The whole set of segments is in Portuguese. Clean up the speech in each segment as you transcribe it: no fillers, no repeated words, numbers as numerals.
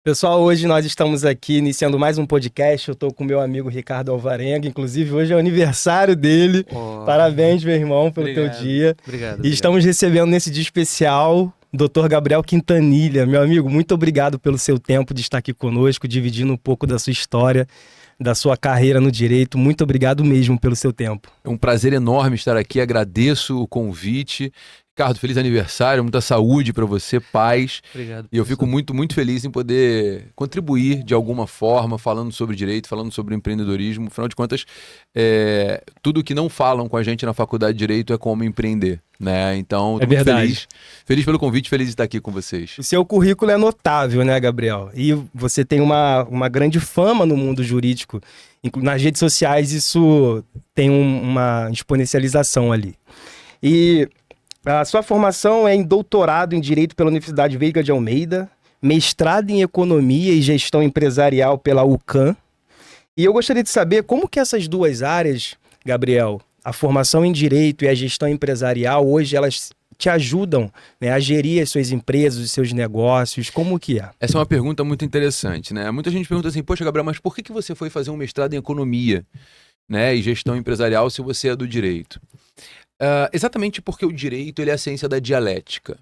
Pessoal, hoje nós estamos aqui iniciando mais um podcast. Eu estou com meu amigo Ricardo Alvarenga. Inclusive, hoje é o aniversário dele. Oh, Parabéns, meu irmão, pelo teu obrigado, dia. obrigado. E estamos recebendo nesse dia especial o Dr. Gabriel Quintanilha. Meu amigo, muito obrigado pelo seu tempo de estar aqui conosco, dividindo um pouco da sua história, da sua carreira no direito. Muito obrigado mesmo pelo seu tempo. É um prazer enorme estar aqui, agradeço o convite. Ricardo, feliz aniversário, muita saúde para você, paz. Obrigado. E eu fico muito feliz em poder contribuir de alguma forma, falando sobre direito, falando sobre empreendedorismo. Afinal de contas, tudo que não falam com a gente na faculdade de Direito é como empreender, né? Então, estou muito feliz pelo convite, feliz de estar aqui com vocês. O seu currículo é notável, né, Gabriel? E você tem uma grande fama no mundo jurídico. Nas redes sociais isso tem uma exponencialização ali. E a sua formação é em doutorado em Direito pela Universidade Veiga de Almeida, mestrado em Economia e Gestão Empresarial pela UCAM. E eu gostaria de saber como que essas duas áreas, Gabriel, a formação em Direito e a gestão empresarial, hoje elas te ajudam, né, a gerir as suas empresas, os seus negócios, como que é? Essa é uma pergunta muito interessante, né? Muita gente pergunta assim, poxa, Gabriel, mas por que você foi fazer um mestrado em Economia, né, e Gestão Empresarial se você é do Direito? Exatamente porque o direito ele é a ciência da dialética.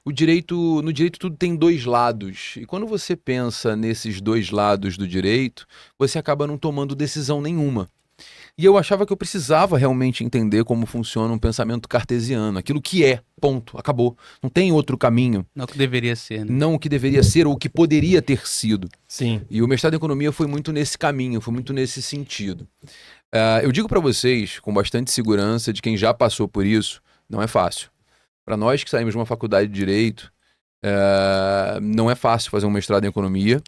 No direito tudo tem dois lados. E quando você pensa nesses dois lados do direito, você acaba não tomando decisão nenhuma. E eu achava que eu precisava realmente entender como funciona um pensamento cartesiano. Aquilo que é, ponto, acabou. Não tem outro caminho. Não o que deveria ser, né? Não o que deveria ser ou o que poderia ter sido. Sim. E o mestrado em Economia foi muito nesse caminho, foi muito nesse sentido. Eu digo para vocês, com bastante segurança, de quem já passou por isso, não é fácil. Para nós que saímos de uma faculdade de Direito, não é fácil fazer um mestrado em Economia,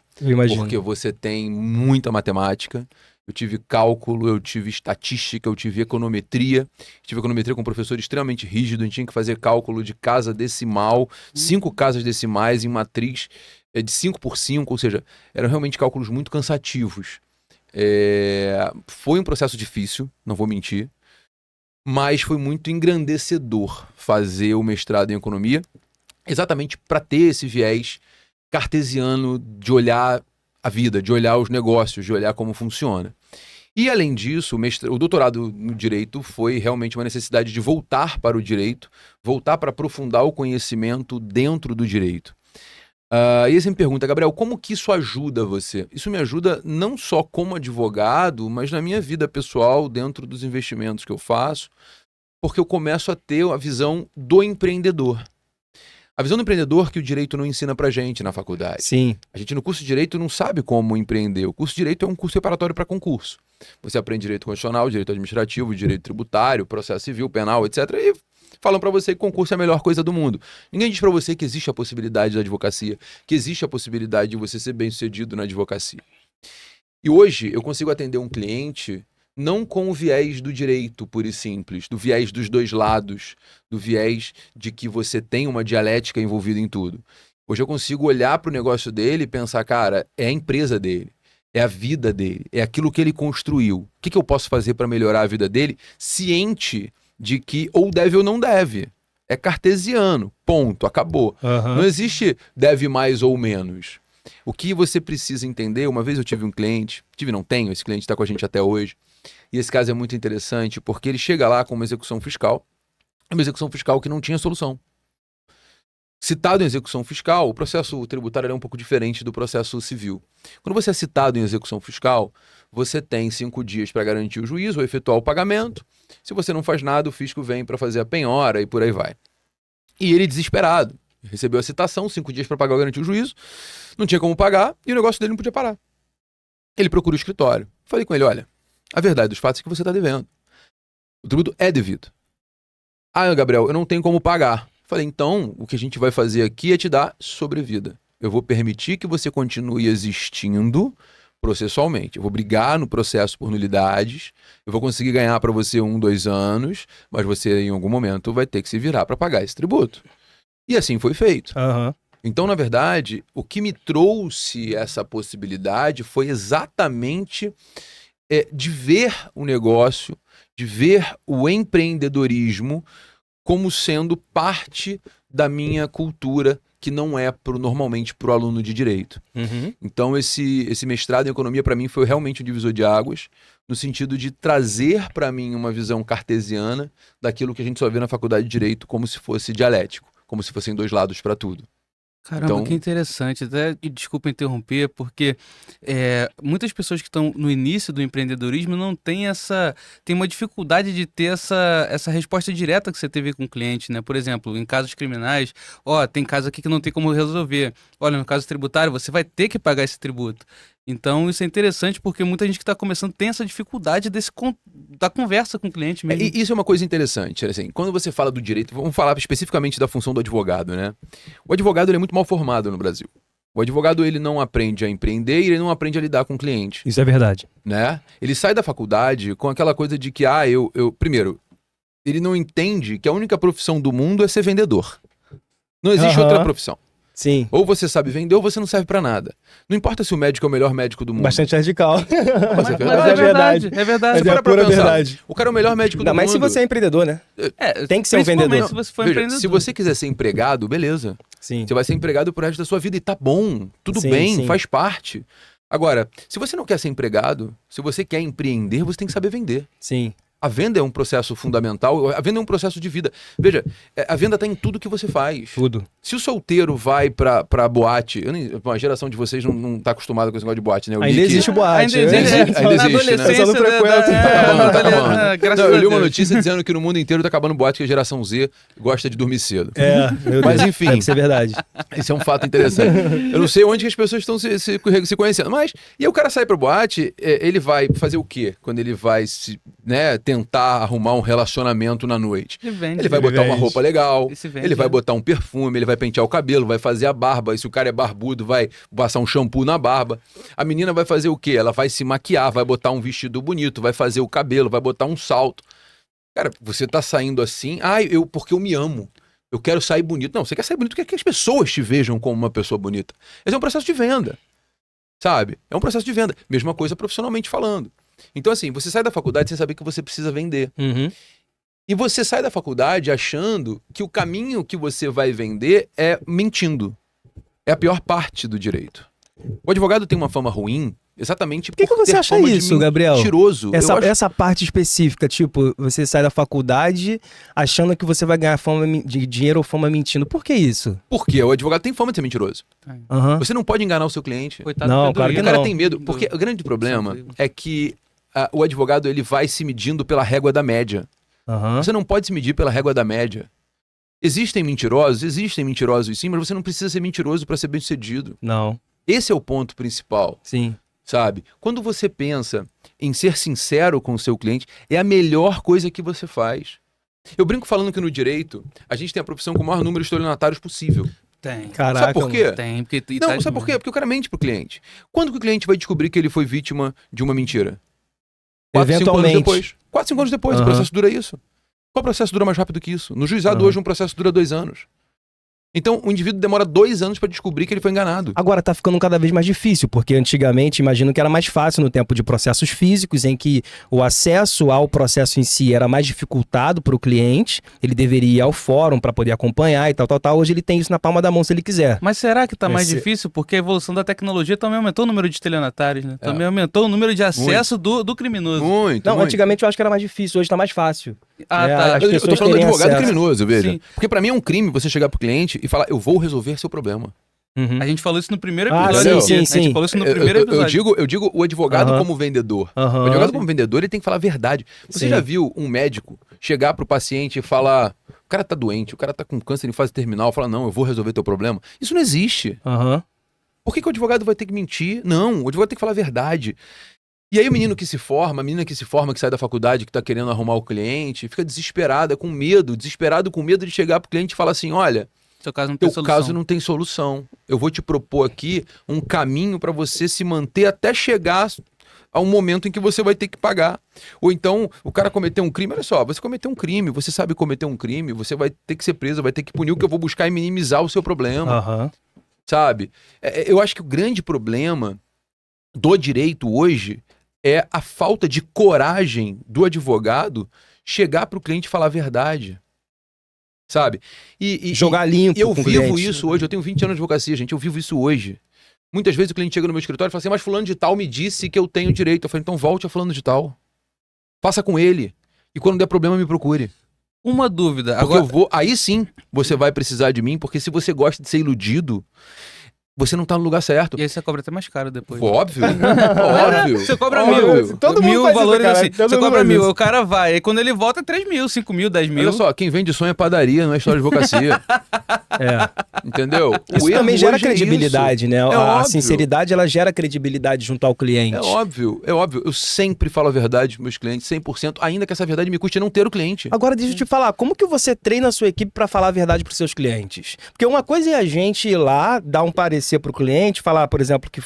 porque você tem muita matemática. Eu tive cálculo, eu tive estatística, eu tive econometria. Tive econometria com um professor extremamente rígido, a gente tinha que fazer cálculo de casa decimal, 5 casas decimais em matriz de 5 por 5, ou seja, eram realmente cálculos muito cansativos. Foi um processo difícil, não vou mentir, mas foi muito engrandecedor fazer o mestrado em Economia, exatamente para ter esse viés cartesiano de olhar a vida, de olhar os negócios, de olhar como funciona. E, além disso, o doutorado no Direito foi realmente uma necessidade de voltar para o Direito, voltar para aprofundar o conhecimento dentro do Direito. E aí você me pergunta, Gabriel, como que isso ajuda você? Isso me ajuda não só como advogado, mas na minha vida pessoal, dentro dos investimentos que eu faço, porque eu começo a ter a visão do empreendedor. A visão do empreendedor que o direito não ensina pra gente na faculdade. Sim. A gente no curso de direito não sabe como empreender. O curso de direito é um curso preparatório para concurso. Você aprende direito constitucional, direito administrativo, direito tributário, processo civil, penal, etc. E falam para você que concurso é a melhor coisa do mundo. Ninguém diz para você que existe a possibilidade da advocacia, que existe a possibilidade de você ser bem-sucedido na advocacia. E hoje eu consigo atender um cliente não com o viés do direito, puro e simples, do viés dos dois lados, do viés de que você tem uma dialética envolvida em tudo. Hoje eu consigo olhar para o negócio dele e pensar, cara, é a empresa dele, é a vida dele, é aquilo que ele construiu. O que eu posso fazer para melhorar a vida dele, ciente de que ou deve ou não deve. É cartesiano, ponto, acabou. Uhum. Não existe deve mais ou menos. O que você precisa entender, uma vez eu tive um cliente, esse cliente está com a gente até hoje, e esse caso é muito interessante porque ele chega lá com uma execução fiscal que não tinha solução. Citado em execução fiscal, o processo tributário é um pouco diferente do processo civil. Quando você é citado em execução fiscal, você tem 5 dias para garantir o juízo ou efetuar o pagamento. Se você não faz nada, o fisco vem para fazer a penhora e por aí vai. E ele, desesperado, recebeu a citação, 5 dias para pagar ou garantir o juízo, não tinha como pagar e o negócio dele não podia parar. Ele procura o escritório. Falei com ele, olha, a verdade dos fatos é que você está devendo. O tributo é devido. Ah, Gabriel, eu não tenho como pagar. Falei, então, o que a gente vai fazer aqui é te dar sobrevida. Eu vou permitir que você continue existindo processualmente. Eu vou brigar no processo por nulidades, eu vou conseguir ganhar para você 1, 2 anos, mas você, em algum momento, vai ter que se virar para pagar esse tributo. E assim foi feito. Uhum. Então, na verdade, o que me trouxe essa possibilidade foi exatamente de ver o negócio, de ver o empreendedorismo como sendo parte da minha cultura, que não é normalmente para o aluno de direito. Uhum. Então esse mestrado em economia para mim foi realmente um divisor de águas, no sentido de trazer para mim uma visão cartesiana daquilo que a gente só vê na faculdade de direito como se fosse dialético, como se fossem dois lados para tudo. Caramba, Então- que interessante. Até, e desculpa interromper, porque muitas pessoas que estão no início do empreendedorismo não têm tem uma dificuldade de ter essa resposta direta que você teve com o cliente, né? Por exemplo, em casos criminais, tem caso aqui que não tem como resolver. Olha, no caso tributário, você vai ter que pagar esse tributo. Então, isso é interessante porque muita gente que está começando tem essa dificuldade da conversa com o cliente mesmo. E isso é uma coisa interessante, assim, quando você fala do direito, vamos falar especificamente da função do advogado, né? O advogado ele é muito mal formado no Brasil. O advogado ele não aprende a empreender e ele não aprende a lidar com o cliente, Isso é verdade. né? Ele sai da faculdade com aquela coisa de que, primeiro, ele não entende que a única profissão do mundo é ser vendedor. Não existe Aham. outra profissão. Sim. Ou você sabe vender ou você não serve pra nada. Não importa se o médico é o melhor médico do mundo. Bastante radical. Mas é Mas verdade. é verdade, é verdade. Mas Para é pra pura pensar. verdade. O cara é o melhor médico do Ainda mais se mundo. você é empreendedor, né? Tem que ser um Principalmente vendedor. se você for Veja, empreendedor. se você quiser ser empregado, beleza. Sim. Você vai ser empregado pro resto da sua vida e tá bom. Tudo Sim, bem, sim. faz parte. Agora, se você não quer ser empregado, se você quer empreender, você tem que saber vender. Sim. A venda é um processo fundamental, a venda é um processo de vida. Veja, a venda tá em tudo que você faz. Tudo. Se o solteiro vai pra boate, a geração de vocês não tá acostumada com esse negócio de boate, né? Eu li Ainda que- existe boate. Ainda existe, Ainda na existe, né? adolescência, Eu só não frequento. Tá acabando, tá acabando. graças Não, eu a li uma Deus. notícia dizendo que no mundo inteiro tá acabando boate, que a geração Z gosta de dormir cedo. É, meu Mas Deus. enfim. Deve ser verdade. Esse é um fato interessante. Eu não sei onde que as pessoas estão se conhecendo, mas... E aí o cara sai pra boate, ele vai fazer o quê? Quando ele vai tentar arrumar um relacionamento na noite? E vende. Ele vai botar uma roupa legal, E se vende, ele vai né? botar um perfume, ele vai pentear o cabelo, vai fazer a barba, e se o cara é barbudo, vai passar um shampoo na barba. A menina vai fazer o quê? Ela vai se maquiar, vai botar um vestido bonito, vai fazer o cabelo, vai botar um salto. Cara, você tá saindo assim, porque eu me amo. Eu quero sair bonito. Não, você quer sair bonito porque as pessoas te vejam como uma pessoa bonita. Esse é um processo de venda, sabe? É um processo de venda. Mesma coisa profissionalmente falando. Então, assim, você sai da faculdade sem saber que você precisa vender. Uhum. E você sai da faculdade achando que o caminho que você vai vender é mentindo. É a pior parte do direito. O advogado tem uma fama ruim exatamente Por que por você ter acha fama isso, de Gabriel? mentiroso. Eu acho- Essa parte específica, tipo, você sai da faculdade achando que você vai ganhar de dinheiro ou fama mentindo. Por que isso? Porque o advogado tem fama de ser mentiroso. Aham. Você não pode enganar o seu cliente. Coitado Não, do claro que O Pedro cara não. tem medo. Porque o grande problema é que o advogado ele vai se medindo pela régua da média. Aham. Você não pode se medir pela régua da média. Existem mentirosos sim, mas você não precisa ser mentiroso para ser bem-sucedido. Não. Esse é o ponto principal, Sim. sabe? Quando você pensa em ser sincero com o seu cliente, é a melhor coisa que você faz. Eu brinco falando que no direito, a gente tem a profissão com o maior número de estelionatários possível. Tem. Caraca. Sabe por quê? Tem, porque... e Não, tá- sabe por quê? Porque o cara mente pro cliente. Quando que o cliente vai descobrir que ele foi vítima de uma mentira? 4, 5 anos Eventualmente. depois. 4, 5 anos depois, o Aham. processo dura isso. Qual processo dura mais rápido que isso? No juizado Aham. hoje um processo dura 2 anos. Então o indivíduo demora 2 anos para descobrir que ele foi enganado. Agora tá ficando cada vez mais difícil, porque antigamente imagino que era mais fácil no tempo de processos físicos, em que o acesso ao processo em si era mais dificultado para o cliente, ele deveria ir ao fórum para poder acompanhar e tal. Hoje ele tem isso na palma da mão se ele quiser. Mas será que tá mais Esse- difícil? Porque a evolução da tecnologia também aumentou o número de estelionatários, né? Também aumentou o número de acesso do criminoso. Muito, Não, muito. antigamente eu acho que era mais difícil, hoje tá mais fácil. Ah, É, tá. as Eu tô pessoas falando do terem advogado acesso. criminoso, veja. Sim. Porque pra mim é um crime você chegar pro cliente e falar, eu vou resolver seu problema. Uhum. A gente falou isso no primeiro Ah, episódio. sim, aqui. sim, A gente sim. falou isso no Eu- primeiro eu, episódio. eu digo o advogado Aham. como vendedor. Aham. O advogado como vendedor, ele tem que falar a verdade. Você Sim. já viu um médico chegar pro paciente e falar, o cara tá doente, o cara tá com câncer em fase terminal, fala, não, eu vou resolver teu problema. Isso não existe. Aham. Por que o advogado vai ter que mentir? Não, o advogado tem que falar a verdade. E aí o menino que se forma, a menina que se forma, que sai da faculdade, que tá querendo arrumar o cliente, fica desesperado com medo de chegar pro cliente e falar assim, olha, Seu caso não tem teu solução. caso não tem solução. Eu vou te propor aqui um caminho para você se manter até chegar a um momento em que você vai ter que pagar. Ou então, o cara cometeu um crime, olha só, você cometeu um crime, você sabe cometer um crime, você vai ter que ser preso, vai ter que punir, o que eu vou buscar é minimizar o seu problema, Aham. sabe? Eu acho que o grande problema do direito hoje é a falta de coragem do advogado chegar para o cliente e falar a verdade. sabe? Jogar limpo eu com o vivo cliente. isso hoje, eu tenho 20 anos de advocacia, gente, eu vivo isso hoje. Muitas vezes o cliente chega no meu escritório e fala assim, mas fulano de tal me disse que eu tenho direito. Eu falei, então volte a fulano de tal. Faça com ele. E quando der problema, me procure. Uma dúvida. Porque Agora, eu vou. Aí sim você vai precisar de mim, porque se você gosta de ser iludido, você não tá no lugar certo. e aí você cobra até mais caro depois. Óbvio. Óbvio. Você cobra Óbvio. 1.000. Todo mundo 1.000 faz isso, valores cara. assim. Todo Você mundo cobra faz 1.000, isso. o cara vai. Aí quando ele volta é 3.000, 5.000, 10.000. Olha só, quem vende sonho é padaria, não é história de advocacia. É. Entendeu? Isso O erro também gera hoje é credibilidade, né? A óbvio. sinceridade, ela gera credibilidade junto ao cliente. É óbvio, é óbvio. Eu sempre falo a verdade pros meus clientes, 100%, ainda que essa verdade me custe não ter o cliente. Agora, deixa eu te falar, como que você treina a sua equipe pra falar a verdade pros seus clientes? Porque uma coisa é a gente ir lá, dar um parecer pro cliente, falar, por exemplo, que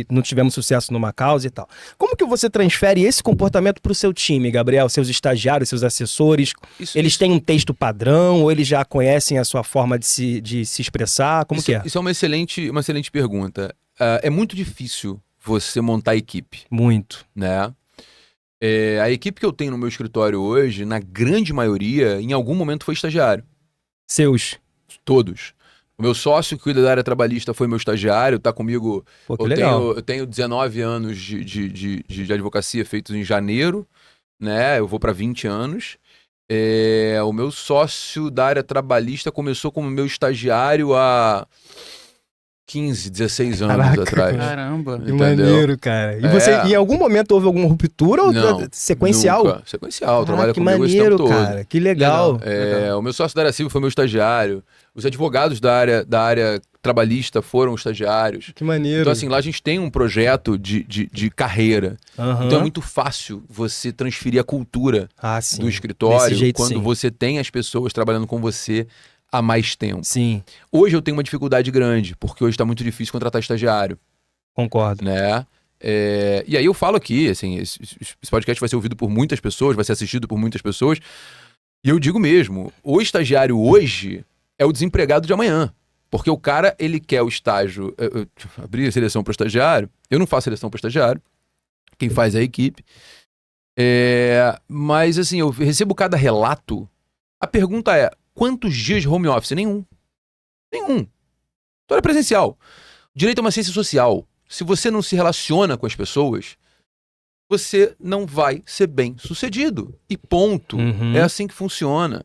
não tivemos sucesso numa causa e tal. Como que você transfere esse comportamento pro seu time, Gabriel? Seus estagiários, seus assessores? Eles têm um texto padrão ou eles já conhecem a sua forma de se expressar? Como que é? Isso é uma excelente pergunta. É muito difícil você montar equipe, Muito. né? A equipe que eu tenho no meu escritório hoje, na grande maioria, em algum momento foi estagiário. Seus. Todos. O meu sócio que cuida da área trabalhista foi meu estagiário, tá comigo. Pô, que legal. Eu tenho 19 anos de advocacia feitos em janeiro, né? Eu vou para 20 anos. O meu sócio da área trabalhista começou como meu estagiário há 15, 16 anos Caraca. atrás. Caramba. Que Entendeu? maneiro, cara. E você, em algum momento, houve alguma ruptura ou Não, sequencial? Nunca. Sequencial, trabalha Que comigo esse maneiro, tempo todo. cara. Que legal. O meu sócio da área civil foi meu estagiário. Os advogados da área trabalhista foram estagiários. Que maneiro. Então, assim, lá a gente tem um projeto de carreira. Aham. Então é muito fácil você transferir a cultura Sim. do escritório Desse jeito, quando sim. você tem as pessoas trabalhando com você há mais tempo. Sim, Hoje eu tenho uma dificuldade grande, porque hoje está muito difícil contratar estagiário, concordo. né? E aí eu falo aqui, assim, esse podcast vai ser ouvido por muitas pessoas, vai ser assistido por muitas pessoas, e eu digo mesmo, o estagiário hoje é o desempregado de amanhã. Porque o cara, ele quer o estágio. Eu abri a seleção para o estagiário, eu não faço seleção para o estagiário, quem faz é a equipe. Mas, assim, eu recebo cada relato. A pergunta é: quantos dias de home office? Nenhum. Então é presencial. Direito é uma ciência social. Se você não se relaciona com as pessoas, você não vai ser bem sucedido. E ponto. Uhum. É assim que funciona.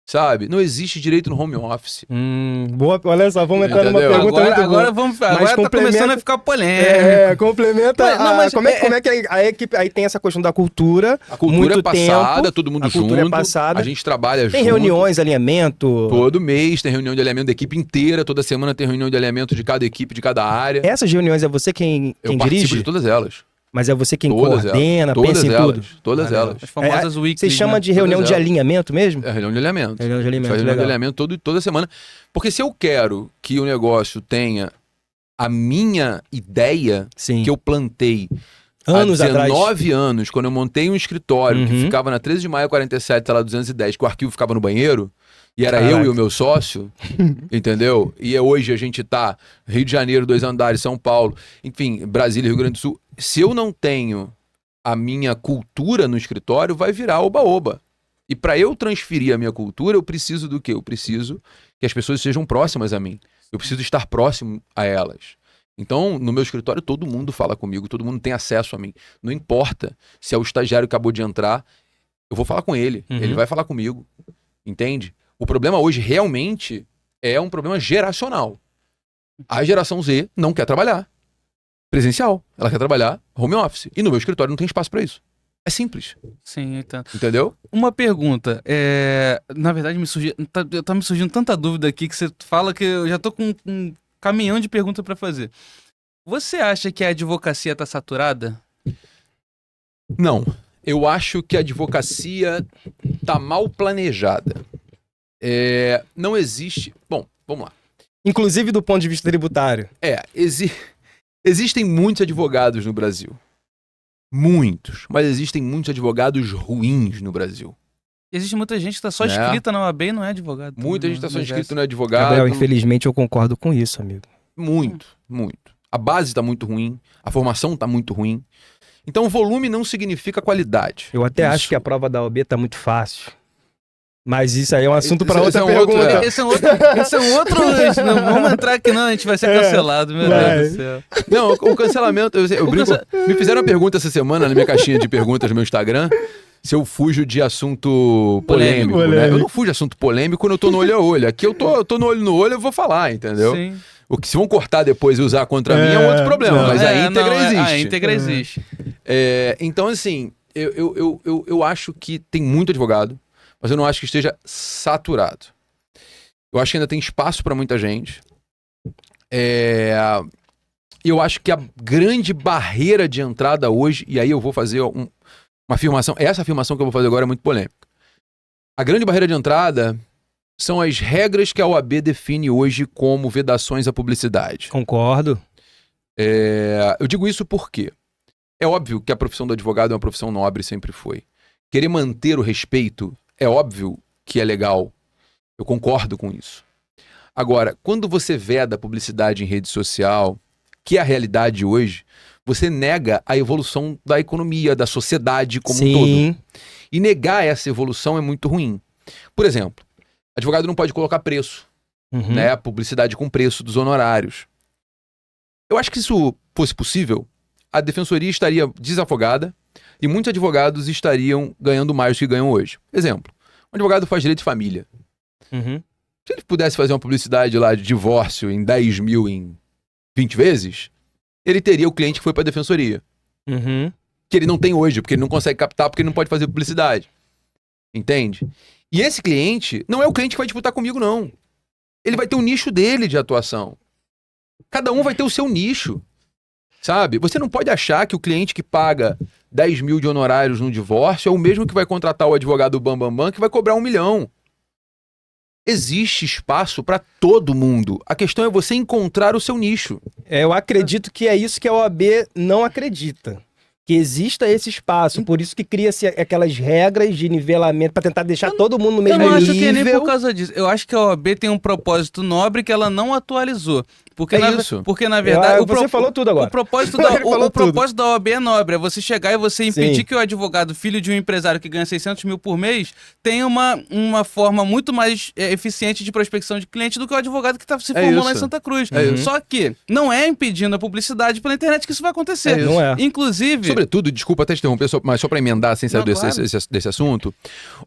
Sabe? Não existe direito no home office. Boa, olha só, vamos entrar numa Entendeu? pergunta muito boa. Agora tá complementa- começando a ficar polêmico. Complementa. Mas como é que a equipe. Aí tem essa questão da cultura. A cultura muito é passada, tempo, todo mundo a junto. cultura é passada. A gente trabalha junto. Tem reuniões, alinhamento. Todo mês tem reunião de alinhamento da equipe inteira. Toda semana tem reunião de alinhamento de cada equipe, de cada área. Essas reuniões é você quem Eu participo dirige? de todas elas. Mas é você quem Todas coordena, elas. pensa em Todas tudo? elas. Todas Valeu. elas. As famosas weeklies, Você chama né? de reunião Todas de elas. alinhamento mesmo? É reunião de alinhamento. Reunião de A gente alinhamento, faz reunião de legal. alinhamento toda semana. Porque se eu quero que o negócio tenha a minha ideia Sim. que eu plantei Anos há atrás. 19 anos, quando eu montei um escritório que Uhum. ficava na 13 de maio 47, sei lá, 210, que o arquivo ficava no banheiro, e era Caraca. eu e o meu sócio, entendeu? E hoje a gente tá Rio de Janeiro, 2 andares, São Paulo, enfim, Brasília, Rio Grande do Sul. Se eu não tenho a minha cultura no escritório, vai virar oba-oba. E para eu transferir a minha cultura, eu preciso do quê? Eu preciso que as pessoas sejam próximas a mim. Eu preciso estar próximo a elas. Então, no meu escritório, todo mundo fala comigo, todo mundo tem acesso a mim. Não importa se é o estagiário que acabou de entrar, eu vou falar com ele, Uhum. ele vai falar comigo, entende? O problema hoje realmente é um problema geracional. A geração Z não quer trabalhar presencial, ela quer trabalhar home office. E no meu escritório não tem espaço para isso. É simples, Sim, então. entendeu? Uma pergunta. Na verdade, tá me surgindo tanta dúvida aqui que você fala que eu já tô com um caminhão de perguntas pra fazer. Você acha que a advocacia tá saturada? Não. Eu acho que a advocacia tá mal planejada. Não existe... Bom, vamos lá. Inclusive do ponto de vista tributário. Existem muitos advogados no Brasil. Muitos. Mas existem muitos advogados ruins no Brasil. Existe muita gente que tá só Né? inscrita na OAB e não é advogado. Muita gente está só Não inscrito exerce. no advogado. Gabriel, infelizmente eu concordo com isso, amigo. Muito. A base está muito ruim. A formação está muito ruim. Então, volume não significa qualidade. Eu até acho Isso. que a prova da OAB tá muito fácil. Mas isso aí é um assunto para Esse outra é um outro- pergunta. Esse é um outro. Não vamos entrar aqui, não, a gente vai ser cancelado, meu vai. Deus do céu. Não, o cancelamento. Eu brinco. Me fizeram uma pergunta essa semana na minha caixinha de perguntas no meu Instagram. Se eu fujo de assunto polêmico, né? Polêmico. Eu não fujo de assunto polêmico quando eu tô no olho a olho. Aqui eu tô no olho, eu vou falar, entendeu? Sim. O que se vão cortar depois e usar contra mim é um outro problema, não. mas a íntegra não, existe. A íntegra existe. Então, assim, eu acho que tem muito advogado, mas eu não acho que esteja saturado. Eu acho que ainda tem espaço para muita gente. E eu acho que a grande barreira de entrada hoje, e aí eu vou fazer uma afirmação, essa afirmação que eu vou fazer agora é muito polêmica. A grande barreira de entrada são as regras que a OAB define hoje como vedações à publicidade. Concordo. Eu digo isso porque é óbvio que a profissão do advogado é uma profissão nobre, sempre foi. Querer manter o respeito é óbvio que é legal. Eu concordo com isso. Agora, quando você veda a publicidade em rede social, que é a realidade hoje, você nega a evolução da economia, da sociedade como um todo. Sim. E negar essa evolução é muito ruim. Por exemplo, advogado não pode colocar preço, Uhum. né? Publicidade com preço dos honorários. Eu acho que se isso fosse possível, a defensoria estaria desafogada e muitos advogados estariam ganhando mais do que ganham hoje. Exemplo, um advogado faz direito de família. Uhum. Se ele pudesse fazer uma publicidade lá de divórcio em 10 mil em 20 vezes, ele teria o cliente que foi para a defensoria. Uhum. Que ele não tem hoje, porque ele não consegue captar, porque ele não pode fazer publicidade. Entende? E esse cliente não é o cliente que vai disputar comigo, não. Ele vai ter um nicho dele de atuação. Cada um vai ter o seu nicho. Sabe? Você não pode achar que o cliente que paga 10 mil de honorários no divórcio é o mesmo que vai contratar o advogado Bambambam que vai cobrar 1 milhão. Existe espaço para todo mundo. A questão é você encontrar o seu nicho. Eu acredito que é isso que a OAB não acredita. Que exista esse espaço. Por isso que cria-se aquelas regras de nivelamento para tentar deixar todo mundo no Eu mesmo não nível. acho que é nem por causa disso. Eu acho que a OAB tem um propósito nobre que ela não atualizou. Porque, isso. Porque na verdade... Você falou tudo agora. O propósito Ele falou o propósito da OAB é nobre. É você chegar e você impedir Sim. que o advogado, filho de um empresário que ganha 600 mil por mês, tenha uma forma muito mais eficiente de prospecção de cliente do que o advogado que se formou lá em isso. Santa Cruz. É isso. Só que não é impedindo a publicidade pela internet que isso vai acontecer. É isso. Não é. Inclusive... Sobretudo, desculpa até te interromper, mas só para emendar sem sair Não, claro. desse assunto,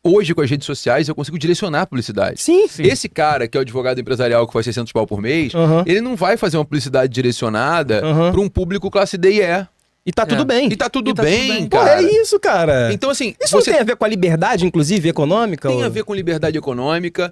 hoje com as redes sociais eu consigo direcionar a publicidade. Sim. Sim. Esse cara que é o advogado empresarial que faz 600 pau por mês, Aham. ele não vai fazer uma publicidade direcionada Aham. para um público classe D e E. E tá tudo bem. E tá tudo E tá tudo bem, bem. Pô, cara. é isso, cara. Então, assim, Isso não tem a ver com a liberdade, inclusive, econômica? tem ou- a ver com liberdade econômica,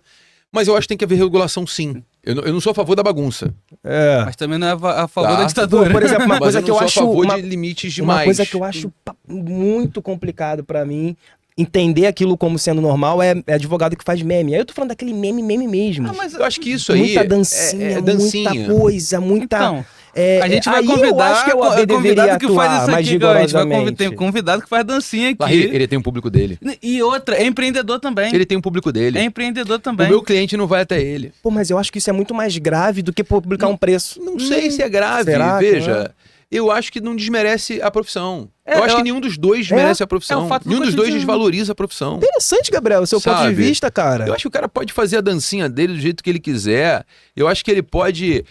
mas eu acho que tem que haver regulação, sim. Eu não sou a favor da bagunça. É. Mas também não é a favor Tá. da ditadura. Por exemplo, uma Mas coisa eu que não eu sou acho... a favor uma- de limites Uma demais. coisa que eu acho muito complicado pra mim, entender aquilo como sendo normal, é advogado que faz meme. Aí eu tô falando daquele meme mesmo. Ah, mas Eu acho que isso aí Muita dancinha, é dancinha. muita coisa, muita... Então, é, a gente vai aí convidar eu acho que a OAB deveria convidado que faz atuar isso mais aqui, Gal. A gente vai rigorosamente. tem um convidado que faz dancinha aqui. Larry, ele tem um público dele. E outra, é empreendedor também. Ele tem um público dele. É empreendedor O também. meu cliente não vai até ele. Pô, mas eu acho que isso é muito mais grave do que publicar um preço. Não sei se é grave, será que não veja. Eu acho que não desmerece a profissão. É, eu acho eu- que nenhum dos dois desmerece a profissão. é o fato do Nenhum dos dois cotidiano. desvaloriza a profissão. Interessante, Gabriel, o seu ponto de Sabe? vista, cara. Eu acho que o cara pode fazer a dancinha dele do jeito que ele quiser. Eu acho que ele pode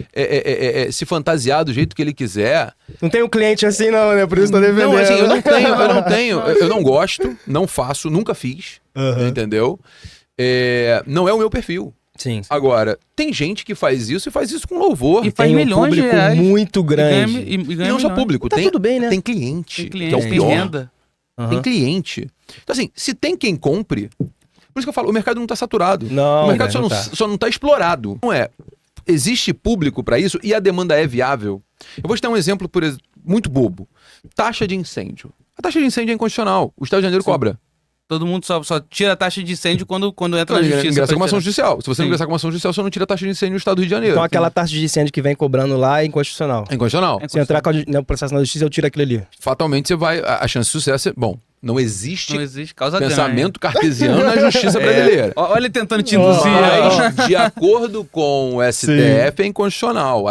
se fantasiar do jeito que ele quiser. Não tem um cliente assim não, né? Por isso tô defendendo. Não, assim, eu não gosto, não faço, nunca fiz. Aham. Entendeu? Não é o meu perfil. Sim. Agora, tem gente que faz isso e faz isso com louvor. E faz Tem um milhões de público reais. muito E grande. ganha- e E ganha não só milhões. público, Tá tem, tudo bem, né? tem cliente, Tem que é cliente, o tem pior. renda. Aham. Tem cliente. Então, assim, se tem quem compre, por isso que eu falo, o mercado não está saturado. Não, o mercado não só não está explorado. Não é. Existe público para isso e a demanda é viável. Eu vou te dar um exemplo muito bobo. Taxa de incêndio. A taxa de incêndio é inconstitucional. O Estado de Janeiro Sim. cobra. Todo mundo só tira a taxa de incêndio quando entra na justiça. Ingressa pra com uma ação tirar. judicial. Se você não Sim. ingressar com uma ação judicial, você não tira a taxa de incêndio no Estado do Rio de Janeiro. Então aquela taxa de incêndio que vem cobrando lá é inconstitucional. É inconstitucional. Se eu entrar com o processo na justiça, eu tiro aquilo ali. Fatalmente você vai. A chance de sucesso é. Bom, não existe Não existe causa pensamento cartesiano na justiça brasileira. Olha ele tentando te induzir. Mas, de acordo com o STF, é inconstitucional.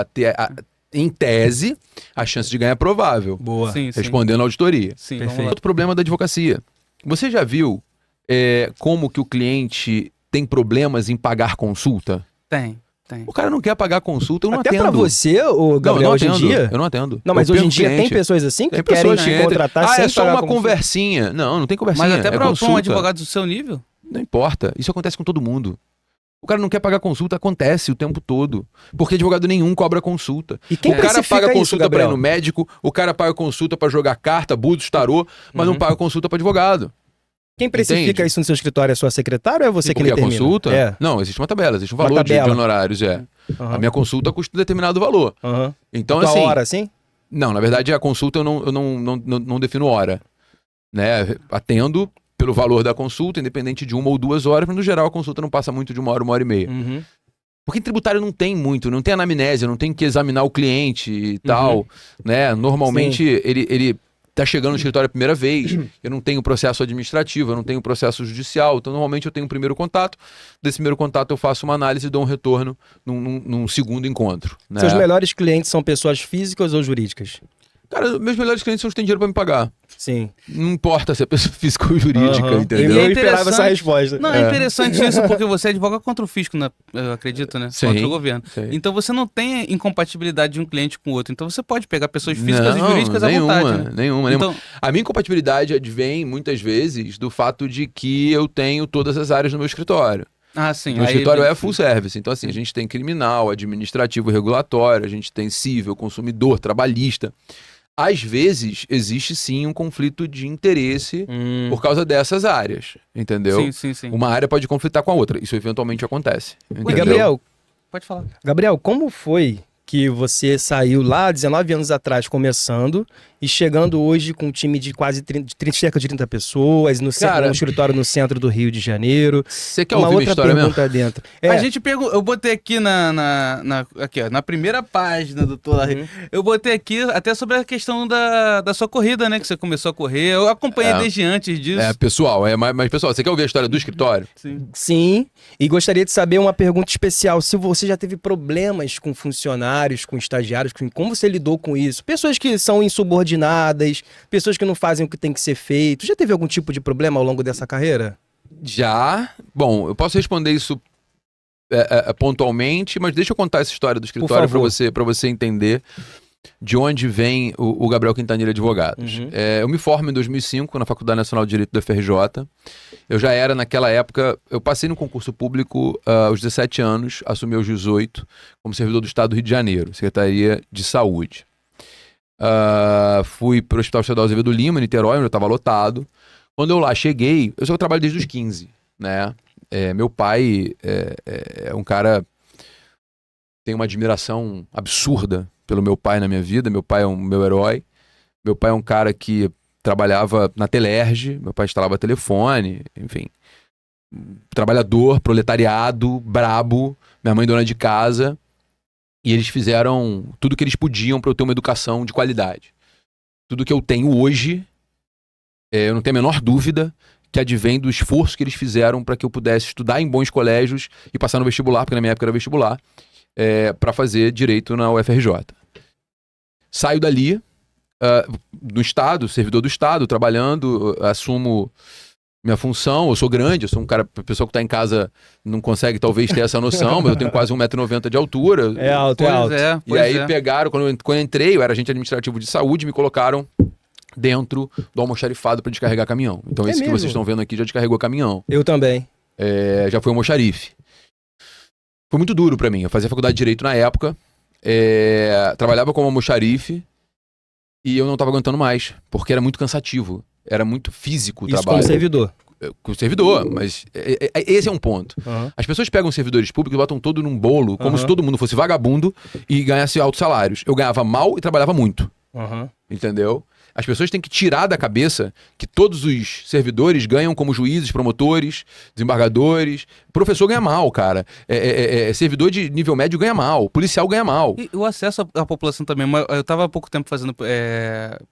Em tese, a chance de ganhar é provável. Boa. Sim, sim. Respondendo à auditoria. Sim, Perfeito. vamos lá. Outro problema da advocacia. Você já viu como que o cliente tem problemas em pagar consulta? Tem. O cara não quer pagar consulta, eu não Até atendo. pra você, o Gabriel, não hoje em atendo, dia? eu não atendo. Não, mas Eu hoje em perco dia tem cliente. pessoas assim que Tem querem pessoas te que contratar sem é só pagar uma consulta. conversinha. Não tem conversinha. Mas até é pra um consulta. advogado do seu nível? Não importa. Isso acontece com todo mundo. O cara não quer pagar consulta, acontece o tempo todo. Porque advogado nenhum cobra consulta. E quem O cara precifica paga isso, consulta pra ir Gabriel? no médico, o cara paga consulta pra jogar carta, búzios, tarô, mas não paga consulta pra advogado. Quem precifica Entende? isso no seu escritório é a sua secretária ou é você que Porque a determina? consulta... É. Não, existe uma tabela, existe um Uma valor de tabela. honorários, A minha consulta custa um determinado valor. Aham. Então, Tua assim... hora, assim? Não, na verdade, a consulta eu não defino hora. Né? Atendo pelo valor da consulta, independente de 1 ou 2 horas, mas no geral a consulta não passa muito de 1 hora, 1 hora e meia. Uhum. Porque em tributário não tem muito, não tem anamnésia, não tem que examinar o cliente e tal, né? Normalmente ele tá chegando no escritório a primeira vez, eu não tenho processo administrativo, eu não tenho processo judicial, então normalmente eu tenho um primeiro contato, desse primeiro contato eu faço uma análise e dou um retorno num segundo encontro. Né? Seus melhores clientes são pessoas físicas ou jurídicas? Cara, meus melhores clientes são os que têm dinheiro pra me pagar. Sim. Não importa se é pessoa física ou jurídica, Aham. entendeu? Eu é esperava essa interessante. resposta. Não, é interessante isso, porque você advoga contra o fisco, né? Eu acredito, né? Sim, Contra o governo. sim. Então você não tem incompatibilidade de um cliente com o outro. Então você pode pegar pessoas físicas e jurídicas nenhuma, à vontade, né? nenhuma. Então, A minha incompatibilidade advém, muitas vezes, do fato de que eu tenho todas as áreas no meu escritório. sim. Meu aí- escritório é full service. Então, assim, a gente tem criminal, administrativo, regulatório, a gente tem civil, consumidor, trabalhista. Às vezes, existe sim um conflito de interesse por causa dessas áreas, entendeu? Sim. Uma área pode conflitar com a outra. Isso eventualmente acontece. E Entendeu? Gabriel, Pode falar. como foi que você saiu lá 19 anos atrás começando e chegando hoje com um time de quase cerca de 30 pessoas, no Cara, um escritório no centro do Rio de Janeiro? Você quer Uma ouvir minha outra história mesmo? pergunta dentro. A gente pegou, eu botei aqui aqui, ó, na primeira página do Tola, eu botei aqui até sobre a questão da sua corrida, né? Que você começou a correr. Eu acompanhei desde antes disso. Pessoal, mas pessoal, você quer ouvir a história do escritório? Sim. Sim, e gostaria de saber uma pergunta especial. Se você já teve problemas com funcionários, com estagiários, como você lidou com isso? Pessoas que são insubordinadas, pessoas que não fazem o que tem que ser feito. Já teve algum tipo de problema ao longo dessa carreira? Já. Bom, eu posso responder isso pontualmente, mas deixa eu contar essa história do escritório para você entender de onde vem o Gabriel Quintanilha Advogados. Uhum. Eu me formo em 2005 na Faculdade Nacional de Direito da FRJ. Eu já era, naquela época, eu passei no concurso público aos 17 anos, assumi aos 18, como servidor do Estado do Rio de Janeiro, Secretaria de Saúde. Fui para o Hospital Estadual Azevedo Lima, em Niterói, onde eu estava lotado. Quando eu lá cheguei, eu só trabalho desde os 15, né? Meu pai é um cara... Tem uma admiração absurda pelo meu pai na minha vida. Meu pai é um meu herói. Meu pai é um cara que trabalhava na Telerge. Meu pai instalava telefone, enfim. Trabalhador, proletariado, brabo. Minha mãe dona de casa. E eles fizeram tudo que eles podiam para eu ter uma educação de qualidade. Tudo que eu tenho hoje, eu não tenho a menor dúvida que advém do esforço que eles fizeram para que eu pudesse estudar em bons colégios e passar no vestibular, porque na minha época era vestibular, para fazer direito na UFRJ. Saio dali, do Estado, servidor do Estado, trabalhando, assumo minha função. Eu sou grande, eu sou um cara, a pessoa que está em casa não consegue talvez ter essa noção, mas eu tenho quase 1,90 m de altura. É alto, é alto. E aí pegaram, quando eu entrei, eu era agente administrativo de saúde, me colocaram dentro do almoxarifado para descarregar caminhão. Então esse que vocês estão vendo aqui já descarregou caminhão. Eu também. Já foi almoxarife. Foi muito duro para mim. Eu fazia faculdade de Direito na época, trabalhava como almoxarife e eu não estava aguentando mais, porque era muito cansativo. Era muito físico o Isso trabalho. como servidor. Com servidor, mas esse é um ponto. Uhum. As pessoas pegam servidores públicos e botam todo num bolo, como se todo mundo fosse vagabundo e ganhasse altos salários. Eu ganhava mal e trabalhava muito. Uhum. Entendeu? As pessoas têm que tirar da cabeça que todos os servidores ganham como juízes, promotores, desembargadores. Professor ganha mal, cara. Servidor de nível médio ganha mal. Policial ganha mal. E o acesso à população também. Eu estava há pouco tempo fazendo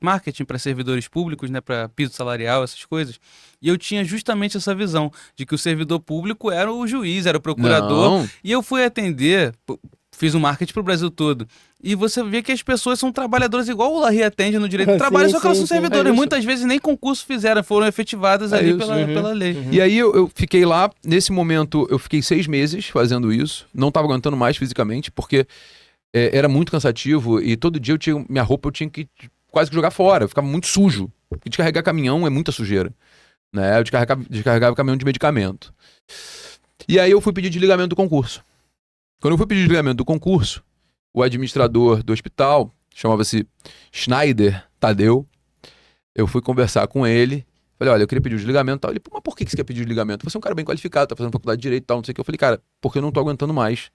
marketing para servidores públicos, né, para piso salarial, essas coisas. E eu tinha justamente essa visão de que o servidor público era o juiz, era o procurador. Não. E eu fui atender... fiz um marketing pro Brasil todo. E você vê que as pessoas são trabalhadoras igual o Larry atende no direito do trabalho, Sim, só que elas sim, são sim. servidores. É isso. Muitas vezes nem concurso fizeram, foram efetivadas ali isso. pela lei. E aí eu fiquei lá, nesse momento eu fiquei 6 meses fazendo isso, não tava aguentando mais fisicamente, porque era muito cansativo e todo dia minha roupa eu tinha que quase que jogar fora, eu ficava muito sujo. Porque descarregar caminhão é muita sujeira, né? Eu descarregava caminhão de medicamento. E aí eu fui pedir desligamento do concurso. Quando eu fui pedir desligamento do concurso, o administrador do hospital, chamava-se Schneider Tadeu, eu fui conversar com ele, falei, olha, eu queria pedir o desligamento e tal. Ele, mas por que você quer pedir desligamento? Você é um cara bem qualificado, tá fazendo faculdade de Direito e tal, não sei o que. Eu falei, cara, porque eu não tô aguentando mais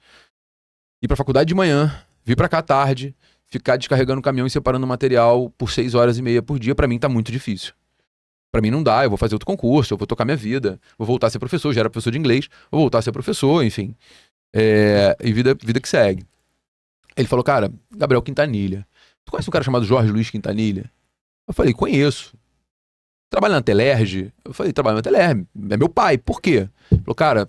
ir pra faculdade de manhã, vir pra cá à tarde, ficar descarregando o caminhão e separando material por 6 horas e meia por dia, pra mim tá muito difícil. Pra mim não dá, eu vou fazer outro concurso, eu vou tocar minha vida, vou voltar a ser professor, já era professor de inglês, vou voltar a ser professor, enfim. E vida que segue. Ele falou, cara, Gabriel Quintanilha, tu conhece um cara chamado Jorge Luiz Quintanilha? Eu falei, conheço. Trabalha na Telerge? Eu falei, trabalha na Telerge, é meu pai, por quê? Ele falou, cara,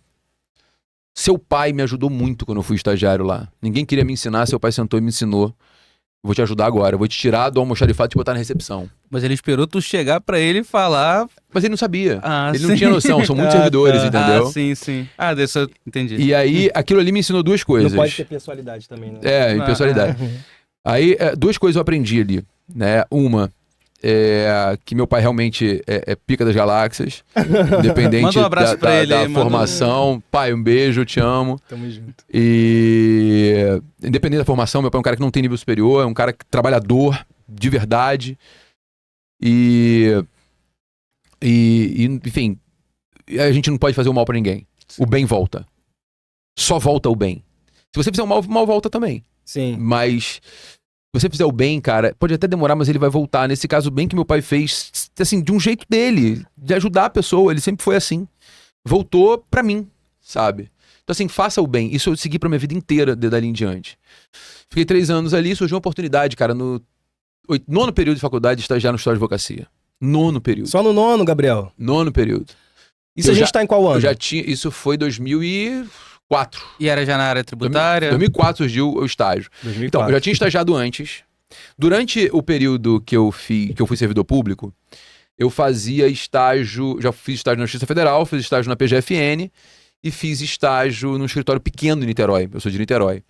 seu pai me ajudou muito quando eu fui estagiário lá. Ninguém queria me ensinar, seu pai sentou e me ensinou. Eu vou te ajudar agora, eu vou te tirar do almoxarifado e te botar na recepção. Mas ele esperou tu chegar pra ele falar... Mas ele não sabia, ele sim. não tinha noção, são muitos servidores, entendeu? Sim. Dessa eu entendi. E aí, aquilo ali me ensinou duas coisas. Não pode ter pessoalidade também, né? Impessoalidade. Aí, duas coisas eu aprendi ali, né? Uma, que meu pai realmente é pica das galáxias, independente Manda um abraço pra ele da aí, formação. Pai, um beijo, te amo. Tamo junto. E independente da formação, meu pai é um cara que não tem nível superior, é um cara trabalhador, de verdade. Enfim, a gente não pode fazer o mal pra ninguém. O bem volta. Só volta o bem. Se você fizer o mal volta também. Sim. Mas se você fizer o bem, cara, pode até demorar, mas ele vai voltar. Nesse caso, o bem que meu pai fez, assim, de um jeito dele, de ajudar a pessoa, ele sempre foi assim. Voltou pra mim, sabe? Então, assim, faça o bem. Isso eu segui pra minha vida inteira, dali em diante. Fiquei 3 anos ali, surgiu uma oportunidade, cara, no 9º período de faculdade, de estagiar no escritório de advocacia. 9º período. Só no 9º, Gabriel. 9º período. Isso a gente tá em qual ano? Eu já tinha, isso foi 2004. E era já na área tributária? 2004 surgiu o estágio. 2004. Então, eu já tinha estagiado antes. Durante o período que eu fui servidor público, eu fazia estágio, já fiz estágio na Justiça Federal, fiz estágio na PGFN e fiz estágio num escritório pequeno em Niterói. Eu sou de Niterói.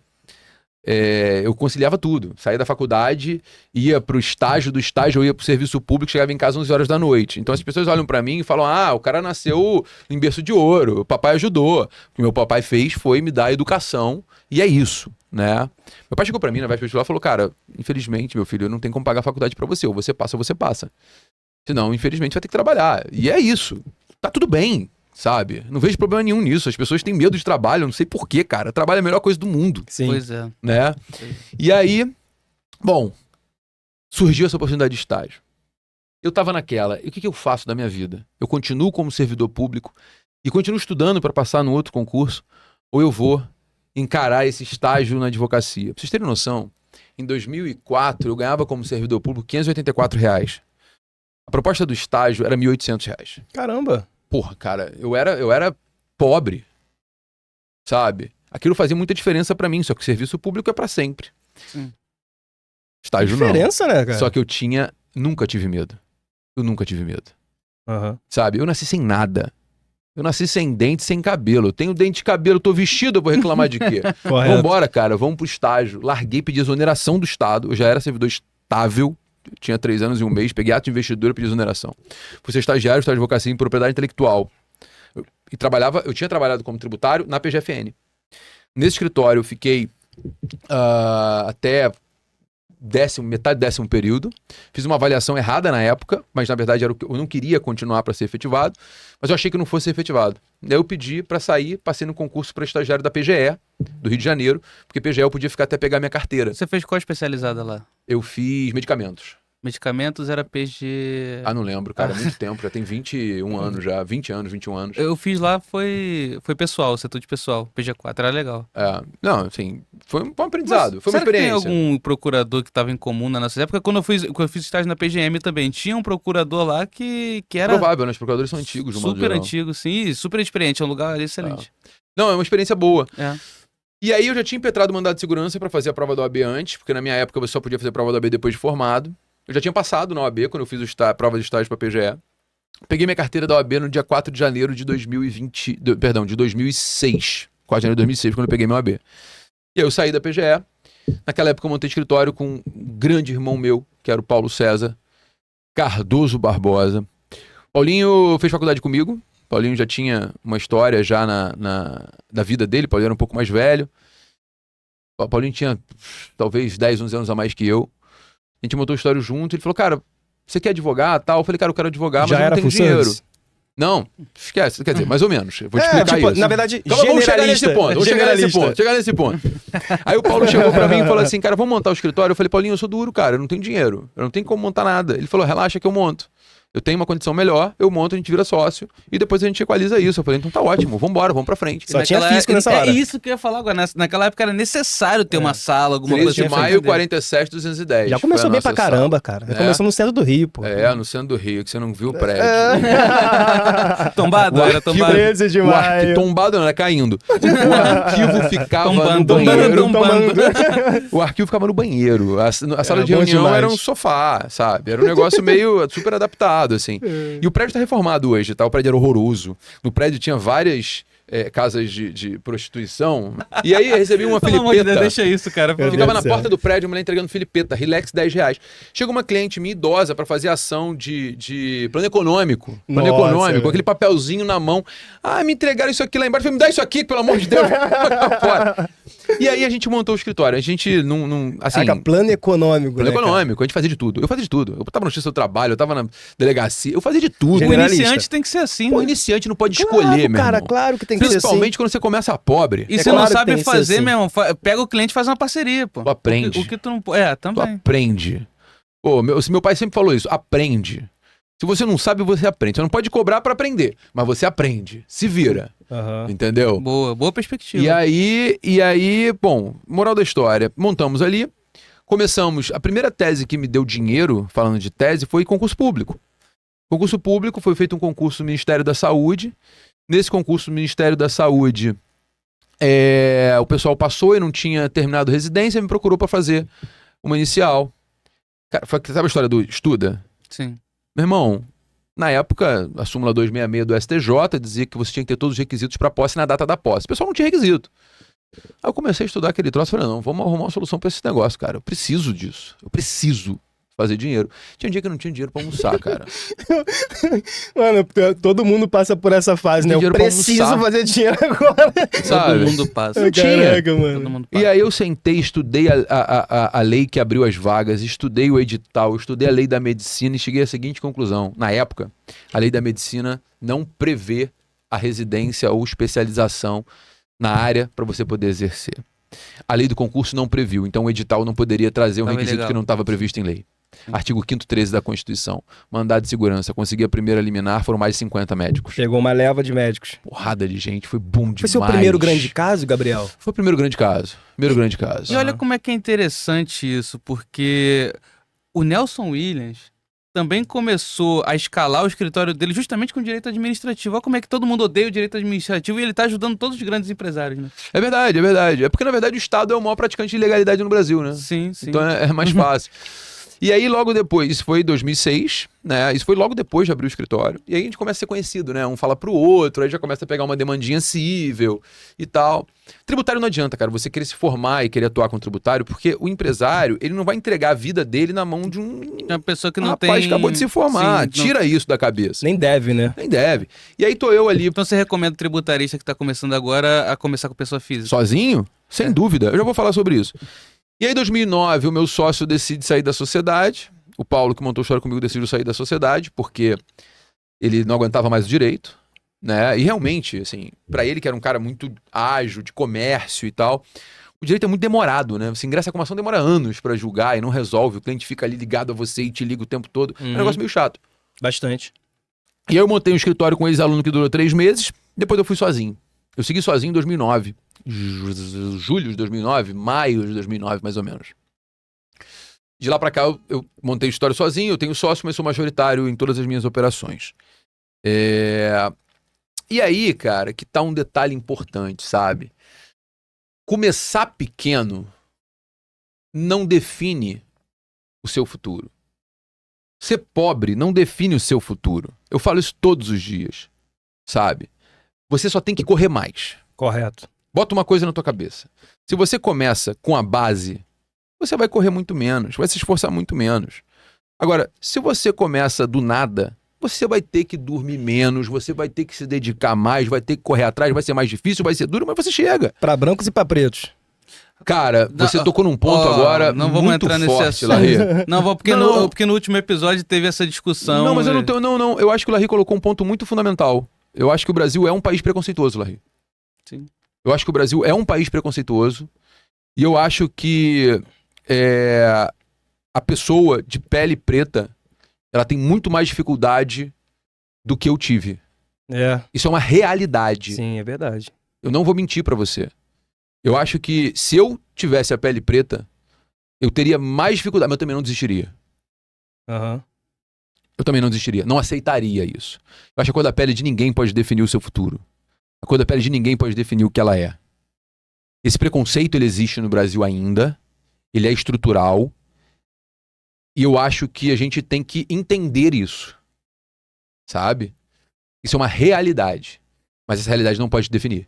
Eu conciliava tudo. Saía da faculdade, ia pro estágio, do estágio eu ia pro serviço público, chegava em casa 11 horas da noite. Então as pessoas olham pra mim e falam, o cara nasceu em berço de ouro, o papai ajudou. O que meu papai fez foi me dar educação, e é isso, né? Meu pai chegou pra mim na véspera de vestibular e falou, cara, infelizmente, meu filho, eu não tenho como pagar a faculdade pra você, ou você passa ou você passa. Senão, infelizmente, vai ter que trabalhar. E é isso. Tá tudo bem. Sabe? Não vejo problema nenhum nisso. As pessoas têm medo de trabalho, eu não sei porquê, cara. Trabalho é a melhor coisa do mundo. Sim. Pois é. Né? E aí, bom, surgiu essa oportunidade de estágio. Eu tava naquela, e o que eu faço da minha vida? Eu continuo como servidor público e continuo estudando para passar no outro concurso, ou eu vou encarar esse estágio na advocacia? Pra vocês terem noção, em 2004 eu ganhava como servidor público R$584. A proposta do estágio era R$1.800. Caramba. Porra, cara, eu era pobre, sabe? Aquilo fazia muita diferença pra mim, só que o serviço público é pra sempre. Sim. Estágio não. Diferença, né, cara? Só que nunca tive medo. Eu nunca tive medo. Uhum. Sabe? Eu nasci sem nada. Eu nasci sem dente, sem cabelo. Eu tenho dente e cabelo, tô vestido, eu vou reclamar de quê? Correto. Vambora, cara, vamos pro estágio. Larguei, pedi exoneração do Estado. Eu já era servidor estável. Eu tinha 3 anos e 1 mês, peguei ato de investidura e pedi exoneração. Fui ser estagiário de advocacia em propriedade intelectual. Eu tinha trabalhado como tributário na PGFN. Nesse escritório eu fiquei até metade do 10º período. Fiz uma avaliação errada na época, mas na verdade eu não queria continuar para ser efetivado, mas eu achei que não fosse efetivado. Daí eu pedi para sair, passei no concurso para estagiário da PGE, do Rio de Janeiro, porque PGE eu podia ficar até pegar minha carteira. Você fez qual especializada lá? Eu fiz medicamentos. Medicamentos era PG... Não lembro, cara, há muito tempo, já tem 21 anos já, 20 anos, 21 anos. Eu fiz lá, foi pessoal, setor de pessoal, PG4, era legal. Não, assim, foi um aprendizado, foi uma será que experiência. tem algum procurador que estava em comum na nossa época? Quando eu fiz estágio na PGM também, tinha um procurador lá que era... Provável, né? Os procuradores são antigos, de modo super geral. antigo, sim, e super experiente, é um lugar excelente. Não, é uma experiência boa. E aí eu já tinha impetrado o mandado de segurança pra fazer a prova da OAB antes, porque na minha época você só podia fazer a prova da OAB depois de formado. Eu já tinha passado na OAB quando eu fiz a prova de estágio pra PGE. Peguei minha carteira da OAB no dia 4 de janeiro de 2020, de 2006. 4 de janeiro de 2006, quando eu peguei minha OAB. E aí eu saí da PGE. Naquela época eu montei escritório com um grande irmão meu, que era o Paulo César Cardoso Barbosa. Paulinho fez faculdade comigo. Paulinho já tinha uma história já da vida dele. Paulinho era um pouco mais velho. Paulinho tinha talvez 10, 11 anos a mais que eu. A gente montou o escritório junto. Ele falou, cara, você quer advogar tal? Eu falei, cara, eu quero advogar, mas Já eu não era tenho full dinheiro. service? Não, esquece. Quer dizer, mais ou menos. Eu vou te explicar tipo, isso. na verdade, Calma, vamos chegar nesse generalista. ponto. Chegar nesse ponto. Aí o Paulo chegou pra mim e falou assim, cara, vamos montar o escritório? Eu falei, Paulinho, eu sou duro, cara, eu não tenho dinheiro. Eu não tenho como montar nada. Ele falou, relaxa que eu monto. Eu tenho uma condição melhor, eu monto, a gente vira sócio e depois a gente equaliza isso. Eu falei, então tá ótimo, vambora, vamos pra frente. Só tinha físico nessa hora. É isso que eu ia falar agora. Naquela época era necessário ter uma sala, alguma 3 coisa de maio, 47, 210. Já começou bem pra caramba, cara. Já começou no centro do Rio, pô. No centro do Rio, que você não viu o prédio. Tombado, era tombado. 13 de maio. Tombado não, era caindo. O arquivo ficava Tombando, no banheiro. tombando. O arquivo ficava no banheiro. A sala Era de bom reunião demais. era um sofá, sabe? Era um negócio meio super adaptado, assim. E o prédio tá reformado hoje, tá? O prédio era horroroso. No prédio tinha várias casas de prostituição. E aí eu recebi uma Pelo amor de Deus, filipeta. deixa isso, cara. Meu Ficava Deus na do céu. porta do prédio, a mulher entregando filipeta, relax, R$10. Chega uma cliente minha idosa pra fazer ação de plano econômico. Plano Nossa, econômico, velho. com aquele papelzinho na mão. Ah, me entregaram isso aqui lá embaixo. Eu falei, me dá isso aqui, pelo amor de Deus. Fora. E aí a gente montou o escritório. A gente não assim, Caraca, plano econômico, plano né, cara? econômico, a gente fazia de tudo. Eu fazia de tudo. Eu tava no justiça do trabalho, eu tava na delegacia, eu fazia de tudo. O Generalista. iniciante tem que ser assim, Pô, né? iniciante não pode Claro, escolher, meu cara, irmão. claro que tem que ser assim. Principalmente quando você começa pobre. E É se claro não que sabe tem que ser fazer, assim. meu irmão, pega o cliente e faz uma parceria, pô. Tu aprende. O que tu não pode. É, Tu também. aprende. Pô, meu pai sempre falou isso, aprende. Se você não sabe, você aprende. Você não pode cobrar pra aprender, mas você aprende. Se vira, Aham. entendeu? Boa perspectiva. E aí, bom, moral da história, montamos ali, começamos, a primeira tese que me deu dinheiro, falando de tese, foi concurso público. Concurso público, foi feito um concurso no Ministério da Saúde. Nesse concurso do Ministério da Saúde, o pessoal passou e não tinha terminado residência, me procurou pra fazer uma inicial. Cara, sabe a história do estuda? Sim. Meu irmão, na época, a súmula 266 do STJ dizia que você tinha que ter todos os requisitos para posse na data da posse. O pessoal não tinha requisito. Aí eu comecei a estudar aquele troço e falei, não, vamos arrumar uma solução para esse negócio, cara. Eu preciso disso. Eu preciso fazer dinheiro. Tinha um dia que eu não tinha dinheiro para almoçar, cara. Mano, todo mundo passa por essa fase, né? Eu Dinheiro pra preciso almoçar. fazer dinheiro agora. Sabe? Todo mundo passa. Não tinha. Caraca, Todo mano. mundo passa. E aí eu sentei, estudei a lei que abriu as vagas, estudei o edital, estudei a lei da medicina e cheguei à seguinte conclusão. Na época, a lei da medicina não prevê a residência ou especialização na área para você poder exercer. A lei do concurso não previu, então o edital não poderia trazer um Tava requisito ilegal. que não estava previsto em lei. Artigo 5º 13 da Constituição. Mandado de segurança. Consegui a primeira liminar, foram mais de 50 médicos. Chegou uma leva de médicos. Porrada de gente, foi boom demais. Foi seu primeiro grande caso, Gabriel? Foi o primeiro grande caso. Primeiro grande caso. E olha como é que é interessante isso, porque o Nelson Williams também começou a escalar o escritório dele justamente com o direito administrativo. Olha como é que todo mundo odeia o direito administrativo e ele tá ajudando todos os grandes empresários, né? É verdade, é verdade. É porque, na verdade, o Estado é o maior praticante de ilegalidade no Brasil, né? Sim. Então é mais fácil. E aí, logo depois, isso foi em 2006, né? Isso foi logo depois de abrir o escritório. E aí a gente começa a ser conhecido, né? Um fala pro outro, aí já começa a pegar uma demandinha cível e tal. Tributário não adianta, cara, você querer se formar e querer atuar com tributário, porque o empresário, ele não vai entregar a vida dele na mão de um É uma pessoa que não rapaz tem... que acabou de se formar. Sim, não- Tira isso da cabeça. Nem deve, né? Nem deve. E aí tô eu ali Então você recomenda o tributarista que tá começando agora a começar com pessoa física? sozinho? Sem dúvida. Eu já vou falar sobre isso. E aí, em 2009, o meu sócio decide sair da sociedade. O Paulo, que montou a história comigo, decidiu sair da sociedade, porque ele não aguentava mais o direito, né? E realmente, assim, pra ele, que era um cara muito ágil, de comércio e tal, o direito é muito demorado, né? Você ingressa com uma ação, demora anos pra julgar e não resolve. O cliente fica ali ligado a você e te liga o tempo todo. É um negócio meio chato. Bastante. E aí eu montei um escritório com um ex-aluno que durou 3 meses, depois eu fui sozinho. Eu segui sozinho em 2009. Julho de 2009, maio de 2009, mais ou menos. De lá pra cá, eu montei o escritório sozinho, eu tenho sócio, mas sou majoritário em todas as minhas operações. E aí, cara, que tá um detalhe importante, sabe? começar pequeno não define o seu futuro. Ser pobre não define o seu futuro. Eu falo isso todos os dias, sabe? Você só tem que correr mais. Correto. Bota uma coisa na tua cabeça. Se você começa com a base, você vai correr muito menos, vai se esforçar muito menos. Agora, se você começa do nada, você vai ter que dormir menos, você vai ter que se dedicar mais, vai ter que correr atrás, vai ser mais difícil, vai ser duro, mas você chega. Pra brancos e pra pretos. Cara, você tocou num ponto agora não vamos muito entrar nesse forte, assunto. Larry. Não, porque no último episódio teve essa discussão. Não, mas eu não tenho. Não. Eu acho que o Larry colocou um ponto muito fundamental. Eu acho que o Brasil é um país preconceituoso, Larry. Sim. Eu acho que o Brasil é um país preconceituoso. E eu acho que a pessoa de pele preta, ela tem muito mais dificuldade do que eu tive. Isso é uma realidade. Sim, é verdade. Eu não vou mentir pra você. Eu acho que se eu tivesse a pele preta, eu teria mais dificuldade, mas eu também não desistiria. Eu também não desistiria. Não aceitaria isso. Eu acho que a cor da pele de ninguém pode definir o seu futuro. A cor da pele de ninguém pode definir o que ela é. Esse preconceito, ele existe no Brasil ainda. Ele é estrutural. E eu acho que a gente tem que entender isso. Sabe? Isso é uma realidade. Mas essa realidade não pode definir.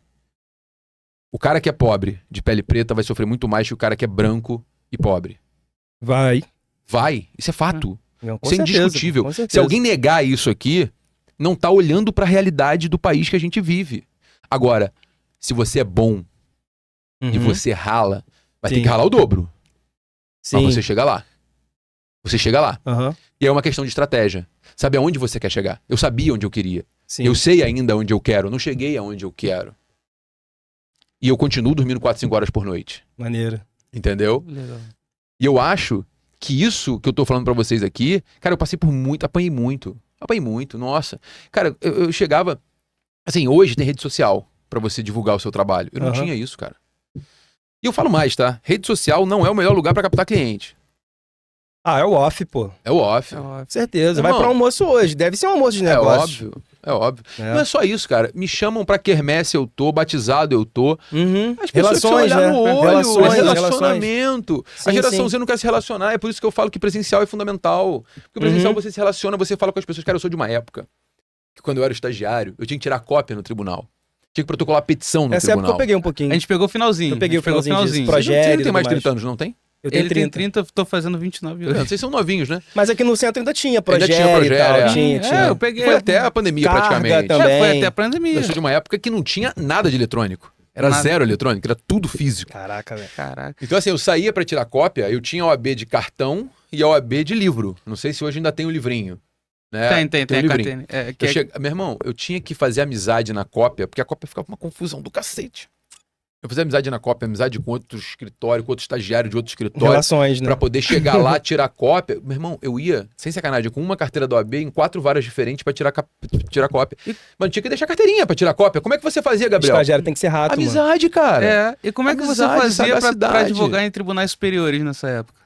O cara que é pobre, de pele preta, vai sofrer muito mais que o cara que é branco e pobre. Vai. Isso é fato. Não, com isso é certeza, indiscutível. com certeza. Se alguém negar isso aqui, não tá olhando pra realidade do país que a gente vive. Agora, se você é bom e você rala, vai ter que ralar o dobro. Sim. Mas você chega lá. Você chega lá. Uhum. E é uma questão de estratégia. Sabe aonde você quer chegar? Eu sabia onde eu queria. Sim. Eu sei ainda onde eu quero. Não cheguei aonde eu quero. E eu continuo dormindo 4, 5 horas por noite. Maneiro. Entendeu? Legal. E eu acho que isso que eu tô falando pra vocês aqui, cara, eu passei por muito, apanhei muito. Nossa. Cara, eu chegava... Assim, hoje tem rede social pra você divulgar o seu trabalho. Eu não tinha isso, cara. E eu falo mais, tá? Rede social não é o melhor lugar pra captar cliente. Ah, é o off, pô. É o off. Certeza. Irmão, vai pra almoço hoje. Deve ser um almoço de negócio. É óbvio. Não é só isso, cara. Me chamam pra quermesse, eu tô. Batizado, eu tô. As pessoas Relações, olhar no olho. Relacionamento. Sim, a geração Z não quer se relacionar. É por isso que eu falo que presencial é fundamental. Porque o presencial você se relaciona, você fala com as pessoas. Cara, eu sou de uma época que quando eu era estagiário, eu tinha que tirar cópia no tribunal. Tinha que protocolar petição no Essa tribunal. época eu peguei um pouquinho. A gente pegou o finalzinho. Eu peguei o finalzinho disso. Você Progério não tem mais e 30 tudo anos, não tem? Eu tenho Ele 30. tem 30, eu tô fazendo 29 hoje. Vocês são novinhos, né? Mas aqui no centro ainda tinha Ainda Progério tinha Progério, e tal. é. Tinha. eu peguei. Foi até a pandemia, Carga praticamente. também. Foi até a pandemia. Eu sou de uma época que não tinha nada de eletrônico. Era Nada. zero eletrônico, era tudo físico. Caraca, velho. Caraca. Então, assim, eu saía pra tirar cópia, eu tinha a OAB de cartão e a OAB de livro. Não sei se hoje ainda tem o livrinho. Né? Tem um a livrinho. carteira. Meu irmão, eu tinha que fazer amizade na cópia, porque a cópia ficava uma confusão do cacete. Eu fazia amizade na cópia, amizade com outro escritório, com outro estagiário de outro escritório. Relações, né? Pra poder chegar lá, tirar cópia. Meu irmão, eu ia, sem sacanagem, com uma carteira da OAB em 4 varas diferentes pra tirar cópia. Mano, tinha que deixar carteirinha pra tirar cópia. Como é que você fazia, Gabriel? Estagiário tem que ser rato, mano. Amizade, cara. E como é que você Amizade, fazia pra sagacidade. advogar em tribunais superiores nessa época?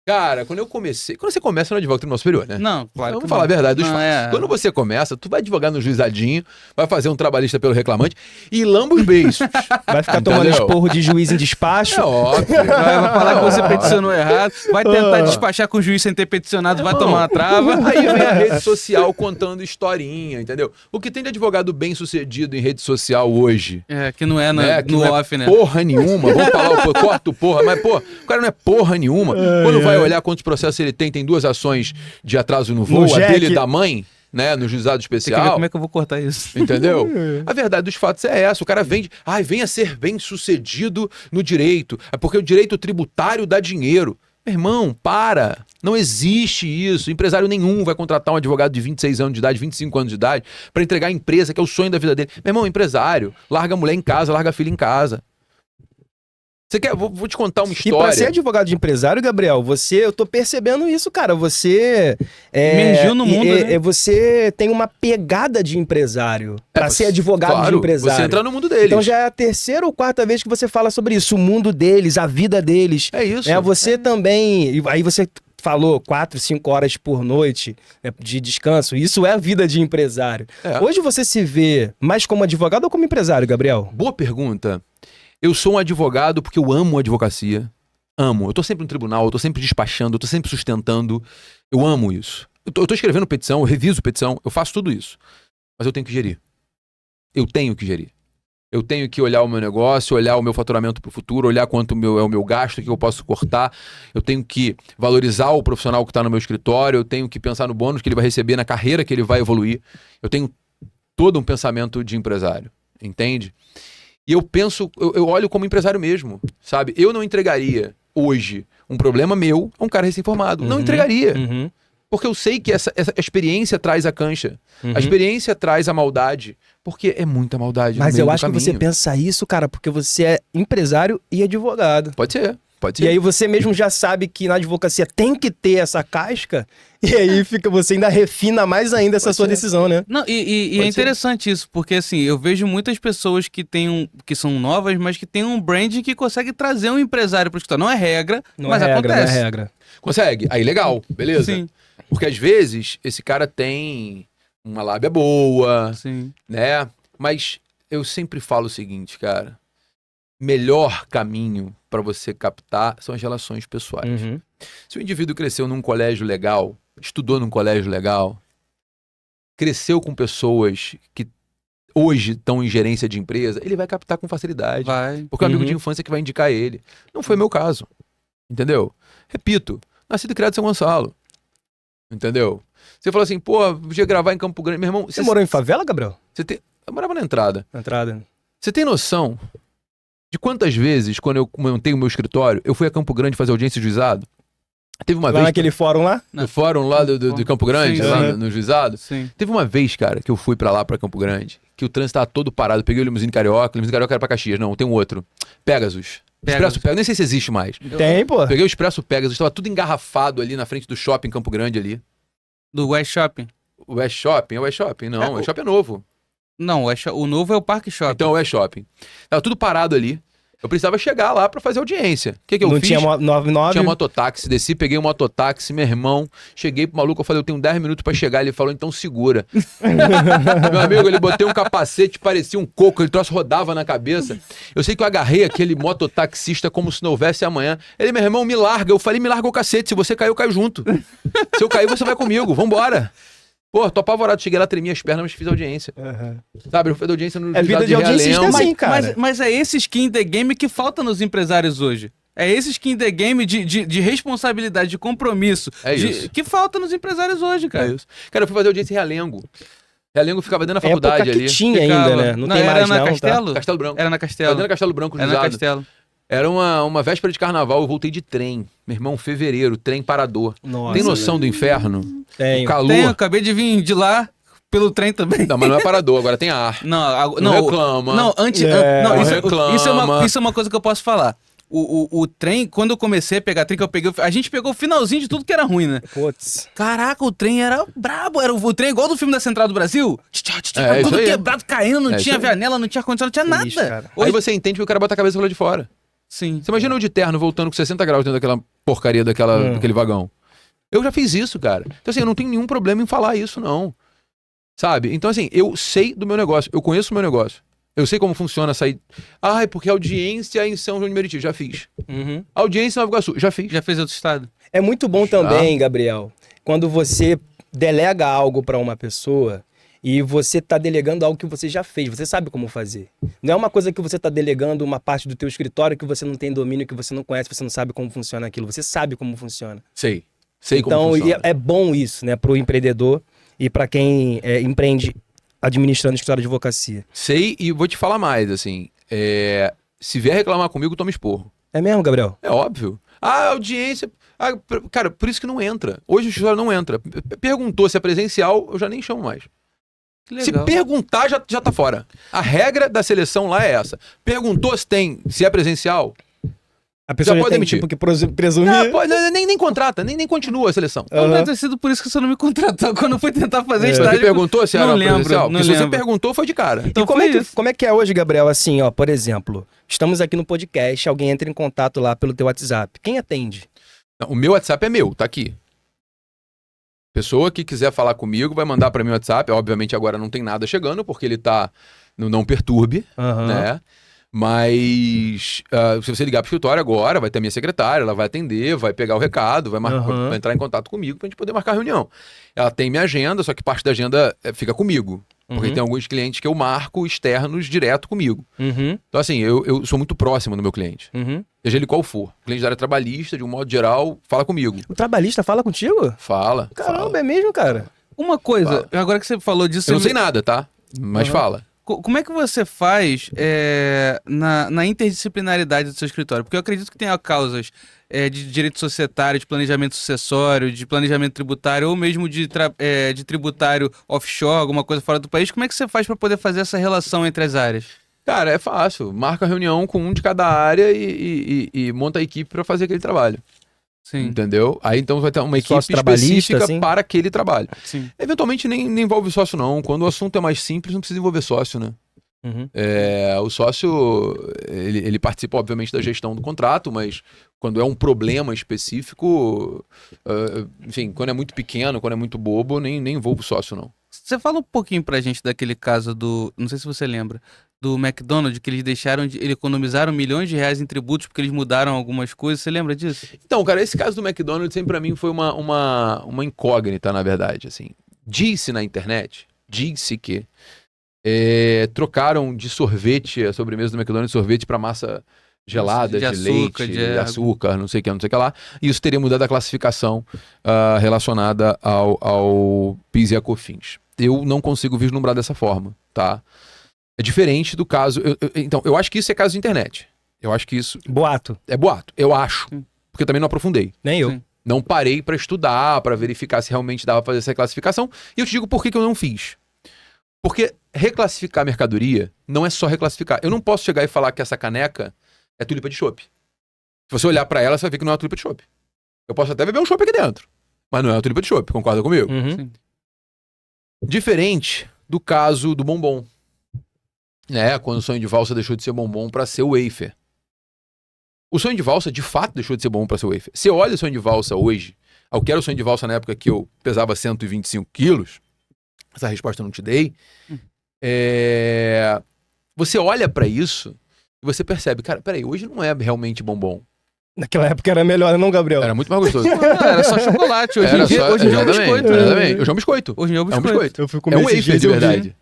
Cara, quando eu comecei... Quando você começa no advogado tribunal superior, né? Não, claro. Vamos falar a verdade dos Não, fatos. Quando você começa, tu vai advogar no juizadinho, vai fazer um trabalhista pelo reclamante e lamba os beijos. Vai ficar tomando Entendeu? esporro de juiz em despacho. É óbvio. Vai falar que você peticionou errado, vai tentar despachar com o juiz sem ter peticionado, vai tomar uma trava. Aí vem a rede social contando historinha, entendeu? O que tem de advogado bem sucedido em rede social hoje? Que não é Né? Que no não off, é né? porra nenhuma. Vamos falar, corta o porra, mas, pô, o cara não é porra nenhuma. Quando vai olhar quantos processos ele tem 2 ações de atraso no voo, No a dele JEC. e da mãe, né, no juizado Tem que ver especial. como é que eu vou cortar isso. Entendeu? A verdade dos fatos é essa. O cara vende, venha ser bem sucedido no direito. É porque o direito tributário dá dinheiro. Meu irmão, para. Não existe isso. Empresário nenhum vai contratar um advogado de 26 anos de idade, 25 anos de idade, para entregar a empresa, que é o sonho da vida dele. Meu irmão, empresário, larga a mulher em casa, larga a filha em casa. Você quer? Vou te contar uma E pra história. ser advogado de empresário, Gabriel, eu tô percebendo isso, cara. Você Emergiu no mundo, né? Você tem uma pegada de empresário pra ser advogado claro, de empresário. Você entra no mundo deles. Então já é a 3ª ou 4ª vez que você fala sobre isso, o mundo deles, a vida deles. É isso. Você também, e aí você falou 4, 5 horas por noite, né, de descanso. Isso é a vida de empresário. É. Hoje você se vê mais como advogado ou como empresário, Gabriel? Boa pergunta. Eu sou um advogado porque eu amo a advocacia. Amo. Eu tô sempre no tribunal, eu tô sempre despachando, eu tô sempre sustentando. Eu amo isso. Eu tô escrevendo petição, eu reviso petição, eu faço tudo isso. Mas eu tenho que gerir. Eu tenho que gerir. Eu tenho que olhar o meu negócio, olhar o meu faturamento pro futuro, olhar quanto é o meu gasto, que eu posso cortar. Eu tenho que valorizar o profissional que está no meu escritório, eu tenho que pensar no bônus que ele vai receber, na carreira que ele vai evoluir. Eu tenho todo um pensamento de empresário, entende? E eu penso, eu olho como empresário mesmo, sabe? Eu não entregaria hoje um problema meu a um cara recém-formado. Não entregaria. Porque eu sei que essa experiência traz a cancha. A experiência traz a maldade. Porque é muita maldade. Mas no meio eu do acho que você caminho. pensa isso, cara, porque você é empresário e advogado. Pode ser. E aí você mesmo já sabe que na advocacia tem que ter essa casca, e aí você ainda refina mais ainda essa sua decisão, né? Não, e é interessante isso, porque assim, eu vejo muitas pessoas que que são novas, mas que têm um brand que consegue trazer um empresário para o escritório. Não é regra, mas acontece. Não é regra. Consegue. Aí legal, beleza. Sim. Porque às vezes esse cara tem uma lábia boa, Sim. né? Mas eu sempre falo o seguinte, cara. Melhor caminho para você captar são as relações pessoais. Se o indivíduo cresceu num colégio legal, estudou num colégio legal, cresceu com pessoas que hoje estão em gerência de empresa, ele vai captar com facilidade. Vai. Porque é um amigo de infância que vai indicar ele. Não foi meu caso. Entendeu? Repito, nascido e criado em São Gonçalo. Entendeu? Você falou assim, pô, podia gravar em Campo Grande. Meu irmão... Você morou em favela, Gabriel? Eu morava na entrada. Na entrada. Você tem noção de quantas vezes, quando eu montei o meu escritório, eu fui a Campo Grande fazer audiência de juizado? Teve uma Lá vez... naquele fórum lá? No fórum lá do Campo Grande, Sim, lá sim. no juizado? Sim. Teve uma vez, cara, que eu fui pra lá, pra Campo Grande, que o trânsito tava todo parado. Eu peguei o limusine carioca era pra Caxias. Não, tem um outro. Pegasus. Expresso Pegasus. Nem sei se existe mais. Tem, pô. Peguei o Expresso Pegasus, tava tudo engarrafado ali na frente do shopping Campo Grande ali. Do West Shopping. O West Shopping? É o West Shopping? Não, o West Shopping é novo. Não, o novo é o Parque Shopping. Então, o West Shopping. Tava tudo parado ali. Eu precisava chegar lá pra fazer audiência. O que eu Não fiz? tinha 99? Tinha mototáxi, desci, peguei um mototáxi, meu irmão, cheguei pro maluco, eu falei, eu tenho 10 minutos pra chegar, ele falou, então segura. Meu amigo, ele botei um capacete, parecia um coco, ele troço rodava na cabeça. Eu sei que eu agarrei aquele mototaxista como se não houvesse amanhã. Ele, meu irmão, me larga. Eu falei, me larga o cacete, se você cair, eu caio junto. Se eu cair, você vai comigo, vambora. Pô, tô apavorado, cheguei lá, tremi as pernas, mas fiz audiência. Sabe, eu fiz audiência no É vida juizado de audiencista Realengo. assim, cara. Mas é esse skin in the game que falta nos empresários hoje. É esse skin in the game de responsabilidade, de compromisso. É isso. Que falta nos empresários hoje, cara. É isso. Cara, eu fui fazer audiência em Realengo. Realengo ficava dentro da faculdade Época que ali. tinha Ficava. ainda, né? Não tem era mais na não, Castelo? tá? Castelo Branco. Era na Tava Castelo. dentro da Castelo Branco, Era na juizado. Castelo. Era uma véspera de carnaval, eu voltei de trem. Meu irmão, fevereiro, trem parador. Nossa, Tem noção do inferno? Tenho. O calor. Tenho, acabei de vir de lá pelo trem também. Não, mas não é parador, agora tem ar. Não, reclama. Não, antes. É, não, não isso, reclama. isso é uma coisa que eu posso falar. O trem, quando eu comecei a pegar trem, a gente pegou o finalzinho de tudo que era ruim, né? Putz. Caraca, o trem era brabo. Era o trem igual do filme da Central do Brasil. É, Tudo isso aí. quebrado, caindo, não É, tinha isso aí. janela, não tinha condição, não tinha nada. Triste, cara. Aí você entende que o cara bota a cabeça lá de fora. Sim. Você imagina eu de terno voltando com 60 graus dentro daquela porcaria daquele vagão. Eu já fiz isso, cara. Então assim, eu não tenho nenhum problema em falar isso, não. Sabe? Então assim, eu sei do meu negócio, eu conheço o meu negócio. Eu sei como funciona sair. Ah, é porque audiência em São João de Meriti, já fiz. Audiência em Nova Iguaçu, já fiz. Já fez outro estado? É muito bom também, Gabriel, quando você delega algo pra uma pessoa e você tá delegando algo que você já fez, você sabe como fazer. Não é uma coisa que você tá delegando uma parte do teu escritório que você não tem domínio, que você não conhece, você não sabe como funciona aquilo, você sabe como funciona. Sei como Então, funciona. é bom isso, né, pro empreendedor e pra quem empreende administrando escritório de advocacia. Sei, e vou te falar mais, assim. Se vier reclamar comigo, toma esporro. É mesmo, Gabriel? É óbvio. Ah, audiência. Cara, por isso que não entra. Hoje o escritório não entra. Perguntou se é presencial, eu já nem chamo mais. Que Se legal. perguntar, já tá fora. A regra da seleção lá é essa. Perguntou se é presencial. A pessoa Já já pode tem, demitir. tipo, que presumir... Não, pode, nem contrata, nem continua a seleção. Então Aham. deve ter sido por isso que você não me contratou quando eu fui tentar fazer Você estágio. perguntou se era não lembro, presencial? não Porque se você lembro. perguntou, foi de cara. Então E como foi isso. como é que é hoje, Gabriel? Assim, ó, por exemplo, estamos aqui no podcast, alguém entra em contato lá pelo teu WhatsApp. Quem atende? Não, o meu WhatsApp é meu, tá aqui. Pessoa que quiser falar comigo vai mandar para mim o WhatsApp. Obviamente agora não tem nada chegando, porque ele tá no não perturbe, Aham. né? Mas se você ligar pro escritório agora, vai ter a minha secretária, ela vai atender, vai pegar o recado, vai Aham. entrar em contato comigo pra gente poder marcar a reunião. Ela tem minha agenda, só que parte da agenda fica comigo. Porque Uhum. tem alguns clientes que eu marco externos direto comigo. Uhum. Então, assim, eu sou muito próximo do meu cliente. Uhum. Seja ele qual for. Cliente da área trabalhista, de um modo geral, fala comigo. O trabalhista fala contigo? Fala. Caramba, fala. é mesmo, cara? Uma coisa, agora que você falou disso... Eu não sei nada, tá? Mas Aham. fala. Como é que você faz na interdisciplinaridade do seu escritório? Porque eu acredito que tenha causas de direito societário, de planejamento sucessório, de planejamento tributário, ou mesmo de tributário offshore, alguma coisa fora do país. Como é que você faz para poder fazer essa relação entre as áreas? Cara, é fácil. Marca a reunião com um de cada área e monta a equipe pra fazer aquele trabalho. Sim, Entendeu? Aí então vai ter uma equipe Sócio trabalhista, específica assim? para aquele trabalho. sim. Eventualmente nem envolve sócio, não. Quando o assunto é mais simples, não precisa envolver sócio, né? Uhum. O sócio, ele participa, obviamente, da gestão do contrato, mas quando é um problema específico, enfim, quando é muito pequeno, quando é muito bobo, nem envolve o sócio, não. Você fala um pouquinho pra gente daquele caso do... Não sei se você lembra. Do McDonald's, que eles eles economizaram milhões de reais em tributos porque eles mudaram algumas coisas. Você lembra disso? Então, cara, esse caso do McDonald's sempre pra mim foi uma incógnita, na verdade, assim. Disse na internet, disse que trocaram de sorvete, a sobremesa do McDonald's, sorvete pra massa gelada, De de açúcar, leite, de de água. açúcar, não sei o que lá. E isso teria mudado a classificação relacionada ao PIS e a COFINS. Eu não consigo vislumbrar dessa forma, tá? É diferente do caso... Então, eu acho que isso é caso de internet. Eu acho que isso Boato. é boato. Eu acho. Sim. Porque eu também não aprofundei. Nem eu. Sim. Não parei pra estudar, pra verificar se realmente dava pra fazer essa classificação. E eu te digo por que eu não fiz. Porque reclassificar mercadoria não é só reclassificar. Eu não posso chegar e falar que essa caneca é tulipa de chopp. Se você olhar pra ela, você vai ver que não é uma tulipa de chopp. Eu posso até beber um chopp aqui dentro, mas não é uma tulipa de chopp, concorda comigo? Uhum. Sim. Diferente do caso do bombom. Quando o sonho de valsa deixou de ser bombom pra ser o wafer. O sonho de valsa, de fato, deixou de ser bombom pra ser o wafer. Você olha o sonho de valsa hoje, ao que era o sonho de valsa na época que eu pesava 125 quilos, essa resposta eu não te dei, você olha pra isso e você percebe, cara, peraí, hoje não é realmente bombom. Naquela época era melhor, não, Gabriel? Era muito mais gostoso. Era só chocolate. Hoje em dia é um biscoito. Exatamente. Hoje é um biscoito. Hoje é um É um biscoito. biscoito. Eu fui É comer um esses wafer dias de e eu vi. verdade.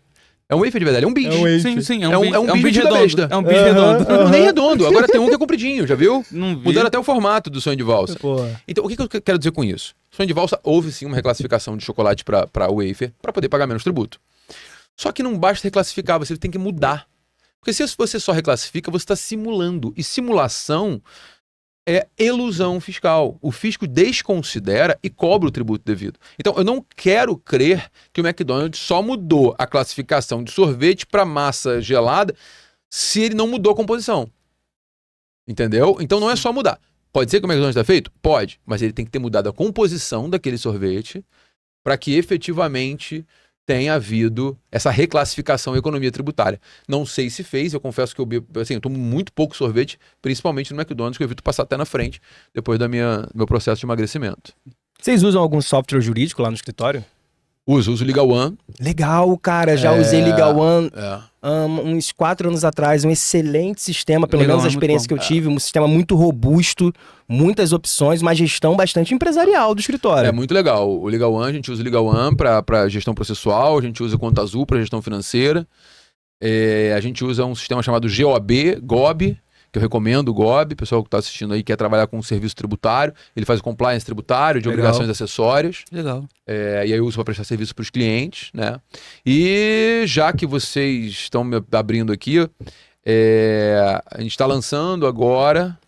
É um wafer de verdade, é um bis. É um wafer. Sim, sim. É um bis bis de redondo. besta. É um bis Aham, redondo. aham. Nem redondo, agora tem um que é compridinho, já viu? Não vi. Mudaram até o formato do sonho de valsa. Porra. Então, o que eu quero dizer com isso? Sonho de valsa, houve sim uma reclassificação de chocolate para wafer, para poder pagar menos tributo. Só que não basta reclassificar, você tem que mudar. Porque se você só reclassifica, você está simulando. E simulação é elusão fiscal. O fisco desconsidera e cobra o tributo devido. Então, eu não quero crer que o McDonald's só mudou a classificação de sorvete para massa gelada se ele não mudou a composição. Entendeu? Então, não é só mudar. Pode ser que o McDonald's está feito? Pode. Mas ele tem que ter mudado a composição daquele sorvete para que efetivamente tenha havido essa reclassificação em economia tributária. Não sei se fez, eu confesso que eu tomo muito pouco sorvete, principalmente no McDonald's, que eu evito passar até na frente depois do meu processo de emagrecimento. Vocês usam algum software jurídico lá no escritório? Uso Liga One. Legal, cara. Já usei Liga One É. uns 4 anos atrás. Um excelente sistema, pelo Legal menos a One é muito experiência bom. que eu tive. Um sistema muito robusto, muitas opções, uma gestão bastante empresarial do escritório. É muito legal. O Liga One, a gente usa o Liga One para gestão processual, a gente usa o Conta Azul para gestão financeira. A gente usa um sistema chamado GOB, que eu recomendo o GOB, o pessoal que está assistindo aí quer trabalhar com um serviço tributário, ele faz o compliance tributário de Legal. obrigações acessórias, Legal. e aí eu uso para prestar serviço para os clientes, né? E já que vocês estão me abrindo aqui, a gente está lançando agora,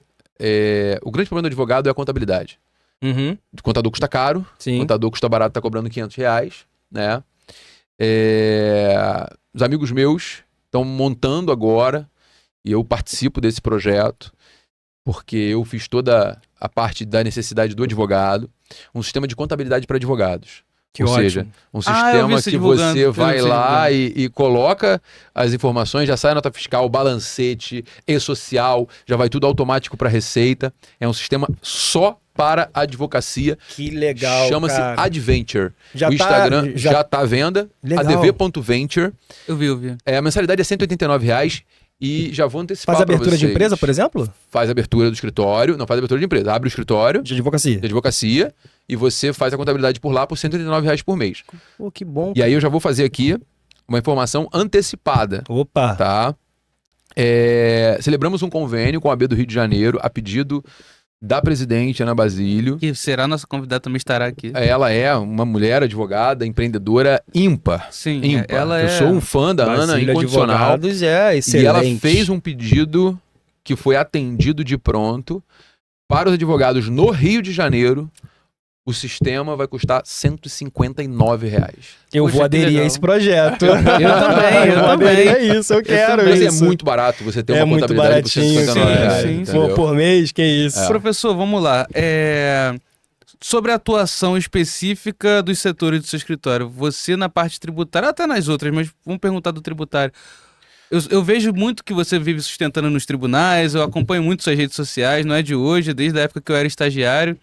o grande problema do advogado é a contabilidade. Uhum. O contador custa caro, o Sim. contador custa barato, está cobrando R$500, né? Os amigos meus estão montando agora, e eu participo desse projeto, porque eu fiz toda a parte da necessidade do advogado, um sistema de contabilidade para advogados. Que Ou ótimo. seja, um eu vi sistema você que divulgando, você eu vi vai você lá divulgando. e coloca as informações, já sai a nota fiscal, balancete, e-social, já vai tudo automático para Receita. É um sistema só para advocacia. Que legal, Chama-se cara. Adventure. Já O Instagram já já está à venda, Legal. adv.venture. Eu vi. A mensalidade é R$189. E já vou antecipar Faz pra abertura de vocês. empresa, por exemplo? Faz abertura do escritório. Não faz abertura de empresa. Abre o escritório De advocacia. de advocacia e você faz a contabilidade por lá por R$189 por mês. Pô, que bom. E aí eu já vou fazer aqui uma informação antecipada, Opa. tá? Celebramos um convênio com a AB do Rio de Janeiro a pedido da presidente Ana Basílio. Que será nossa convidada, também estará aqui. Ela é uma mulher advogada, empreendedora ímpar. Sim, Ímpar. ela Eu é... sou um fã da Ana Basílio incondicional. Advogados é excelente. E ela fez um pedido que foi atendido de pronto para os advogados no Rio de Janeiro. O sistema vai custar R$159. Eu Poxa, vou que aderir a legal. esse projeto. Eu também, eu vou aderir a também. isso, eu quero Mas isso. é muito barato você ter É uma muito contabilidade por baratinho, R$159. sim, entendeu? Pô, por mês, que isso. Professor, vamos lá. Sobre a atuação específica dos setores do seu escritório, você na parte tributária, até nas outras, mas vamos perguntar do tributário. Eu vejo muito que você vive sustentando nos tribunais, eu acompanho muito suas redes sociais, não é de hoje, desde a época que eu era estagiário.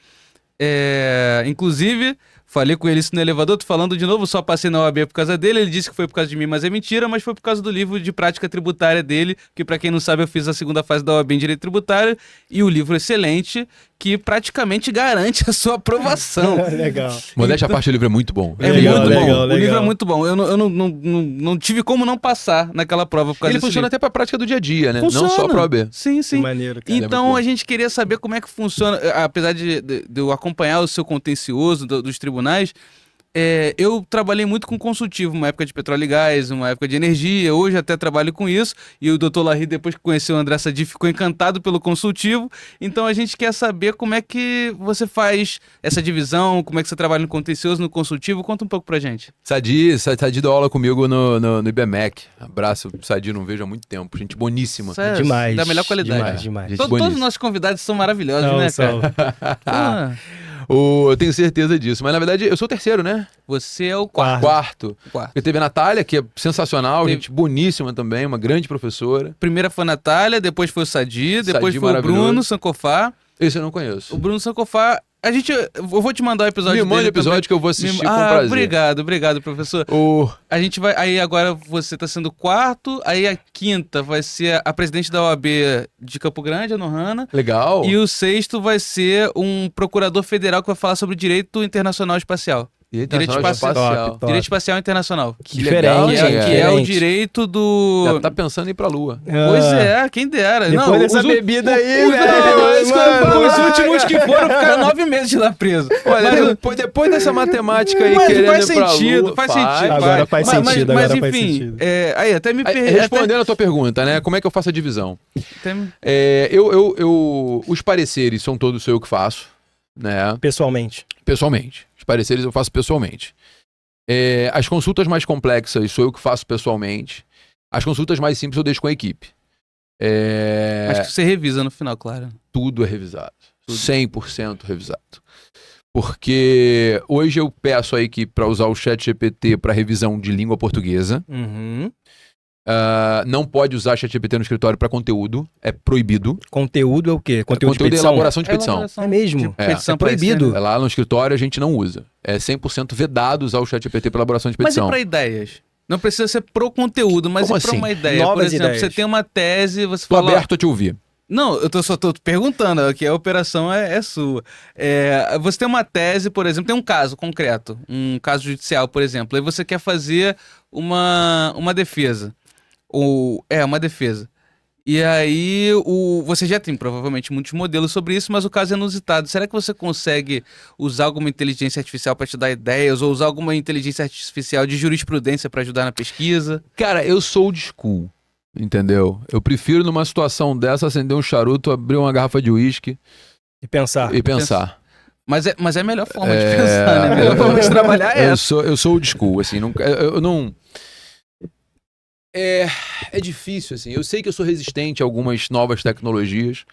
Inclusive, falei com ele isso no elevador, tô falando de novo, só passei na OAB por causa dele, ele disse que foi por causa de mim, mas é mentira, mas foi por causa do livro de prática tributária dele, que pra quem não sabe eu fiz a segunda fase da OAB em Direito Tributário, e o livro excelente, que praticamente garante a sua aprovação. Legal. Modéstia à parte, o livro é muito bom. É Legal, muito legal, bom. O legal. livro é muito bom. Eu não tive como não passar naquela prova por causa Ele desse funciona livro. até pra prática do dia a dia, né? Funciona. Não só pra OAB. Sim, Que sim. maneiro, cara. é muito Então bom. a gente queria saber como é que funciona, apesar de eu acompanhar o seu contencioso dos tribunais. Eu trabalhei muito com consultivo, uma época de petróleo e gás, uma época de energia, hoje até trabalho com isso, e o Dr. Larry, depois que conheceu o André Sadi, ficou encantado pelo consultivo, então a gente quer saber como é que você faz essa divisão, como é que você trabalha no contencioso, no consultivo, conta um pouco pra gente. Sadi deu aula comigo no IBMEC. Abraço, Sadi, não vejo há muito tempo. Gente boníssima. Sério, Demais. da melhor qualidade. Demais, demais. Gente Todos boníssima. os nossos convidados são maravilhosos, Não, né, são. cara? Eu tenho certeza disso. Mas na verdade, eu sou o terceiro, né? Você é o Quarto. Quarto. quarto. Porque teve a Natália, que é sensacional, Teve- gente boníssima também, uma grande professora. Primeira foi a Natália, depois foi o Sadi, depois Sadi foi o maravilhoso. Bruno Sankofá. Esse eu não conheço. O Bruno Sankofá, eu vou te mandar o episódio Me manda o dele episódio também. que eu vou assistir com prazer. Obrigado, professor. O... A gente vai. Aí agora você tá sendo o quarto, aí a quinta vai ser a presidente da OAB de Campo Grande, a Nohana. Legal. E o sexto vai ser um procurador federal que vai falar sobre direito internacional espacial. Direito espacial. Top. Direito espacial internacional. Que legal, Diferente, hein? Que é o diferente. direito do. Já tá pensando em ir pra Lua. Pois é, quem dera. Depois Não, dessa os bebida aí, os- velho. isso que eu ia falar, Mano, os últimos que foram ficaram 9 meses lá preso. Olha, depois dessa matemática aí, Mas querendo faz ir pra sentido, Lua, faz sentido. Agora faz Mas sentido, mas, agora faz enfim, sentido. aí até me Aí, respondendo a tua pergunta, né? Como é que eu faço a divisão? Os pareceres são todos eu que faço, né? Pessoalmente. Pessoalmente. Os pareceres eu faço pessoalmente. As consultas mais complexas sou eu que faço pessoalmente. As consultas mais simples eu deixo com a equipe. Mas que você revisa no final, claro. Tudo é revisado. 100% revisado. Porque hoje eu peço à equipe para usar o ChatGPT para revisão de língua portuguesa. Uhum. Não pode usar ChatGPT no escritório para conteúdo. É proibido. Conteúdo é o quê? Conteúdo de Conteúdo é petição? elaboração de petição. É mesmo? Tipo, É. petição É pra proibido. ICM. Lá no escritório a gente não usa. É 100% vedado usar o ChatGPT para elaboração de Mas e petição. pra ideias? Não precisa ser pro conteúdo, mas Como e pra assim? uma ideia? Por Novas exemplo, ideias. você tem uma tese, você Tô fala... aberto a te ouvir. Não, só tô perguntando, que a operação é sua. Você tem uma tese, por exemplo, tem um caso concreto, um caso judicial, por exemplo, aí você quer fazer uma defesa. Uma defesa. E aí, você já tem provavelmente muitos modelos sobre isso, mas o caso é inusitado. Será que você consegue usar alguma inteligência artificial para te dar ideias, ou usar alguma inteligência artificial de jurisprudência para ajudar na pesquisa? Cara, eu sou old school. Entendeu? Eu prefiro numa situação dessa acender um charuto, abrir uma garrafa de uísque E pensar. e pensar. Mas é a melhor forma de pensar, né? A melhor forma de trabalhar é essa. Eu sou old school, assim, eu não... É difícil, assim. Eu sei que eu sou resistente a algumas novas tecnologias.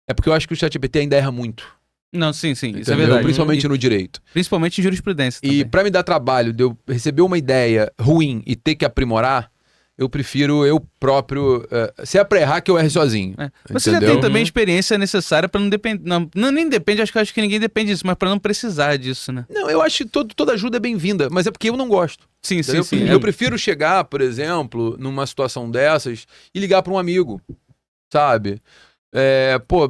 É porque eu acho que o ChatGPT ainda erra muito. Não, sim, isso é Entendeu? verdade. Principalmente no direito. Principalmente em jurisprudência E também. pra me dar trabalho de eu receber uma ideia ruim e ter que aprimorar, eu prefiro eu próprio... se é pra errar, que eu erre sozinho. Você já Entendeu? tem também a experiência necessária pra não depender... Não, nem depende, acho que ninguém depende disso, mas pra não precisar disso, né? Não, eu acho que toda ajuda é bem-vinda, mas é porque eu não gosto. Sim, Entendeu? sim, sim. Eu prefiro chegar, por exemplo, numa situação dessas e ligar pra um amigo, sabe?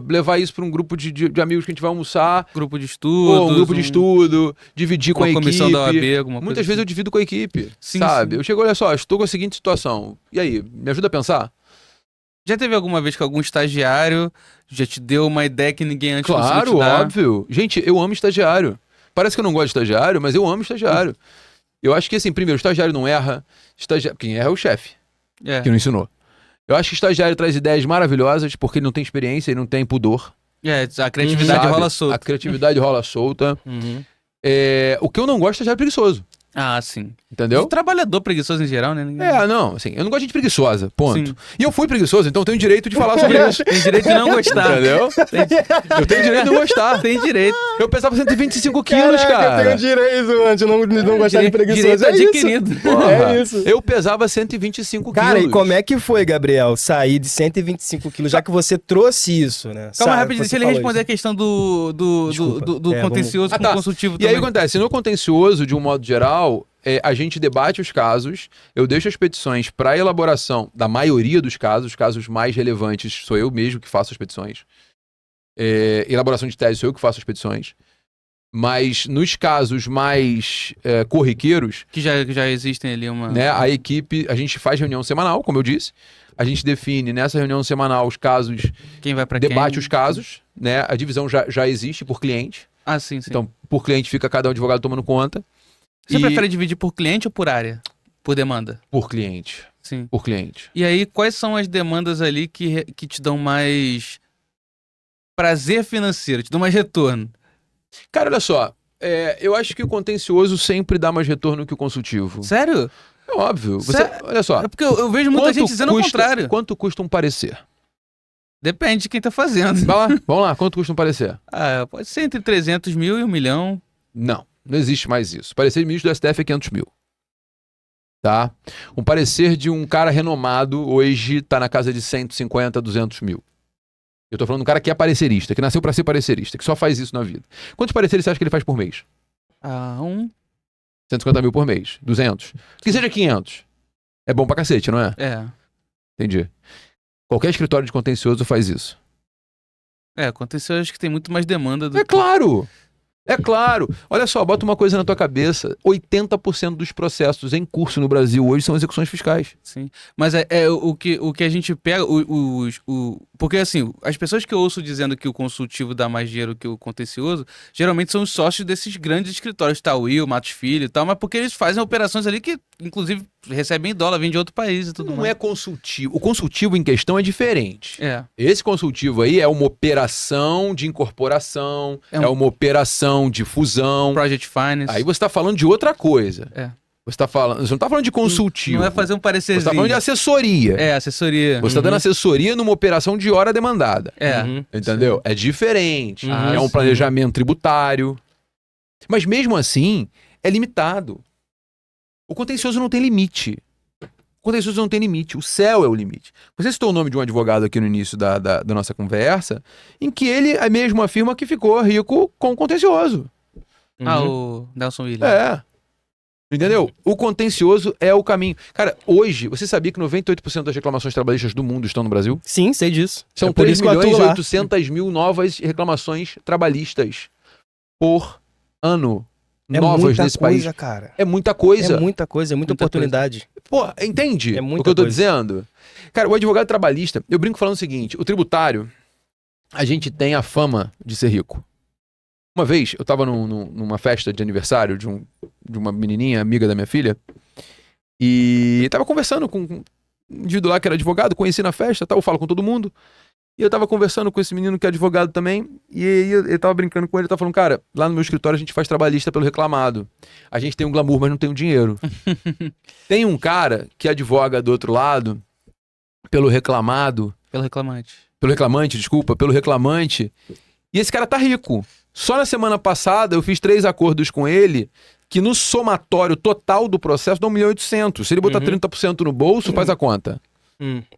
Levar isso pra um grupo de amigos que a gente vai almoçar, Grupo de estudo. um grupo de estudo, dividir com a comissão equipe. da OAB, alguma coisa Muitas vezes eu divido com a equipe, Sim, sabe? sim. Eu chego, olha só, estou com a seguinte situação. E aí, me ajuda a pensar? Já teve alguma vez que algum estagiário já te deu uma ideia que ninguém antes conseguiu Claro, te dar? óbvio. Gente, eu amo estagiário. Parece que eu não gosto de estagiário, mas eu amo estagiário. Eu acho que, assim, primeiro, o estagiário não erra. Quem erra é o chefe, que não ensinou. Eu acho que o estagiário traz ideias maravilhosas porque ele não tem experiência e não tem pudor. A criatividade sabe? rola solta. A criatividade rola solta. Uhum. O que eu não gosto é estagiário preguiçoso. Ah, sim. Entendeu? E trabalhador preguiçoso em geral, né? Não, assim, eu não gosto de gente preguiçosa, ponto. Sim. E eu fui preguiçoso, então eu tenho direito de falar sobre isso. Tem direito de não gostar. Entendeu? Eu tenho direito de não gostar. Tem direito. Eu pesava 125 quilos, cara. Eu tenho direito, mano, de não gostar de preguiçoso. Direito adquirido. Porra, É isso. Eu pesava 125 Cara, quilos. e como é que foi, Gabriel, sair de 125 quilos, já que você trouxe isso, né? Calma Sabe, rapidinho, você deixa ele falou responder a isso. questão do Desculpa. contencioso com tá. consultivo E aí também. o que acontece? No contencioso, de um modo geral, a gente debate os casos, eu deixo as petições para elaboração da maioria dos casos, os casos mais relevantes sou eu mesmo que faço as petições. Elaboração de tese sou eu que faço as petições. Mas nos casos mais corriqueiros, Que já existem ali uma... né, a equipe, a gente faz reunião semanal, como eu disse. A gente define nessa reunião semanal os casos, Quem vai pra debate quem. os casos, né? A divisão já existe por cliente. Ah, sim, sim. Então, por cliente fica cada advogado tomando conta. Você e- prefere dividir por cliente ou por área? Por demanda? Por cliente. Sim. Por cliente. E aí, quais são as demandas ali que te dão mais prazer financeiro, te dão mais retorno? Cara, olha só. Eu acho que o contencioso sempre dá mais retorno que o consultivo. Sério? É óbvio. Olha só. É porque eu vejo muita Quanto gente dizendo o contrário. Quanto custa um parecer? Depende de quem tá fazendo. Vai lá, vamos lá. Quanto custa um parecer? Ah, pode ser entre 300 mil e 1 milhão. Não existe mais isso. Parecer de ministro do STF é 500 mil. Tá? Um parecer de um cara renomado hoje tá na casa de 150, 200 mil. Eu tô falando de um cara que é parecerista, que nasceu pra ser parecerista, que só faz isso na vida. Quantos pareceres você acha que ele faz por mês? 150 mil por mês. 200. Que seja 500. É bom pra cacete, não é? É. Entendi. Qualquer escritório de contencioso faz isso. Aconteceu, acho que tem muito mais demanda do É claro! É claro! Olha só, bota uma coisa na tua cabeça. 80% dos processos em curso no Brasil hoje são execuções fiscais. Sim. Mas o que a gente pega. Porque assim, as pessoas que eu ouço dizendo que o consultivo dá mais dinheiro que o contencioso, geralmente são os sócios desses grandes escritórios, Tauil, Matos Filho e tal, mas porque eles fazem operações ali que, inclusive, recebem em dólar, vêm de outro país e tudo Não mais. é consultivo. O consultivo em questão é diferente. Esse consultivo aí é uma operação de incorporação, é uma operação de fusão. Project Finance. Aí você está falando de outra coisa. Você não está falando de consultivo. Não é fazer um parecerzinho. Você está falando de assessoria. Assessoria. Você está dando assessoria numa operação de hora demandada. Entendeu? Sim. É diferente. Ah, É um sim. planejamento tributário. Mas mesmo assim, é limitado. O contencioso não tem limite. O contencioso não tem limite. O céu é o limite. Você citou o nome de um advogado aqui no início da nossa conversa, em que ele mesmo afirma que ficou rico com o contencioso. O Nelson Williams. Entendeu? O contencioso é o caminho. Cara, hoje, você sabia que 98% das reclamações trabalhistas do mundo estão no Brasil? Sim, sei disso. São É por 3 isso que eu atuo milhões e lá. 800 mil novas reclamações trabalhistas por ano. É novas muita nesse coisa, país. cara. É muita coisa. É muita coisa, é muita Muita oportunidade. Pô, entende É o muita que eu tô coisa. dizendo? Cara, o advogado trabalhista, eu brinco falando o seguinte, o tributário, a gente tem a fama de ser rico. Uma vez, eu tava numa festa de aniversário de uma menininha, amiga da minha filha, e tava conversando com um indivíduo lá que era advogado, conheci na festa, tal, eu falo com todo mundo, e eu tava conversando com esse menino que é advogado também, e aí eu tava brincando com ele, tava falando, cara, lá no meu escritório a gente faz trabalhista pelo reclamado. A gente tem um glamour, mas não tem um dinheiro. Tem um cara que advoga do outro lado, pelo reclamado, Pelo reclamante. pelo reclamante, e esse cara tá rico. Só na semana passada eu fiz 3 acordos com ele que no somatório total do processo dá 1.800.000. Se ele botar 30% no bolso, faz a conta.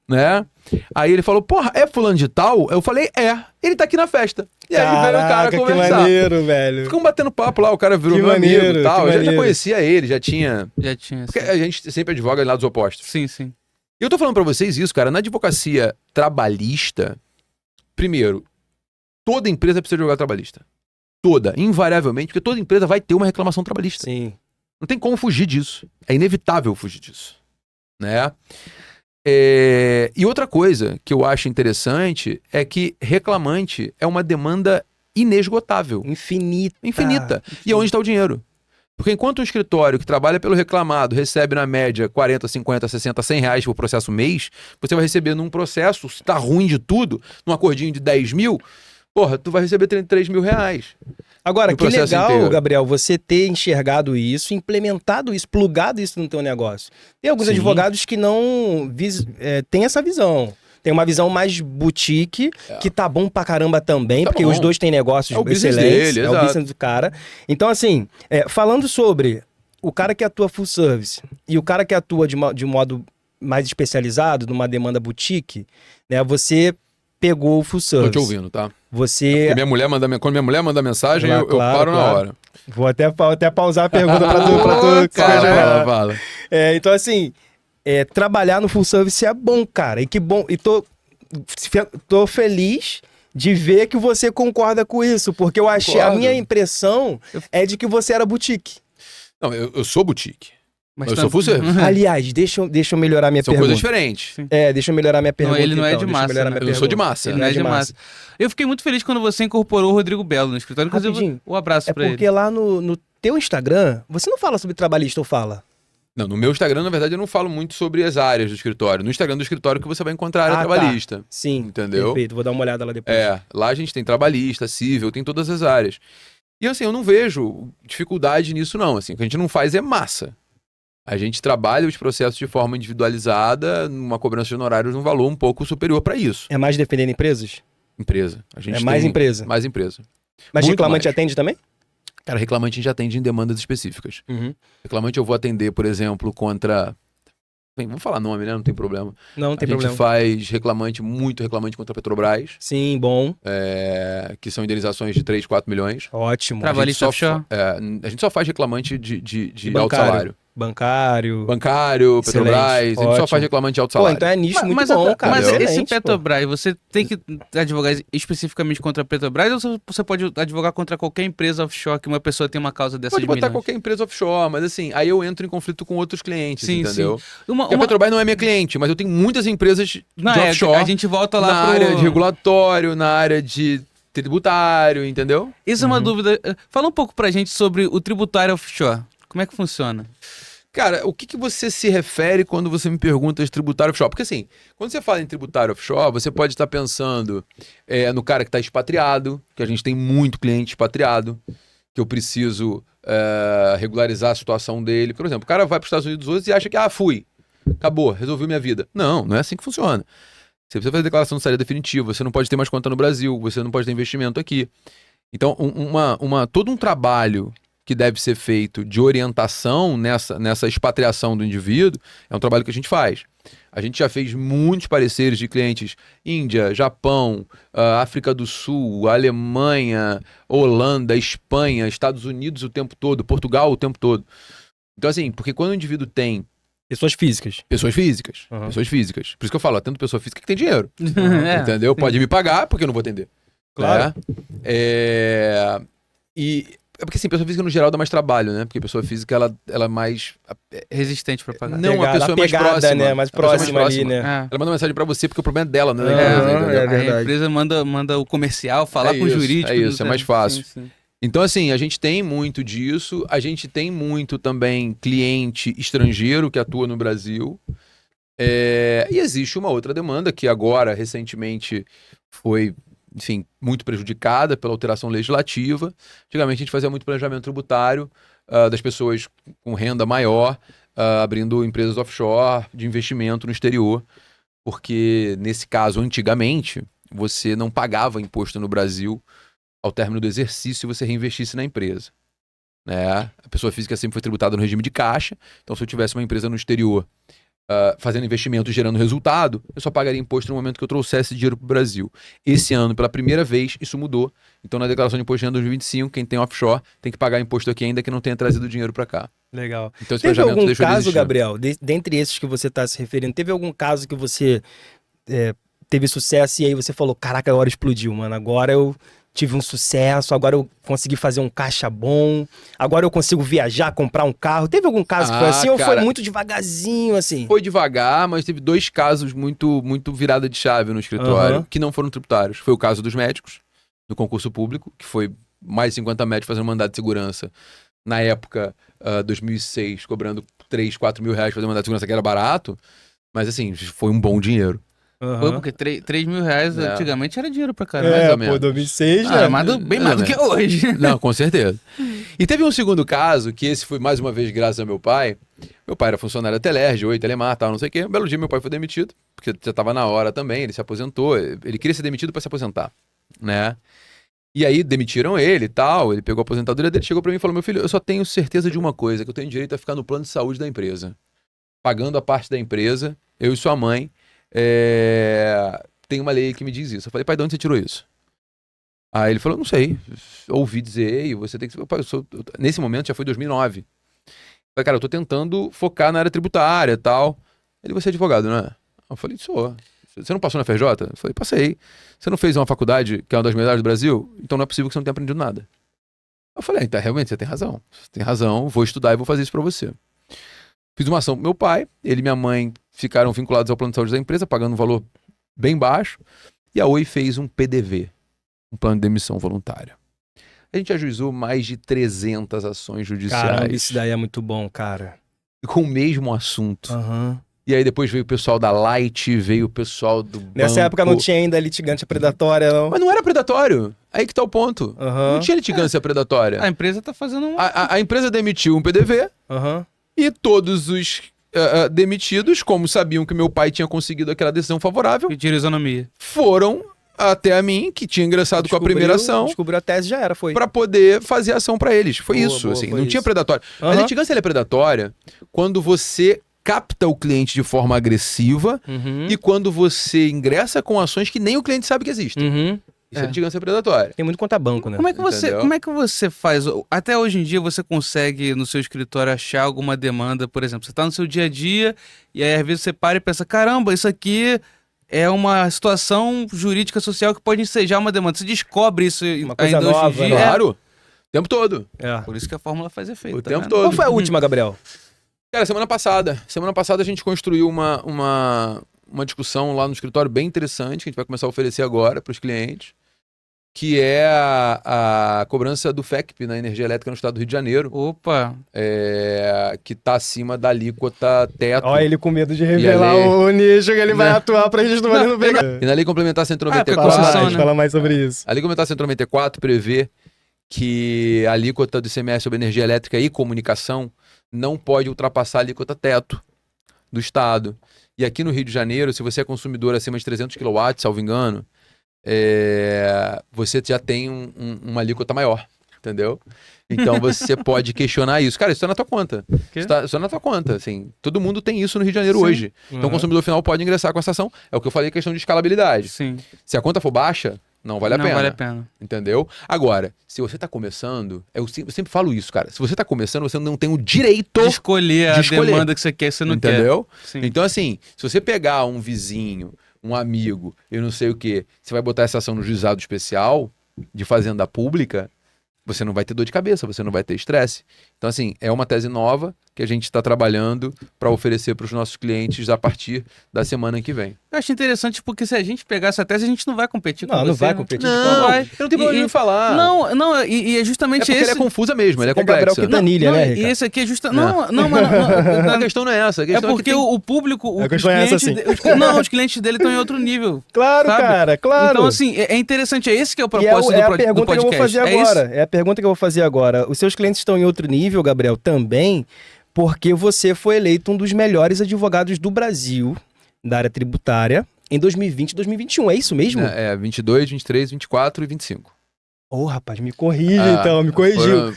Né? Aí ele falou, porra, é fulano de tal? Eu falei, é. Ele tá aqui na festa. E aí veio o cara conversar. Que maneiro, velho. Ficamos batendo papo lá, o cara virou meu amigo e tal. Eu já conhecia ele, já tinha... Porque a gente sempre advoga em lados opostos. Sim, sim. E eu tô falando pra vocês isso, cara, na advocacia trabalhista, primeiro, toda empresa precisa de advogado trabalhista. Toda, invariavelmente, porque toda empresa vai ter uma reclamação trabalhista. Sim. Não tem como fugir disso. É inevitável fugir disso. Né? E outra coisa que eu acho interessante é que reclamante é uma demanda inesgotável. Infinita. E onde está o dinheiro? Porque enquanto um escritório que trabalha pelo reclamado recebe na média 40, 50, 60, 100 reais por processo mês, você vai receber num processo, se tá ruim de tudo, num acordinho de 10 mil, porra, tu vai receber 33 mil reais. Agora, que legal, inteiro. Gabriel, você ter enxergado isso, implementado isso, plugado isso no teu negócio. Tem alguns advogados que não têm essa visão. Tem uma visão mais boutique, que tá bom pra caramba também, porque os dois têm negócios excelentes. É o business do cara. Então, assim, falando sobre o cara que atua full service e o cara que atua de modo mais especializado, numa demanda boutique, né, você pegou o full service. Tô te ouvindo, tá? Você... Porque quando minha mulher manda mensagem, eu paro na hora. Vou até pausar a pergunta pra tu. Fala. Então, assim, trabalhar no full service é bom, cara. E que bom. E tô feliz de ver que você concorda com isso, porque eu achei, a minha impressão é de que você era boutique. Não, eu sou boutique. Mas eu sou full service. Aliás, deixa eu melhorar minha pergunta. São coisas diferentes. Deixa eu melhorar minha pergunta. Não, ele não é de massa. Eu sou de massa. Ele não é de massa. Eu fiquei muito feliz quando você incorporou o Rodrigo Belo no escritório. Inclusive, um abraço pra ele. Porque lá no teu Instagram, você não fala sobre trabalhista ou fala? Não, no meu Instagram, na verdade, eu não falo muito sobre as áreas do escritório. No Instagram do escritório que você vai encontrar a área trabalhista. Tá. Sim, entendeu? Perfeito, vou dar uma olhada lá depois. Lá a gente tem trabalhista, civil, tem todas as áreas. E assim, eu não vejo dificuldade nisso não. Assim, o que a gente não faz é massa. A gente trabalha os processos de forma individualizada, numa cobrança de honorários num valor um pouco superior para isso. É mais defendendo empresas? Empresa. A gente mais empresa? Mais empresa. Mas muito reclamante atende também? Cara, reclamante a gente atende em demandas específicas. Reclamante eu vou atender, por exemplo, contra... Bem, vamos falar nome, né? Não tem problema. Não tem problema. A gente faz muito reclamante contra a Petrobras. Sim, bom. Que são indenizações de 3, 4 milhões. Ótimo. Trabalhista offshore. A gente só faz reclamante de alto salário. Bancário, Petrobras, a gente só faz reclamante de alto salário. Então é nicho muito bom, cara. Mas esse Petrobras, você tem que advogar especificamente contra a Petrobras ou você pode advogar contra qualquer empresa offshore que uma pessoa tem uma causa dessas Pode botar milhões? Qualquer empresa offshore, mas assim, aí eu entro em conflito com outros clientes, entendeu? Sim. A Petrobras não é minha cliente, mas eu tenho muitas empresas de offshore. A gente volta lá na área de regulatório, na área de tributário, entendeu? Isso é uma dúvida. Fala um pouco pra gente sobre o tributário offshore. Como é que funciona? Cara, o que você se refere quando você me pergunta de tributário offshore? Porque assim, quando você fala em tributário offshore, você pode estar pensando no cara que está expatriado, que a gente tem muito cliente expatriado, que eu preciso regularizar a situação dele. Por exemplo, o cara vai para os Estados Unidos hoje e acha que, fui, acabou, resolvi minha vida. Não é assim que funciona. Você precisa fazer declaração de saída definitiva, você não pode ter mais conta no Brasil, você não pode ter investimento aqui. Então, todo um trabalho que deve ser feito de orientação nessa expatriação do indivíduo, é um trabalho que a gente faz. A gente já fez muitos pareceres de clientes Índia, Japão, África do Sul, Alemanha, Holanda, Espanha, Estados Unidos o tempo todo, Portugal o tempo todo. Então assim, porque quando o indivíduo tem... Pessoas físicas. Pessoas físicas. Por isso que eu falo, atendo pessoa física que tem dinheiro. Entendeu? Pode me pagar, porque eu não vou atender. Claro. É porque assim, pessoa física no geral dá mais trabalho, né? Porque pessoa física, ela é mais... resistente pra pagar. Não, a pessoa é mais próxima. Né? Mais próxima ali, né? Ela manda uma mensagem pra você porque o problema é dela, não é da empresa, entendeu? É verdade. A empresa manda o comercial, falar com o jurídico. É isso, é mais fácil. Sim. Então assim, a gente tem muito disso, a gente tem muito também cliente estrangeiro que atua no Brasil. E existe uma outra demanda que agora, recentemente, foi... enfim, muito prejudicada pela alteração legislativa. Antigamente a gente fazia muito planejamento tributário das pessoas com renda maior, abrindo empresas offshore de investimento no exterior, porque nesse caso, antigamente, você não pagava imposto no Brasil ao término do exercício se você reinvestisse na empresa. né? A pessoa física sempre foi tributada no regime de caixa. Então, se eu tivesse uma empresa no exterior fazendo investimento e gerando resultado, eu só pagaria imposto no momento que eu trouxesse dinheiro para o Brasil. Esse ano, pela primeira vez, isso mudou. Então, na declaração de imposto de renda 2025, quem tem offshore tem que pagar imposto aqui ainda que não tenha trazido dinheiro para cá. Legal. Então, esse Teve planejamento algum deixou de caso, existir. Gabriel, dentre esses que você está se referindo, teve algum caso que você teve sucesso e aí você falou, caraca, agora explodiu, mano, agora eu tive um sucesso, agora eu consegui fazer um caixa bom, agora eu consigo viajar, comprar um carro. Teve algum caso que foi assim ou foi muito devagarzinho, assim? Foi devagar, mas teve 2 casos muito virada de chave no escritório, que não foram tributários. Foi o caso dos médicos, do concurso público, que foi mais de 50 médicos fazendo mandado de segurança. Na época, 2006, cobrando 3, 4 mil reais pra fazer mandado de segurança, que era barato. Mas assim, foi um bom dinheiro. Foi porque 3 mil reais antigamente era dinheiro pra caramba. mais ou menos. 2006, né? Bem mais do que hoje. Não, com certeza. E teve um segundo caso, que esse foi mais uma vez graças ao meu pai. Meu pai era funcionário da Telerge, Telemar, tal, não sei o quê. Um belo dia meu pai foi demitido, porque já tava na hora também, ele se aposentou. Ele queria ser demitido pra se aposentar, né? E aí demitiram ele e tal, ele pegou a aposentadoria dele, chegou pra mim e falou, meu filho, eu só tenho certeza de uma coisa, que eu tenho direito a ficar no plano de saúde da empresa. Pagando a parte da empresa, eu e sua mãe, tem uma lei que me diz isso. Eu falei, pai, de onde você tirou isso? Aí ele falou, não sei, ouvi dizer, e você tem que... Pai, nesse momento já foi 2009. Eu falei, cara, eu tô tentando focar na área tributária e tal. Ele, você é advogado, não é? Eu falei, sou. Você não passou na FRJ? Eu falei, passei. Você não fez uma faculdade que é uma das melhores do Brasil? Então não é possível que você não tenha aprendido nada. Eu falei, então realmente você tem razão. Você tem razão, vou estudar e vou fazer isso pra você. Fiz uma ação pro meu pai, ele e minha mãe ficaram vinculados ao plano de saúde da empresa, pagando um valor bem baixo. E a Oi fez um PDV, um plano de demissão voluntária. A gente ajuizou mais de 300 ações judiciais. Caramba, isso daí é muito bom, cara. Com o mesmo assunto. Aham. E aí depois veio o pessoal da Light, veio o pessoal do Nessa banco. época não tinha ainda litigante predatória, não? Mas não era predatório. Aí que tá o ponto. Aham. Não tinha litigância predatória. A empresa tá fazendo um... A empresa demitiu um PDV Aham. e todos os demitidos, como sabiam que meu pai tinha conseguido aquela decisão favorável, Retira isonomia. foram até a mim, que tinha ingressado com a primeira ação, Descobriu a tese, já era, foi. pra poder fazer ação pra eles. Foi Boa, isso, boa, assim. foi Não tinha isso. predatório. A Aham. litigância ela é predatória quando você capta o cliente de forma agressiva Uhum. e quando você ingressa com ações que nem o cliente sabe que existem. Uhum. Isso é litigância predatória. Tem muito conta-banco, né? Como é que você faz? Até hoje em dia você consegue no seu escritório achar alguma demanda, por exemplo, você está no seu dia a dia e aí às vezes você para e pensa, caramba, isso aqui é uma situação jurídica social que pode ensejar uma demanda. Você descobre isso Uma coisa ainda nova, hoje em né? dia. Claro. O tempo todo. É. Por isso que a fórmula faz efeito. O tá tempo vendo? todo. Qual foi a última, Gabriel? Cara, semana passada a gente construiu uma discussão lá no escritório bem interessante, que a gente vai começar a oferecer agora para os clientes, que é a cobrança do FECP na energia elétrica no estado do Rio de Janeiro, Opa, que está acima da alíquota teto. Olha ele com medo de revelar lei? o nicho que ele vai atuar pra gente não ver. E na Lei Complementar Fala 194, concessão, mais, né? fala mais sobre isso. a Lei Complementar 194 prevê que a alíquota do ICMS sobre energia elétrica e comunicação não pode ultrapassar a alíquota teto do estado. E aqui no Rio de Janeiro, se você é consumidor acima de 300 kW, salvo engano, você já tem uma alíquota maior, entendeu? Então você pode questionar isso. Cara, isso tá na tua conta. Quê? Isso tá na tua conta, assim. Todo mundo tem isso no Rio de Janeiro Sim. hoje. Então o consumidor final pode ingressar com essa ação. É o que eu falei, questão de escalabilidade. sim. Se a conta for baixa, não vale a Não pena. vale a pena. Entendeu? Agora, se você tá começando, eu sempre falo isso, cara. Se você tá começando, você não tem o direito De escolher a de escolher. demanda que você quer, você não entendeu? quer. Sim. Então, assim, se você pegar um vizinho, um amigo, eu não sei o quê, você vai botar essa ação no juizado especial de fazenda pública, você não vai ter dor de cabeça, você não vai ter estresse. Então, assim, é uma tese nova que a gente está trabalhando para oferecer para os nossos clientes a partir da semana que vem. Eu acho interessante porque se a gente pegar essa tese, a gente não vai competir com Não, você. não vai né? competir. Não, vai. eu não tenho problema E- em falar. Não, e é justamente é porque esse... ela é confusa mesmo, ela é Você quer Gabriel complexa. Quintanilha, Não, né, e Ricardo? esse aqui é justa... Não. Não, mas... A questão não é essa. A É questão porque que tem... o público... A os questão é essa, clientes sim. os clientes dele estão em outro nível. Claro, Sabe? cara, claro. Então, assim, é interessante. É esse que é o E propósito é a do pergunta que eu vou podcast. fazer É agora. isso? É a pergunta que eu vou fazer agora. Os seus clientes estão em outro nível, Gabriel, também, porque você foi eleito um dos melhores advogados do Brasil da área tributária em 2020 e 2021. É isso mesmo? É 22, 23, 24 e 25. Ô, rapaz, me corrige Ah, então, me corrigiu. Foram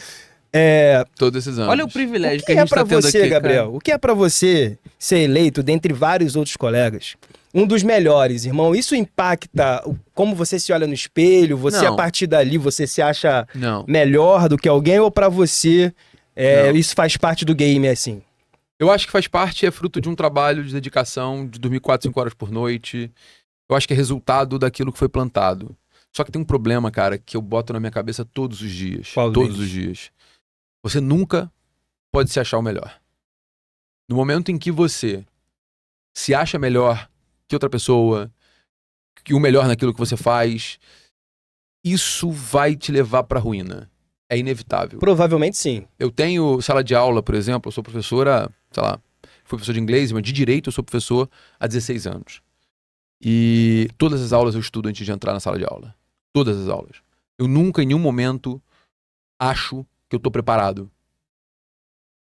Todos esses anos. Olha o privilégio O que que a é gente pra tá tendo você, aqui, Gabriel? cara. O que é pra você ser eleito, dentre vários outros colegas, um dos melhores, irmão? Isso impacta como você se olha no espelho? Você, Não. a partir dali, você se acha Não. melhor do que alguém? Ou pra você, Não. isso faz parte do game, assim? Eu acho que faz parte, é fruto de um trabalho de dedicação, de dormir 4, 5 horas por noite. Eu acho que é resultado daquilo que foi plantado. Só que tem um problema, cara, que eu boto na minha cabeça todos os dias. Qual Todos deles? os dias. Você nunca pode se achar o melhor. No momento em que você se acha melhor que outra pessoa, que o melhor naquilo que você faz, isso vai te levar pra ruína. É inevitável. Provavelmente sim. Eu tenho sala de aula, por exemplo, eu sou professora, sei lá, fui professor de inglês, mas de direito eu sou professor há 16 anos. E todas as aulas eu estudo antes de entrar na sala de aula. Todas as aulas. Eu nunca, em nenhum momento, acho que eu tô preparado.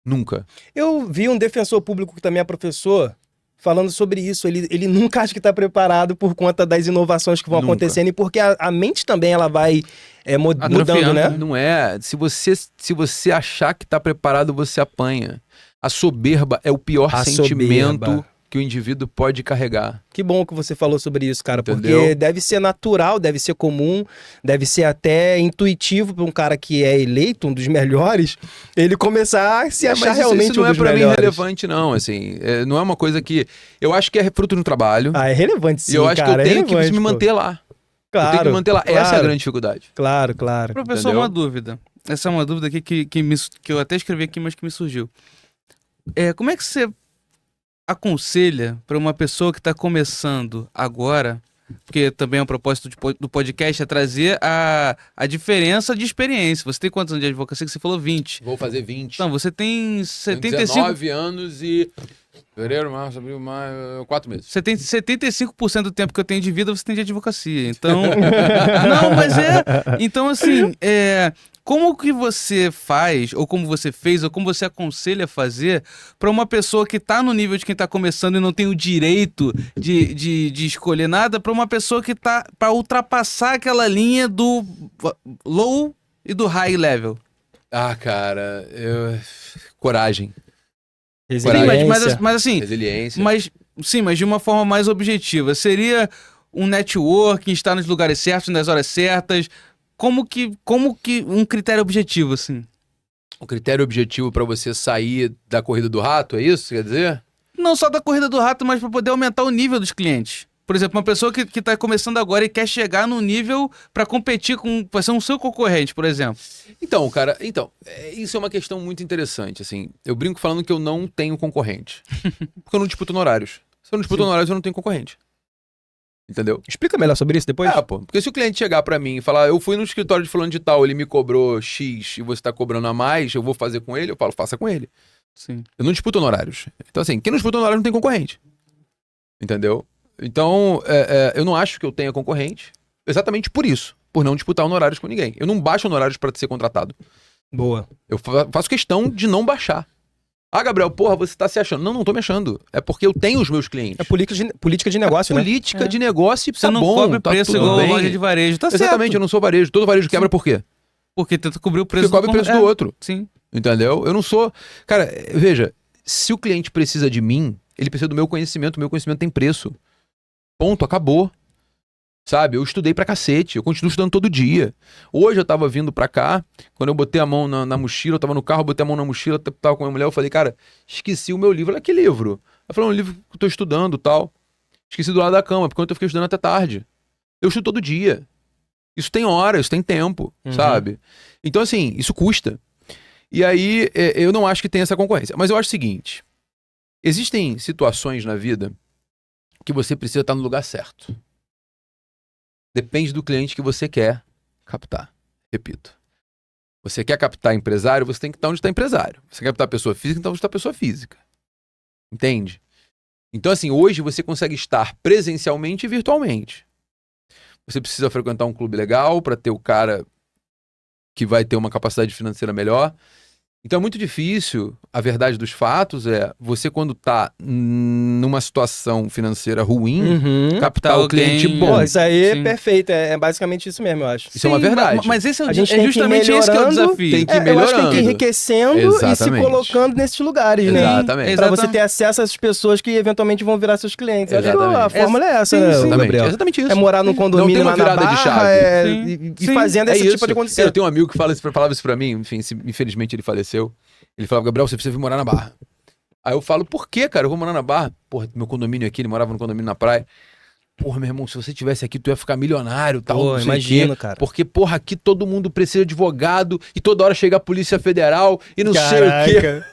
Nunca. Eu vi um defensor público que também é professor falando sobre isso. Ele nunca acha que está preparado por conta das inovações que vão Nunca. acontecendo e porque a mente também ela vai mudando, Atrofiando, né? né? Não é. Se você achar que tá preparado, você apanha. A soberba é o pior A sentimento soberba. que o indivíduo pode carregar. Que bom que você falou sobre isso, cara, Entendeu? porque deve ser natural, deve ser comum, deve ser até intuitivo para um cara que é eleito, um dos melhores, ele começar a se achar Mas realmente isso não um é dos pra mim melhores. relevante, não. Assim, não é uma coisa que. Eu acho que é fruto do trabalho. Ah, é relevante sim, e eu acho cara, que eu é tenho que relevante, me pô. manter lá. Claro, Eu tenho que me manter lá. claro, Essa é a grande dificuldade. Claro, claro. Professor, Entendeu? uma dúvida. Essa é uma dúvida aqui que eu até escrevi aqui, mas que me surgiu. Como é que você aconselha para uma pessoa que está começando agora, porque também é um propósito do podcast, é trazer a diferença de experiência. Você tem quantos anos de advocacia? Que você falou 20. Vou fazer 20. Então, você tem Tenho 75... 19 anos e. Fevereiro, março, abril, maio. 4 meses. Você tem 75% do tempo que eu tenho de vida, você tem de advocacia. Então. Não, mas é. Então, assim, como que você faz, ou como você fez, ou como você aconselha a fazer para uma pessoa que tá no nível de quem tá começando e não tem o direito de escolher nada, para uma pessoa que tá para ultrapassar aquela linha do low e do high level? Ah, cara. Coragem. Sim, Resiliência. mas assim. Resiliência. Mas de uma forma mais objetiva. Seria um networking, estar nos lugares certos, nas horas certas. Como que um critério objetivo, assim? O critério objetivo pra você sair da corrida do rato, é isso? Quer dizer? Não só da corrida do rato, mas para poder aumentar o nível dos clientes. Por exemplo, uma pessoa que tá começando agora e quer chegar no nível para competir pra ser um seu concorrente, por exemplo. Então, cara, isso é uma questão muito interessante, assim. Eu brinco falando que eu não tenho concorrente. Porque eu não disputo honorários. Se eu não disputo honorários, eu não tenho concorrente. Entendeu? Explica melhor sobre isso depois. Pô. Porque se o cliente chegar pra mim e falar, eu fui no escritório de fulano de tal, ele me cobrou X e você tá cobrando a mais, eu vou fazer com ele, eu falo, faça com ele. Sim. Eu não disputo honorários. Então, assim, quem não disputa honorários não tem concorrente. Entendeu? Então, eu não acho que eu tenha concorrente exatamente por isso. Por não disputar honorários com ninguém. Eu não baixo honorários pra ser contratado. Boa. Eu faço questão de não baixar. Ah, Gabriel, porra, você tá se achando. Não tô me achando. É porque eu tenho os meus clientes. É política de negócio, né? Política de negócio e Você tá não bom, cobre tá preço tudo igual bem. loja de varejo. Tá Exatamente, certo. eu não sou varejo. Todo varejo quebra por quê? Porque tenta cobrir o Porque preço cobre o preço do outro. Sim. Entendeu? Eu não sou... Cara, veja, se o cliente precisa de mim, ele precisa do meu conhecimento tem preço. Ponto, acabou. Sabe? Eu estudei pra cacete, eu continuo estudando todo dia. Hoje eu tava vindo pra cá, quando eu botei a mão na mochila, eu tava no carro, botei a mão na mochila, tava com a minha mulher, eu falei, cara, esqueci o meu livro. Ela, que livro? Ela falou, um livro que eu tô estudando e tal. Esqueci do lado da cama, porque eu fiquei estudando até tarde. Eu estudo todo dia. Isso tem hora, isso tem tempo, sabe? Então, assim, isso custa. E aí, eu não acho que tem essa concorrência. Mas eu acho o seguinte, existem situações na vida que você precisa estar no lugar certo. Depende do cliente que você quer captar. Repito. Você quer captar empresário, você tem que estar onde está empresário. Você quer captar pessoa física, então onde está pessoa física. Entende? Então, assim, hoje você consegue estar presencialmente e virtualmente. Você precisa frequentar um clube legal para ter o cara que vai ter uma capacidade financeira melhor. Então é muito difícil, a verdade dos fatos é, você quando está numa situação financeira ruim, Uhum. captar o cliente alguém- bom. Pô, isso aí é Sim. perfeito, é basicamente isso mesmo, eu acho. Isso é uma Sim, verdade. Mas esse é, A gente tem que ir justamente esse que é o melhorando, desafio. tem que ir Eu acho que tem que ir melhorando. enriquecendo e se Exatamente. colocando nesses lugares, né? Exatamente. Pra você ter acesso a essas pessoas que eventualmente vão virar seus clientes. Acho que a Exatamente. fórmula é essa, Sim, né, sim. Exatamente. Gabriel? Exatamente isso. É morar num Não tem condomínio uma lá na virada de Barra, chave. Sim. e Sim. fazendo É esse isso. tipo de acontecer. Eu tenho um amigo que falava isso pra mim, enfim, infelizmente ele faleceu. Ele falava, Gabriel, você precisa vir morar na Barra. Aí eu falo, por quê, cara? Eu vou morar na Barra. Porra, meu condomínio aqui, ele morava no condomínio na praia. Porra, meu irmão, se você tivesse aqui, tu ia ficar milionário, tal, Pô, não sei imagino, o quê. cara. Porque, porra, aqui todo mundo precisa de advogado e toda hora chega a Polícia Federal e não sei o quê.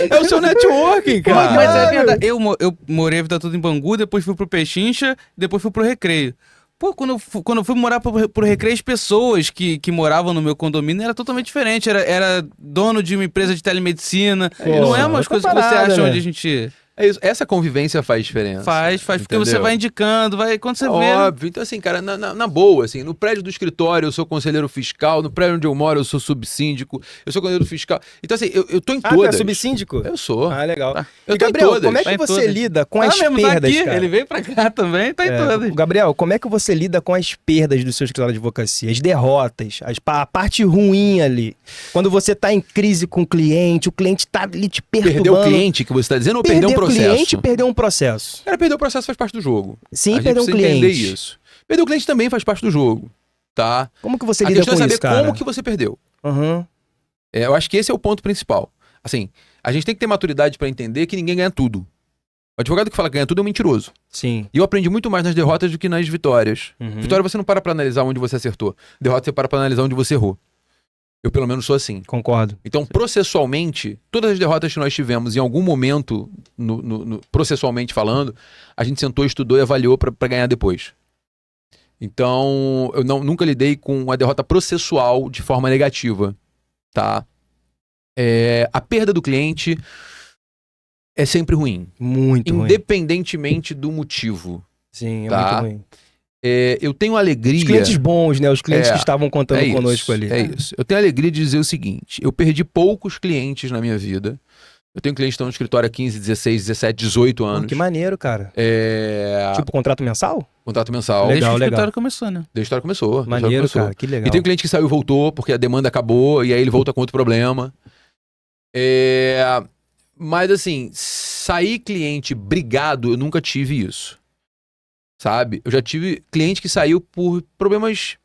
É o seu networking, cara. Mas é Caralho. verdade. Eu morei a vida toda em Bangu, depois fui pro Pechincha, depois fui pro Recreio. Pô, quando eu fui morar pro Recreio, as pessoas que moravam no meu condomínio era totalmente diferente. Era dono de uma empresa de telemedicina. Pô, não é umas outra coisas que você parada, acha né? onde a gente É isso. Essa convivência faz diferença. faz, porque Entendeu? você vai indicando, quando você vê. Óbvio. Então, assim, cara, na boa, assim, no prédio do escritório eu sou conselheiro fiscal, no prédio onde eu moro eu sou subsíndico, eu sou conselheiro fiscal. Então, assim, eu tô em Ah, tu é todas. subsíndico? Eu sou. Ah, legal. Eu E, tô em Gabriel, todas. como é Tá que em você todas. lida com as mesmo, perdas, tá aqui. cara? Ele veio pra cá também, tá em todas. Gabriel, como é que você lida com as perdas do seu escritório de advocacia? As derrotas, a parte ruim ali. Quando você tá em crise com o cliente tá ali te perturbando. Perder o cliente que você tá dizendo ou perder um processo? cliente, perder um processo. Cara, perder o processo faz parte do jogo. Sim, A gente perder um precisa entender cliente. isso. Perder o cliente também faz parte do jogo, tá? Como que você A lida questão com é saber isso, cara? como que você perdeu. Uhum. Eu acho que esse é o ponto principal. Assim, a gente tem que ter maturidade pra entender que ninguém ganha tudo. O advogado que fala que ganha tudo é um mentiroso. Sim. E eu aprendi muito mais nas derrotas do que nas vitórias. Uhum. Vitória você não para pra analisar onde você acertou. Derrota você para pra analisar onde você errou. Eu pelo menos sou assim. Concordo. Então, processualmente, todas as derrotas que nós tivemos em algum momento, processualmente falando, a gente sentou, estudou e avaliou pra ganhar depois. Então, eu nunca lidei com a derrota processual de forma negativa, tá? A perda do cliente é sempre ruim, Muito ruim. independentemente do motivo. Sim, é Tá. muito ruim. Eu tenho alegria... Os clientes bons, né? Os clientes É, que estavam contando É conosco isso, ali. É isso. Eu tenho a alegria de dizer o seguinte: eu perdi poucos clientes na minha vida. Eu tenho clientes que estão no escritório há 15, 16, 17, 18 Pô, anos. que maneiro, cara. Tipo, Tipo, contrato mensal? contrato mensal. Desde que o legal. escritório começou, né? Desde a história começou. desde a história Maneiro, começou. cara. Que legal. E tem cliente que saiu e voltou porque a demanda acabou e aí ele volta com outro problema. Mas assim, sair cliente brigado, eu nunca tive isso. Sabe? Eu já tive cliente que saiu por problemas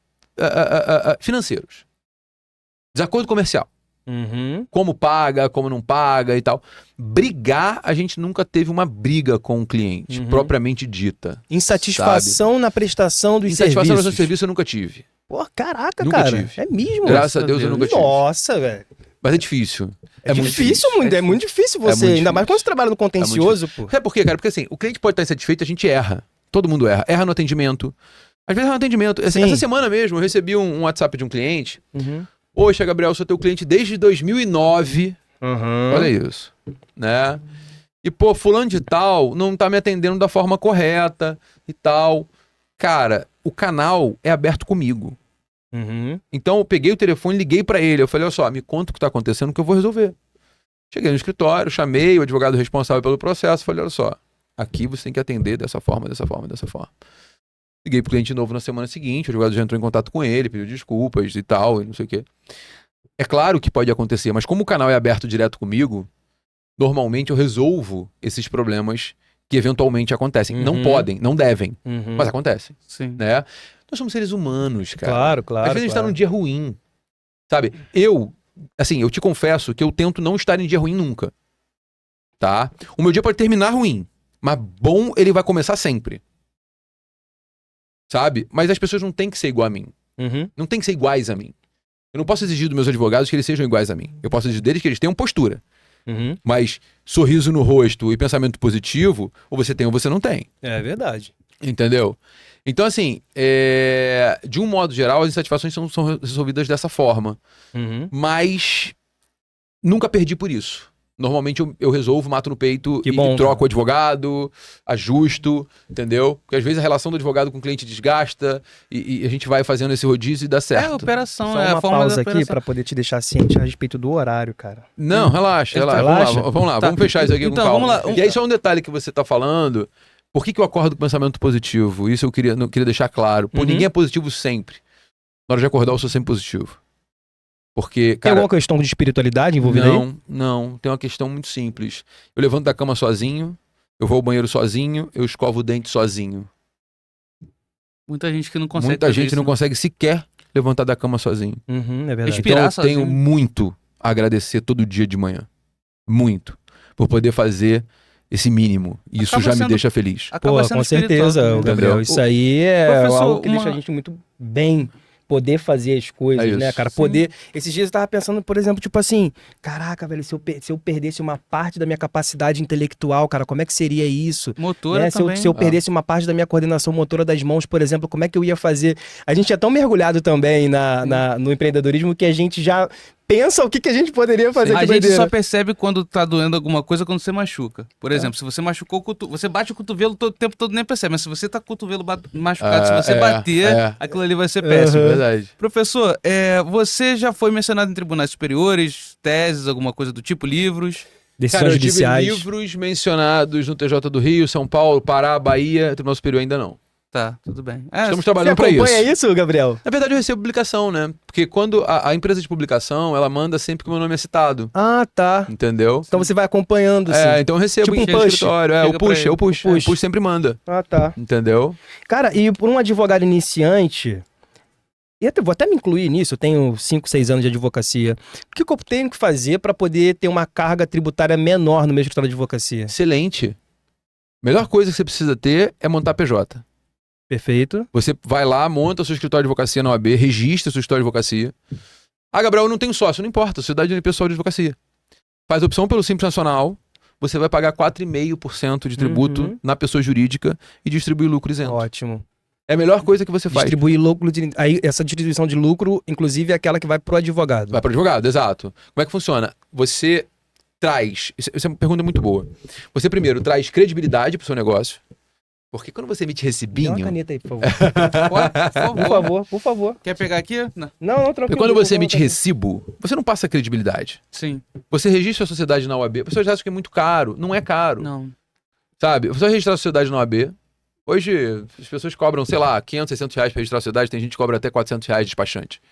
financeiros. Desacordo comercial. Uhum. Como paga, como não paga e tal. Brigar, a gente nunca teve uma briga com o cliente, Uhum. propriamente dita. Insatisfação na prestação dos Insatisfação no serviços. serviço eu nunca tive. Pô, caraca, Nunca cara. tive. É mesmo? Graças a Deus eu nunca tive. Nossa, velho. Mas é difícil. É muito difícil, muito. É muito difícil você. muito Ainda mais difícil. quando você trabalha no contencioso, pô. Sabe por quê, cara? Porque assim, o cliente pode estar insatisfeito, a gente erra. Todo mundo erra. Erra no atendimento. Às vezes erra no atendimento. Sim. Essa semana mesmo, eu recebi um WhatsApp de um cliente. Uhum. Poxa, Gabriel, sou teu cliente desde 2009. Uhum. Olha isso. Né? E, pô, fulano de tal não tá me atendendo da forma correta e tal. Cara, o canal é aberto comigo. Uhum. Então eu peguei o telefone, liguei pra ele. Eu falei, olha só, me conta o que tá acontecendo que eu vou resolver. Cheguei no escritório, chamei o advogado responsável pelo processo. Falei, olha só, aqui você tem que atender dessa forma, dessa forma, dessa forma. Liguei pro cliente de novo na semana seguinte, o advogado já entrou em contato com ele, pediu desculpas e tal, e não sei o quê. É claro que pode acontecer, mas como o canal é aberto direto comigo, normalmente eu resolvo esses problemas que eventualmente acontecem. Uhum. Não podem, não devem, Uhum. mas acontecem, Sim. né? Nós somos seres humanos, cara. Claro, claro. Às vezes a gente tá claro. num dia ruim, sabe? Eu te confesso que eu tento não estar em dia ruim nunca, tá? O meu dia pode terminar ruim, mas bom ele vai começar sempre, sabe? Mas as pessoas não têm que ser igual a mim, Uhum. não têm que ser iguais a mim. Eu não posso exigir dos meus advogados que eles sejam iguais a mim. Eu posso exigir deles que eles tenham postura, Uhum. mas sorriso no rosto e pensamento positivo, ou você tem ou você não tem. É verdade. Entendeu? Então, assim, de um modo geral, as insatisfações são resolvidas dessa forma. Uhum. Mas nunca perdi por isso. Normalmente eu resolvo, mato no peito Que e bom, troco cara. o advogado, ajusto, entendeu? Porque às vezes a relação do advogado com o cliente desgasta e a gente vai fazendo esse rodízio e dá É certo. a operação, Só é a uma forma pausa da aqui operação. pra poder te deixar ciente a respeito do horário, cara. Não, relaxa, Ele tá- relaxa. relaxa? Vamos lá, Tá. vamos fechar isso aqui com Então, calma. vamos lá. E aí só um detalhe que você tá falando, por que eu acordo com pensamento positivo? Isso eu queria deixar claro. Pô, Uhum. ninguém é positivo sempre. Na hora de acordar eu sou sempre positivo. Porque, Tem cara... alguma questão de espiritualidade envolvida aí? Não. Tem uma questão muito simples. Eu levanto da cama sozinho, eu vou ao banheiro sozinho, eu escovo o dente sozinho. Muita gente que não consegue Muita fazer gente isso, não né? consegue sequer levantar da cama sozinho. Uhum, é verdade. Inspirar Então eu tenho sozinho. muito a agradecer todo dia de manhã. Muito. Por poder fazer esse mínimo. E isso Acaba já me sendo- deixa feliz. Acaba Pô, sendo com espiritual certeza, também. Gabriel. Entendeu? Isso aí é Professor, algo que uma- deixa a gente muito bem poder fazer as coisas, É isso. né, cara? Sim. Poder. Esses dias eu tava pensando, por exemplo, tipo assim, caraca, velho, se eu perdesse uma parte da minha capacidade intelectual, cara, como é que seria isso? Motora Né? também. Se eu perdesse uma parte da minha coordenação motora das mãos, por exemplo, como é que eu ia fazer? A gente é tão mergulhado também no empreendedorismo que a gente já pensa o que a gente poderia fazer. A que gente doideira. só percebe quando tá doendo alguma coisa quando você machuca. Por exemplo, se você machucou o cotovelo, você bate o cotovelo todo o tempo todo nem percebe, mas se você tá com o cotovelo machucado, se você bater, aquilo ali vai ser péssimo. Uhum. Verdade. Professor, você já foi mencionado em tribunais superiores, teses, alguma coisa do tipo, livros? Decisões Cara, eu tive judiciais. livros mencionados no TJ do Rio, São Paulo, Pará, Bahia, Tribunal Superior ainda não. Tá, tudo bem. Estamos Você trabalhando para acompanha isso. isso, Gabriel? Na verdade, eu recebo publicação, né? Porque quando a empresa de publicação, ela manda sempre que o meu nome é citado. Ah, tá. Entendeu? Então você vai acompanhando, assim. É, então eu recebo Tipo um em push. escritório. É, Chega o push, pra é o push. ele. O push sempre manda. Ah, tá. Entendeu? Cara, e por um advogado iniciante, vou até me incluir nisso, eu tenho 5, 6 anos de advocacia. O que eu tenho que fazer para poder ter uma carga tributária menor no meu escritório de advocacia? Excelente. Melhor coisa que você precisa ter é montar PJ. Perfeito. Você vai lá, monta o seu escritório de advocacia na OAB, registra o seu escritório de advocacia. Ah, Gabriel, eu não tenho sócio. Não importa, sociedade unipessoal de advocacia. Faz opção pelo Simples Nacional, você vai pagar 4,5% de tributo Uhum. na pessoa jurídica e distribuir lucro isento. Ótimo. É a melhor coisa que você faz. Distribuir lucro. Aí, essa distribuição de lucro, inclusive, é aquela que vai pro advogado. Vai para o advogado, exato. Como é que funciona? Você traz... Isso é uma pergunta muito boa. Você primeiro traz credibilidade para o seu negócio. Porque quando você emite Dá uma recibinho... caneta aí, por favor. Por Por favor, por favor. Quer pegar aqui? Não. Não, Porque tranquilo. quando você eu vou emite anotar recibo, você não passa credibilidade. Sim. Você registra a sociedade na OAB. As pessoas acham que é muito caro. Não é caro. Não. Sabe? Você vai registrar a sociedade na OAB. Hoje, as pessoas cobram, sei lá, 500, 600 reais para registrar a sociedade. Tem gente que cobra até 400 reais de despachante.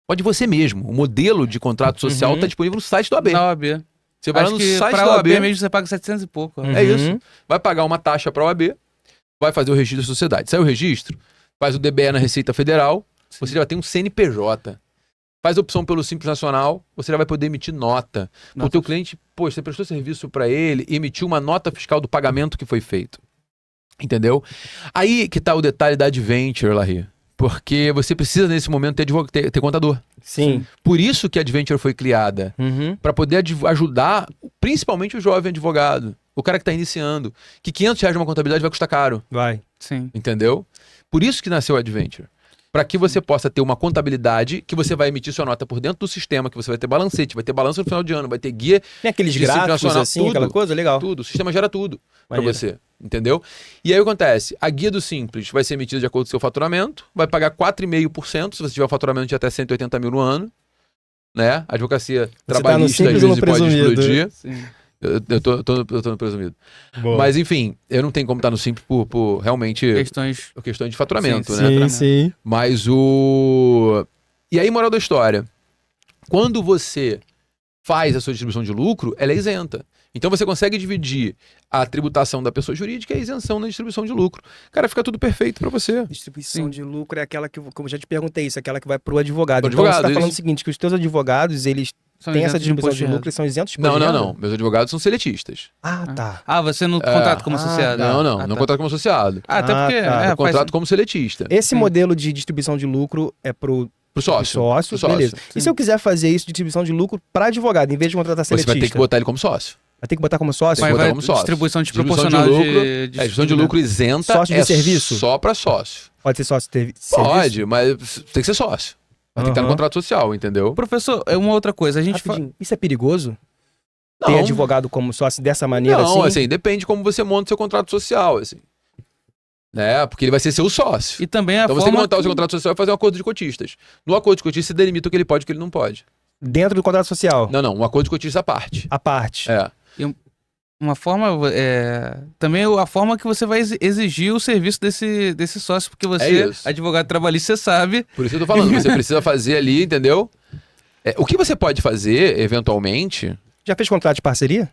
Pode você mesmo. O modelo de contrato social está disponível no site do OAB. Na OAB. Você vai lá Acho no que site pra da OAB OAB. mesmo você paga 700 e pouco. aqui. É isso. Vai pagar uma taxa para a OAB. Vai fazer o registro da sociedade. Sai o registro, faz o DBE na Receita Federal. Você já vai ter um CNPJ. Faz a opção pelo Simples Nacional, você já vai poder emitir nota. O Nota. teu cliente, pô, você prestou serviço para ele e emitiu uma nota fiscal do pagamento que foi feito. Entendeu? Aí que tá o detalhe da Adventure, Larry. Porque você precisa, nesse momento, ter contador. Sim. Por isso que a Adventure foi criada. Uhum. Para poder ajudar, principalmente o jovem advogado. O cara que tá iniciando. Que 500 reais de uma contabilidade vai custar caro. Vai. Sim. Entendeu? Por isso que nasceu o Adventure. Para que você possa ter uma contabilidade que você vai emitir sua nota por dentro do sistema, que você vai ter balancete, vai ter balanço no final de ano, vai ter guia, Tem aqueles De Simples gráficos Nacional, assim, tudo. aquela coisa? Legal. tudo. O sistema gera tudo para Maneiro. você. Entendeu? E aí o que acontece? A guia do Simples vai ser emitida de acordo com o seu faturamento, vai pagar 4,5% se você tiver um faturamento de até 180 mil no ano. Né? A advocacia tá no trabalhista às simples ou no vezes pode presumido? explodir. Sim. Eu tô no presumido. Boa. Mas enfim, eu não tenho como estar no Simples por realmente Questões. questão de faturamento, Sim, né? Sim, sim. Mas o... E aí, moral da história. Quando você faz a sua distribuição de lucro, ela é isenta. Então você consegue dividir a tributação da pessoa jurídica e a isenção na distribuição de lucro. Cara, fica tudo perfeito pra você. Distribuição Sim. de lucro é aquela que, como eu já te perguntei, isso é aquela que vai pro advogado. Pro Então você advogado, tá falando isso. o seguinte, que os teus advogados, eles São têm essa isentos de distribuição imposto de de lucro e são isentos de Não, imposto não, de não. renda? Meus advogados são seletistas. Ah, tá. Ah, você não contrata como associado? Não, não. Ah, não tá. contrato como associado. Ah, até Ah, porque. tá. Eu faz- contrato como seletista. Esse Sim. modelo de distribuição de lucro é pro Pro sócio. sócio, Pro sócio. beleza. E se eu quiser fazer isso de distribuição de lucro para advogado, em vez de contratar Você seletista? vai ter que botar ele como sócio. Vai ter que botar como sócio? Tem Mas que botar vai como sócio. distribuição Distribuição de desproporcional lucro, de A distribuição de lucro isenta Sócio de é serviço? só pra sócio. Pode ser sócio de serviço? Pode, mas tem que ser sócio. Vai ter que estar no Aham. contrato social, entendeu? Professor, é uma outra coisa. A gente Rapidinho. Isso é perigoso? ter Não. advogado como sócio dessa maneira Não, assim? assim, depende como você monta o seu contrato social, assim. Né? Porque ele vai ser seu sócio. E também a Então você tem que forma montar o seu contrato social e fazer um acordo de cotistas. No acordo de cotistas, você delimita o que ele pode e o que ele não pode. Dentro do contrato social, Não, um acordo de cotistas à parte. a parte. É. uma forma também a forma que você vai exigir o serviço desse sócio, porque você, isso. advogado trabalhista, você sabe. Por isso que eu tô falando, você precisa fazer ali, entendeu? O que você pode fazer, eventualmente, Já fez contrato de parceria?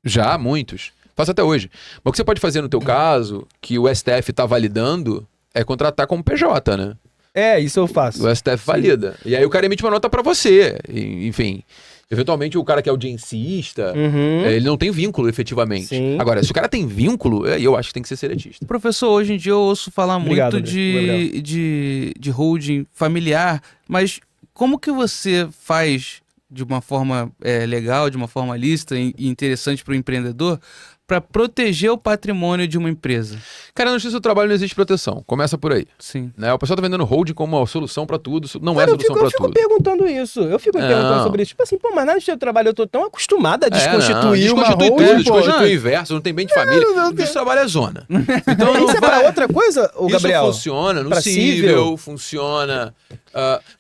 já muitos, faço até hoje. Mas o que você pode fazer no teu caso, que o STF tá validando, é contratar como PJ, né? É, isso eu faço. O STF valida. E aí o cara emite uma nota pra você. Enfim. Eventualmente o cara que é audiencista, Uhum. ele não tem vínculo efetivamente. Sim. Agora, se o cara tem vínculo, eu acho que tem que ser seletista. Professor, hoje em dia eu ouço falar Obrigado, muito de holding familiar, mas como que você faz de uma forma legal, de uma forma lícita e interessante para o empreendedor, para proteger o patrimônio de uma empresa? Cara, na justiça do trabalho não existe proteção. Começa por aí. Sim. Né? O pessoal tá vendendo holding como uma solução pra tudo. Não Cara, é solução eu pra fico tudo. perguntando isso. Eu fico perguntando Não. sobre isso. Tipo assim, pô, mas na justiça do trabalho eu tô tão acostumada a desconstituir uma desconstitui holding, tudo, pô. desconstitui o inverso, não tem bem de família. meu O Deus. trabalho é zona. Então não Isso é vai... pra outra coisa, o Gabriel? Isso funciona no Pra cível, cível? funciona...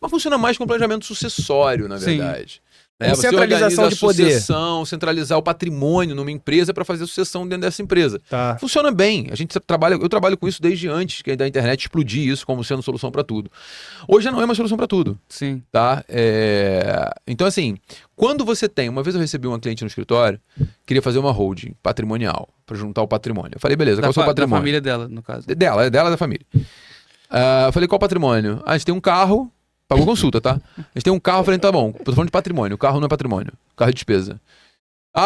mas funciona mais com planejamento sucessório, na Sim. verdade. Com Você centralização organiza de a poder. sucessão, centralizar o patrimônio numa empresa para fazer a sucessão dentro dessa empresa. Tá. Funciona bem. Eu trabalho com isso desde antes da internet explodir isso como sendo solução para tudo. Hoje já não é uma solução para tudo, Sim. tá? Então assim, quando você tem, uma vez eu recebi uma cliente no escritório, queria fazer uma holding patrimonial para juntar o patrimônio. Eu falei, beleza, qual é o seu Da patrimônio? família dela, no caso. Dela e da família. Eu falei, qual o patrimônio? A gente tem um carro, pagou consulta, tá? A gente tem um carro, eu falei, tá bom, tô falando de patrimônio, o carro não é patrimônio, o carro é despesa.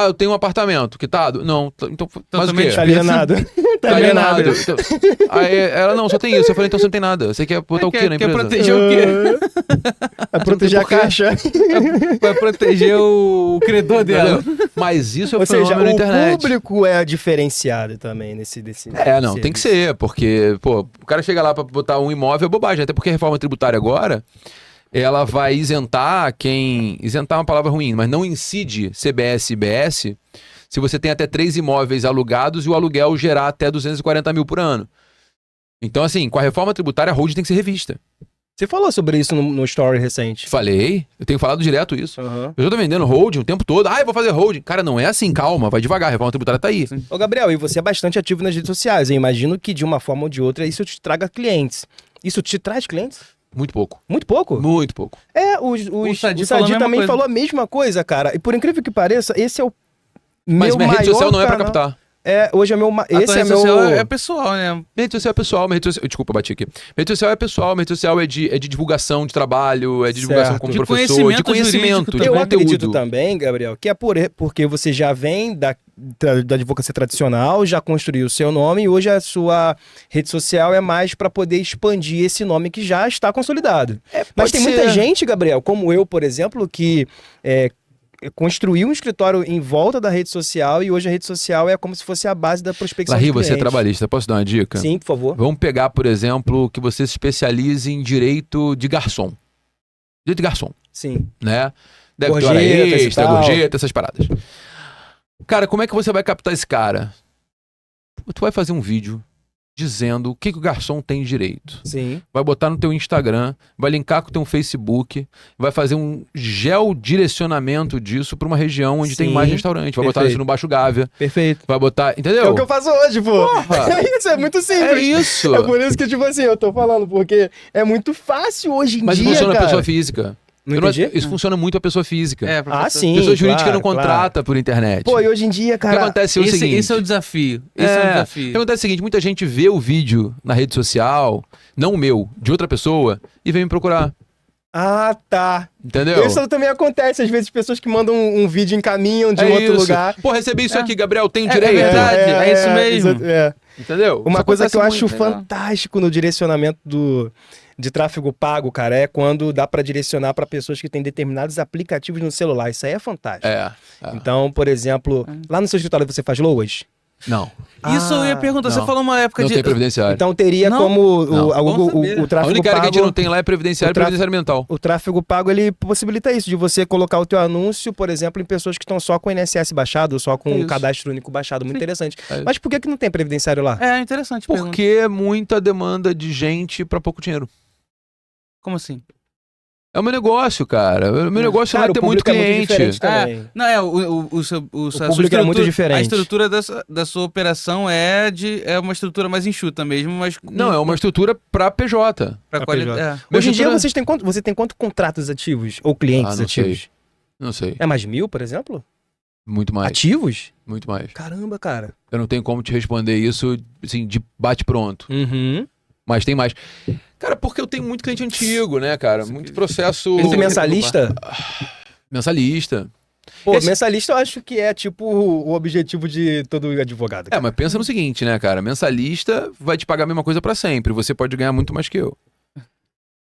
Eu tenho um apartamento, quitado? Não, então mas o também quê? Tá alienado. Tá alienado. Então, aí ela, não, só tem isso. Eu falei, então você não tem nada. Você quer botar o quê na Quer empresa? proteger o quê? Vai proteger a caixa. Vai proteger o credor dela. Entendeu? Mas isso é Ou o seja, fenômeno da o internet. público é diferenciado também nesse Não, tem que ser, porque, pô, o cara chega lá pra botar um imóvel é bobagem, até porque a reforma tributária agora, ela vai isentar isentar é uma palavra ruim, mas não incide CBS e IBS se você tem até 3 imóveis alugados e o aluguel gerar até 240 mil por ano. Então, assim, com a reforma tributária, a holding tem que ser revista. Você falou sobre isso no story recente. Falei, eu tenho falado direto isso. Uhum. Eu tô vendendo holding o tempo todo. Eu vou fazer holding. Cara, não é assim, calma, vai devagar, a reforma tributária tá aí. Ô, Gabriel, e você é bastante ativo nas redes sociais. Eu imagino que de uma forma ou de outra isso te traga clientes. Isso te traz clientes? Muito pouco. Muito pouco? Muito pouco. O Sadi Sadi falou a mesma também coisa. falou a mesma coisa, cara. E por incrível que pareça, esse é o Mas meu minha maior rede social não é pra canal. captar. Hoje é meu... A tua Esse é rede meu... social é pessoal, né? Minha rede social é pessoal, minha rede social... Desculpa, eu bati aqui. Minha rede social é pessoal, minha rede social é de divulgação de trabalho, é de divulgação Certo. como De professor, conhecimento de conhecimento, jurídico de Eu conteúdo. acredito também, Gabriel, que é porque você já vem da advocacia tradicional, já construiu o seu nome e hoje a sua rede social é mais para poder expandir esse nome que já está consolidado. Mas pode tem ser. muita gente, Gabriel, como eu, por exemplo, que construiu um escritório em volta da rede social e hoje a rede social é como se fosse a base da prospecção Larry, de você é clientes. trabalhista, posso dar uma dica? Sim, por favor. Vamos pegar, por exemplo, que você se especialize em direito de garçom. Direito de garçom, Sim. né? Deve ter Gorjetas hora e extra, tal. gorjeta, essas paradas. Cara, como é que você vai captar esse cara? Tu vai fazer um vídeo dizendo o que o garçom tem direito. Sim. Vai botar no teu Instagram, vai linkar com o teu Facebook, vai fazer um geodirecionamento disso para uma região onde tem Sim. mais restaurante. Vai botar Perfeito. isso no Baixo Gávea, Perfeito. vai botar... Entendeu? É o que eu faço hoje, pô. Porra! É isso, é muito simples. É isso! É por isso que, tipo assim, eu tô falando, porque é muito fácil hoje em Mas dia, funciona a cara. pessoa física. Não Eu não- entendi? Isso funciona muito a pessoa física. Sim, Pessoa jurídica claro, não contrata por internet. Pô, e hoje em dia, O que cara... acontece é o seguinte... Esse é o desafio. Esse é o O que desafio. acontece é o seguinte, muita gente vê o vídeo na rede social, não o meu, de outra pessoa, e vem me procurar. Ah, tá. Entendeu? Isso também acontece, às vezes, pessoas que mandam um vídeo encaminham de outro isso. lugar. Pô, recebi isso aqui, Gabriel, tem É direito. verdade. É isso mesmo. Entendeu? Uma Isso coisa que eu acontece acho muito. fantástico no direcionamento de tráfego pago, cara, é quando dá pra direcionar pra pessoas que têm determinados aplicativos no celular. Isso aí é fantástico. É. Então, por exemplo, lá no seu escritório você faz logos? Não. Isso eu ia perguntar. Você não. falou uma época Não de... tem previdenciário. Então teria Não. como Não. o A tráfego única área que a gente pago... não tem lá é previdenciário e previdenciário mental. O tráfego pago, ele possibilita isso, de você colocar o teu anúncio, por exemplo, em pessoas que estão só com o INSS baixado, ou só com o Isso. cadastro único baixado. Muito Sim. interessante. É isso. Mas por que não tem previdenciário lá? É interessante. pergunta. Porque é muita demanda de gente pra pouco dinheiro. Como assim? É o meu negócio, cara. O meu negócio Cara, não é ter o muito público é cliente. muito diferente também. Não, a sua público é muito estrutura- diferente. A estrutura da sua operação é uma estrutura mais enxuta mesmo, mas... Não, é uma estrutura pra PJ. Pra Pra qualidade. PJ. É. Hoje em dia estrutura- você tem quantos contratos ativos? Ou clientes não sei. ativos? Não sei. É mais de 1.000, por exemplo? Muito mais. Ativos? Muito mais. Caramba, cara. Eu não tenho como te responder isso, assim, de bate pronto. Uhum. Mas tem mais. Cara, porque eu tenho muito cliente antigo, né, cara? Muito processo... Muito mensalista? Mensalista. Pô, Esse- mensalista eu acho que é tipo o objetivo de todo advogado. É, mas pensa no seguinte, né, cara? Mensalista vai te pagar a mesma coisa pra sempre. Você pode ganhar muito mais que eu.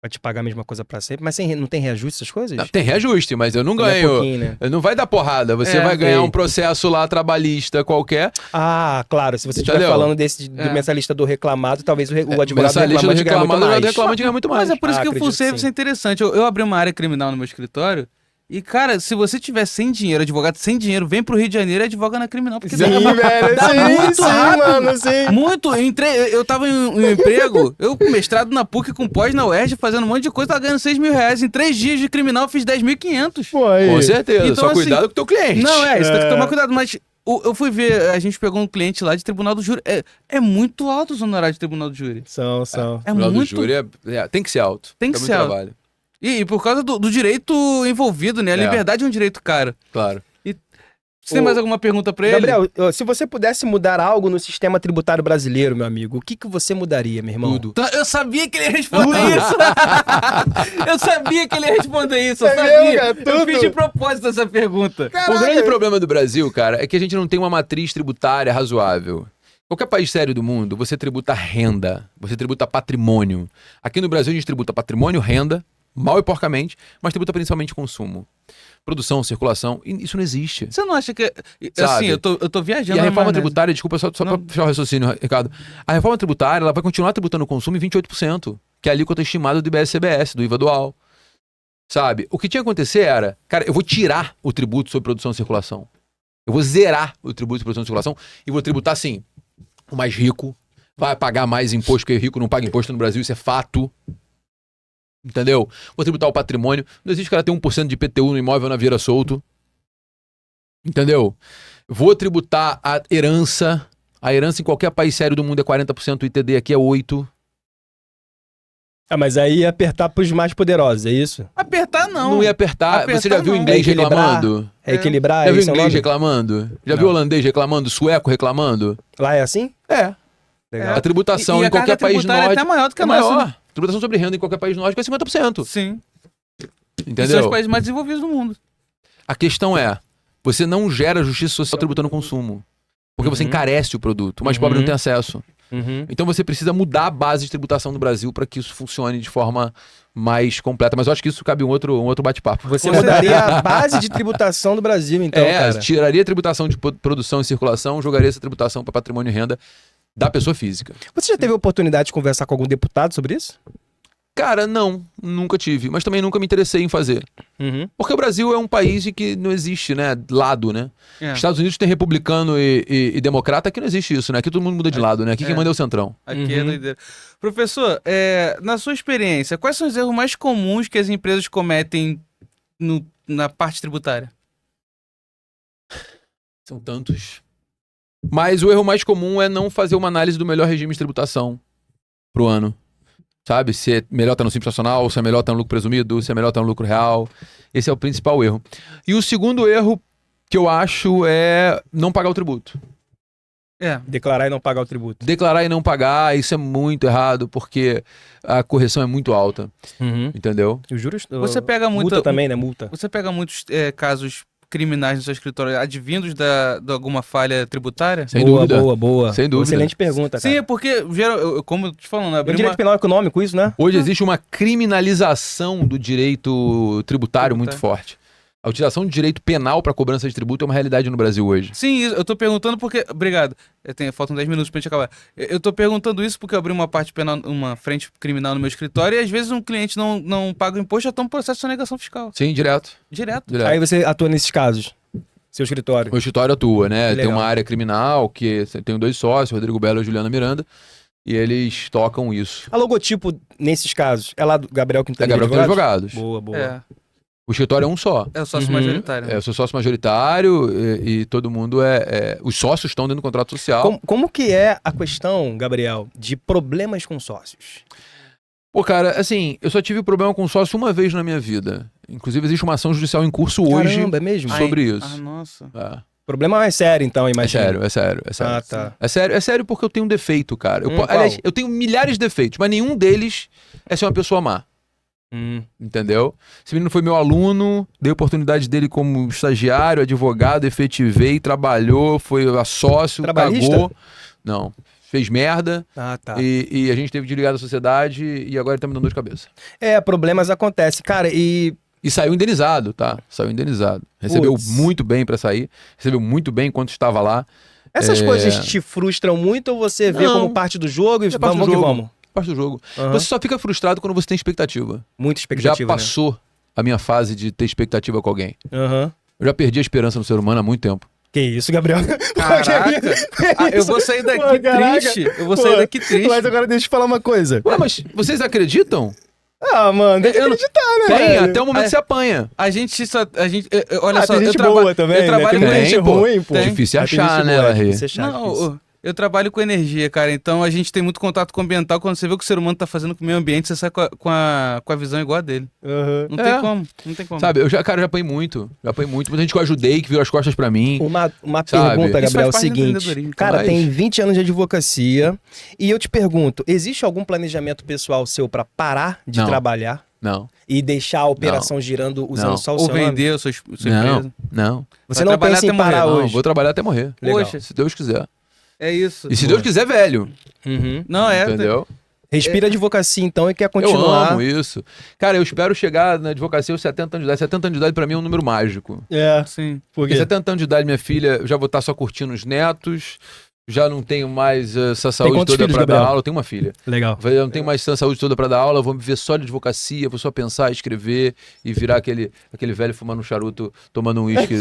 Vai te pagar a mesma coisa pra sempre, mas não tem reajuste essas coisas? Não, tem reajuste, mas eu não Ou é ganho. pouquinho, né? Não vai dar porrada. Você vai ganhar sei. um processo lá trabalhista qualquer. Ah, claro. Se você estiver Entendeu? falando do É. mensalista do reclamado, talvez o advogado Mensalista do reclamante ganha muito reclamado, mais. o reclamante ganha muito mais. Mas é por isso Ah, que o full acredito que service sim. é interessante. Eu abri uma área criminal no meu escritório e, cara, se você tiver sem dinheiro, advogado sem dinheiro, vem pro Rio de Janeiro e advoga na criminal. Porque Sim, dá- velho. dá sim, muito sim, rápido. mano, sim. Muito. Eu tava em um emprego, eu com mestrado na PUC, com pós na UERJ, fazendo um monte de coisa, tava ganhando R$6.000. Em 3 dias de criminal eu fiz 10.500. Pô, aí. Com certeza. Então, Só assim, cuidado com o teu cliente. Não, isso tem que É. tomar cuidado, mas eu fui ver, a gente pegou um cliente lá de tribunal do júri. É muito alto os honorários de tribunal do júri. São. É O grau do muito. júri tem que ser alto. Tem Dá que muito ser alto. trabalho. E por causa do direito envolvido, né? A É. liberdade é um direito caro. Claro. Você tem mais alguma pergunta pra ele? Gabriel, se você pudesse mudar algo no sistema tributário brasileiro, meu amigo, o que você mudaria, meu irmão? Tudo. Eu sabia que ele ia responder isso. Eu sabia que ele ia responder isso. Eu Você sabia. viu, cara? Eu Tudo. fiz de propósito essa pergunta. O grande problema do Brasil, cara, é que a gente não tem uma matriz tributária razoável. Qualquer país sério do mundo, você tributa renda, você tributa patrimônio. Aqui no Brasil a gente tributa patrimônio, renda, mal e porcamente, mas tributa principalmente consumo. Produção, circulação, e isso não existe. Você não acha que... Assim, Sabe? eu tô viajando. E a na reforma maionese. tributária, desculpa, só Não. pra fechar o raciocínio, Ricardo. A reforma tributária, ela vai continuar tributando o consumo em 28%, que é a alíquota estimada do IBS-CBS, do IVA dual. Sabe? O que tinha que acontecer era, cara, eu vou tirar o tributo sobre produção e circulação. Eu vou zerar o tributo sobre produção e circulação e vou tributar, assim, o mais rico vai pagar mais imposto, porque rico não paga imposto no Brasil, isso é fato. Entendeu? Vou tributar o patrimônio. Não existe cara ter 1% de IPTU no imóvel na Vieira Solto. Entendeu? Vou tributar a herança. A herança em qualquer país sério do mundo é 40%, o ITD aqui é 8%. Ah, mas aí ia apertar pros mais poderosos, é isso? Apertar não. Não ia apertar. Apertar Você já viu não. inglês É equilibrar. reclamando? É equilibrar, Já viu isso é o inglês nome? reclamando? Já Não. viu holandês reclamando? Sueco reclamando? Lá é assim? É. Legal. A tributação E em a carga qualquer país tributária nórdico é até maior do que é a nossa. maior. né? Tributação sobre renda em qualquer país nórdico é 50%. Sim. E são os Entendeu? países mais desenvolvidos do mundo. A questão é, você não gera justiça social tributando o consumo. Porque você Uhum. encarece o produto. O mais pobre Uhum. não tem acesso. Uhum. Então você precisa mudar a base de tributação no Brasil para que isso funcione de forma mais completa. Mas eu acho que isso cabe um outro bate-papo. Você Com mudaria a base de tributação do Brasil, então, cara. tiraria a tributação de produção e circulação, jogaria essa tributação para patrimônio e renda da pessoa física. Você já teve a oportunidade de conversar com algum deputado sobre isso? Cara, não, nunca tive, mas também nunca me interessei em fazer. Uhum. Porque o Brasil é um país em que não existe, né, lado, né? É. Estados Unidos tem republicano e democrata, aqui não existe isso, né? Aqui todo mundo muda de lado, né? Aqui quem manda é o centrão. Aqui é Uhum. doideira. Professor, na sua experiência, quais são os erros mais comuns que as empresas cometem na parte tributária? São tantos. Mas o erro mais comum é não fazer uma análise do melhor regime de tributação pro ano. Sabe? Se é melhor estar no Simples Nacional, se é melhor estar no lucro presumido, se é melhor estar no lucro real. Esse é o principal erro. E o segundo erro que eu acho é não pagar o tributo. Declarar e não pagar o tributo. Declarar e não pagar, isso é muito errado, porque a correção é muito alta, Uhum. entendeu? Os juros... Você pega Multa muita, também, né? Multa. Você pega muitos casos criminais no seu escritório advindos de alguma falha tributária? Sem boa, dúvida. boa, boa. Sem dúvida. Excelente pergunta, cara. Sim, é porque, como eu te falando, É abri um direito penal econômico isso, né? Hoje existe uma criminalização do direito tributário muito forte. A utilização de direito penal para cobrança de tributo é uma realidade no Brasil hoje. Sim, eu tô perguntando porque. Obrigado. Faltam 10 minutos pra gente acabar. Eu tô perguntando isso porque eu abri uma parte penal, uma frente criminal no meu escritório e às vezes um cliente não paga o imposto, já toma um processo de sonegação fiscal. Sim, direto. Direto. Aí você atua nesses casos. Seu escritório. O escritório atua, né? Legal. Tem uma área criminal que tenho 2 sócios, Rodrigo Belo e Juliana Miranda, e eles tocam isso. A logotipo, nesses casos, é lá do Gabriel Quintanilha É Gabriel Advogados. Boa, boa. É. O escritório é um só. É o sócio Uhum. majoritário. Eu sou sócio majoritário e todo mundo os sócios estão dentro do contrato social. Como que é a questão, Gabriel, de problemas com sócios? Pô, cara, assim, eu só tive problema com sócio uma vez na minha vida. Inclusive, existe uma ação judicial em curso hoje Caramba, é mesmo? sobre isso. Ah, nossa. É. Problema mais sério, então, É imagina. sério, é sério, é sério. Ah, tá. É sério porque eu tenho um defeito, cara. Qual? Aliás, eu tenho milhares de defeitos, mas nenhum deles é ser uma pessoa má. Entendeu? Esse menino foi meu aluno, dei oportunidade dele como estagiário, advogado, efetivei, trabalhou, foi a sócio, Trabalhista? pagou. Não. Fez merda Ah, tá. e a gente teve de ligar da sociedade e agora ele tá me dando dor de cabeça. Problemas acontecem. Cara, e E saiu indenizado, tá? Saiu indenizado. Recebeu Putz. muito bem pra sair, recebeu muito bem enquanto estava lá. essas coisas te frustram muito ou você vê Não. como parte do jogo e É parte vamos do que jogo. vamos? Parte do jogo. Aham. Você só fica frustrado quando você tem expectativa. Muita Já expectativa, passou a minha fase de ter expectativa com alguém. né? Aham. Eu já perdi a esperança no ser humano há muito tempo. Que isso, Gabriel? Caraca. Ah, eu vou sair daqui Pô, caraca. triste. Eu vou sair Pô, daqui triste. Mas agora deixa eu te falar uma coisa. Ué, mas vocês acreditam? Ah, mano, tem que Eu não- acreditar, né? Tem, velho? até o momento que você apanha. A gente só. Olha só, tem gente eu trabalho. boa também, eu né? trabalho Tem com muita Tem, gente pô. ruim, pô. Tem. Difícil Mas tem achar, gente né, boa, Larry? difícil achar, difícil. Não, eu trabalho com energia, cara. Então a gente tem muito contato com o ambiental. Quando você vê o que o ser humano tá fazendo com o meio ambiente, você sai com a visão igual a dele. Aham. Não É. tem como. Não tem como. Sabe, já apanhei muito. Já apanhei muito. Muita gente que eu ajudei, que virou as costas pra mim. Uma Sabe? pergunta, Isso Gabriel, é o faz parte do seguinte. empreendedorismo, Cara, mas- tem 20 anos de advocacia e eu te pergunto, existe algum planejamento pessoal seu pra parar de Não. trabalhar Não. e deixar a operação girando usando Não. só o Ou seu nome? vender a sua empresa. Não. Você Vai não trabalhar pensa em até morrer, parar Não, hoje? vou trabalhar até morrer. Legal. Poxa, Se Deus quiser. é isso. E se Deus quiser, velho. Uhum. Não, é. Entendeu? Respira advocacia então e quer Eu continuar. amo isso. Cara, eu espero chegar na advocacia aos 70 anos de idade. 70 anos de idade pra mim é um número mágico. É, Sim. por Porque quê? 70 anos de idade, minha filha, eu já vou estar só curtindo os netos, já não tenho mais essa saúde quantos toda filhos, pra dar Gabriel? aula. Eu tenho uma filha. Legal. Eu não tenho mais essa saúde toda pra dar aula, eu vou me ver só de advocacia, vou só pensar, escrever e virar aquele velho fumando um charuto, tomando um uísque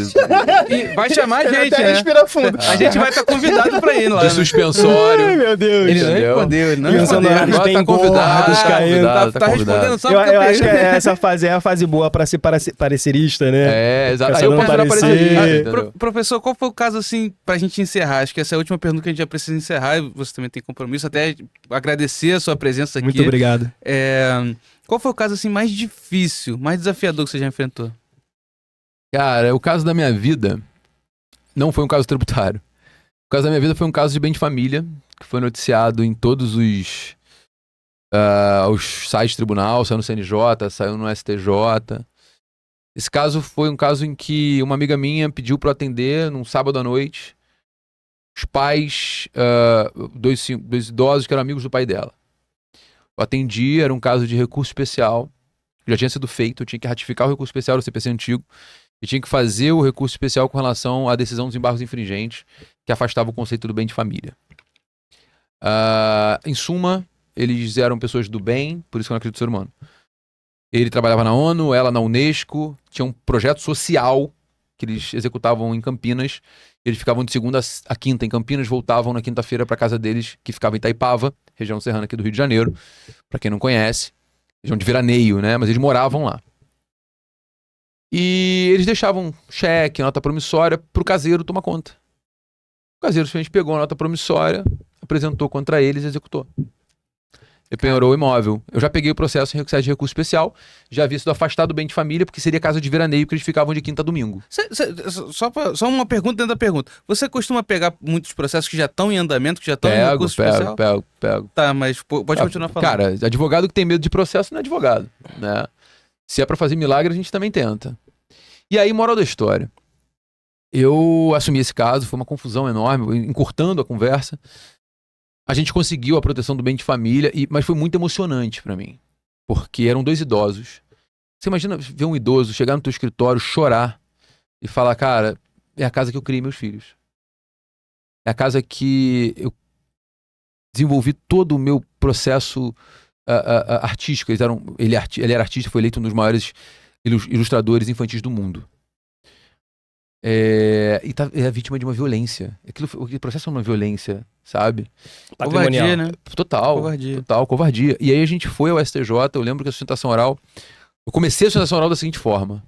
E vai chamar a gente, Até né? respira fundo. A gente vai estar convidado pra ir lá. de né? suspensório. Ai, meu Deus. Ele não Entendeu? respondeu, ele não E os respondeu. honorários Agora bem tá convidado, gordos tá caindo. convidado. Tá respondendo só Eu porque acho que essa fase é a fase boa pra ser parecerista, né? É, exato. Fica Aí eu sabendo posso dar parecer. parecer. Ah, professor, qual foi o caso, assim, pra gente encerrar? Acho que essa é a última pergunta que a gente já precisa encerrar. E você também tem compromisso. Até agradecer a sua presença aqui. Muito obrigado. Qual foi o caso, assim, mais difícil, mais desafiador que você já enfrentou? Cara, o caso da minha vida não foi um caso tributário. O caso da minha vida foi um caso de bem de família, que foi noticiado em todos os sites do tribunal, saiu no CNJ, saiu no STJ. Esse caso foi um caso em que uma amiga minha pediu para atender num sábado à noite. Os pais, dois idosos que eram amigos do pai dela. Eu atendi, era um caso de recurso especial, já tinha sido feito, eu tinha que ratificar o recurso especial do CPC antigo e tinha que fazer o recurso especial com relação à decisão dos embargos infringentes que afastava o conceito do bem de família. Em suma, eles eram pessoas do bem, por isso que eu não acredito no ser humano. Ele trabalhava na ONU, ela na Unesco, tinha um projeto social que eles executavam em Campinas. Eles ficavam de segunda a quinta em Campinas, voltavam na quinta-feira para casa deles, que ficava em Itaipava, região serrana aqui do Rio de Janeiro, para quem não conhece, região de veraneio, né? Mas eles moravam lá. E eles deixavam cheque, nota promissória pro caseiro tomar conta. O caseiro simplesmente pegou a nota promissória, apresentou contra eles e executou. E penhorou o imóvel. Eu já peguei o processo em sede de recurso especial, já havia sido afastado do bem de família, porque seria casa de veraneio, que eles ficavam de quinta a domingo. Só uma pergunta dentro da pergunta. Você costuma pegar muitos processos que já estão em andamento, que já estão em recurso especial? Pego. Tá, mas pode continuar falando. Cara, advogado que tem medo de processo não é advogado, né? Se é pra fazer milagre, a gente também tenta. E aí, moral da história. Eu assumi esse caso, foi uma confusão enorme, encurtando a conversa. A gente conseguiu a proteção do bem de família, mas foi muito emocionante pra mim. Porque eram dois idosos Você imagina ver um idoso chegar no teu escritório, chorar e falar, cara, é a casa que eu criei meus filhos. É a casa que eu desenvolvi todo o meu processo artístico. Ele era artista, foi eleito um dos maiores ilustradores infantis do mundo. É vítima de uma violência. O processo é uma violência, sabe? Covardia, né? Total, covardia. E aí a gente foi ao STJ, eu lembro que a sustentação oral... Eu comecei a sustentação oral da seguinte forma.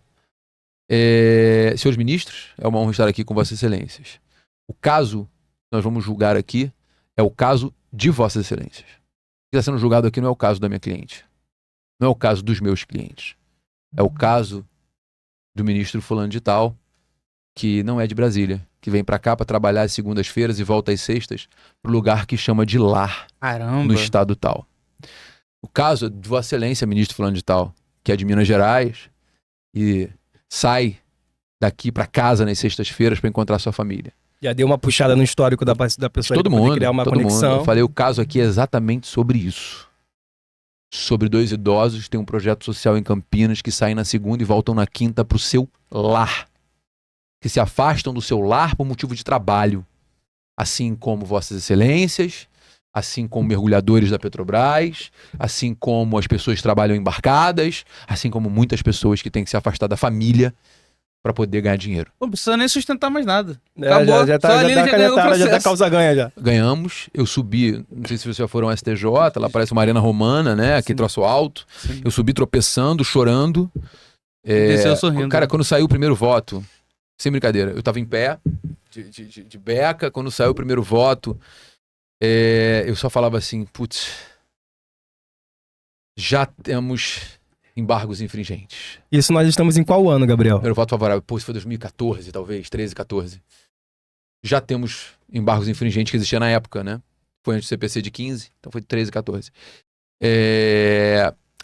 Senhores ministros, é uma honra estar aqui com vossas excelências. O caso que nós vamos julgar aqui é o caso de vossas excelências. O que está sendo julgado aqui não é o caso da minha cliente. Não é o caso dos meus clientes. É o caso do ministro fulano de tal, que não é de Brasília, que vem pra cá pra trabalhar às segundas-feiras e volta às sextas pro lugar que chama de lar. Caramba. No estado tal. O caso de Vossa Excelência, ministro fulano de tal, que é de Minas Gerais e sai daqui pra casa nas sextas-feiras pra encontrar sua família. Já deu uma puxada no histórico da pessoa. Todo mundo, criar uma todo conexão. mundo. Eu falei, o caso aqui é exatamente sobre isso. Sobre 2 idosos que têm um projeto social em Campinas que saem na segunda e voltam na quinta pro seu lar. Que se afastam do seu lar por motivo de trabalho. Assim como vossas excelências, assim como mergulhadores da Petrobras, assim como as pessoas que trabalham embarcadas, assim como muitas pessoas que têm que se afastar da família para poder ganhar dinheiro. Não precisa nem sustentar mais nada. Acabou. Já Só tá ali já ganhou o canetada, já tá processo. causa ganha já. Ganhamos, eu subi, não sei se vocês já foram ao STJ, lá parece uma arena romana, né? Aqui troço alto. Sim. Eu subi tropeçando, chorando. Desceu sorrindo. Cara, quando saiu o primeiro voto, sem brincadeira, eu tava em pé, de beca, quando saiu o primeiro voto, eu só falava assim, putz, já temos embargos infringentes. Isso nós estamos em qual ano, Gabriel? Primeiro voto favorável, pô, isso foi 2014, talvez, 13, 14. Já temos embargos infringentes que existia na época, né? Foi antes do CPC de 15, então foi 13, 14.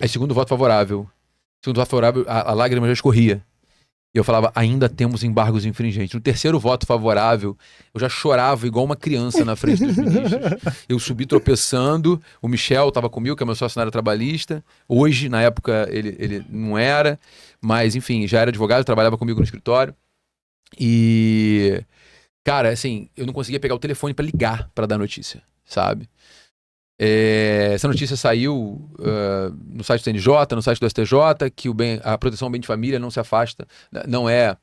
Aí segundo voto favorável. Segundo voto favorável, a lágrima já escorria. E eu falava, ainda temos embargos infringentes. No terceiro voto favorável, eu já chorava igual uma criança na frente dos ministros. Eu subi tropeçando, o Michel estava comigo, que é meu sócio na área trabalhista. Hoje, na época, ele não era, mas enfim, já era advogado, trabalhava comigo no escritório. E, cara, assim, eu não conseguia pegar o telefone para ligar, para dar notícia, sabe? Essa notícia saiu no site do TNJ, no site do STJ, que a proteção ao bem de família não se afasta, não é...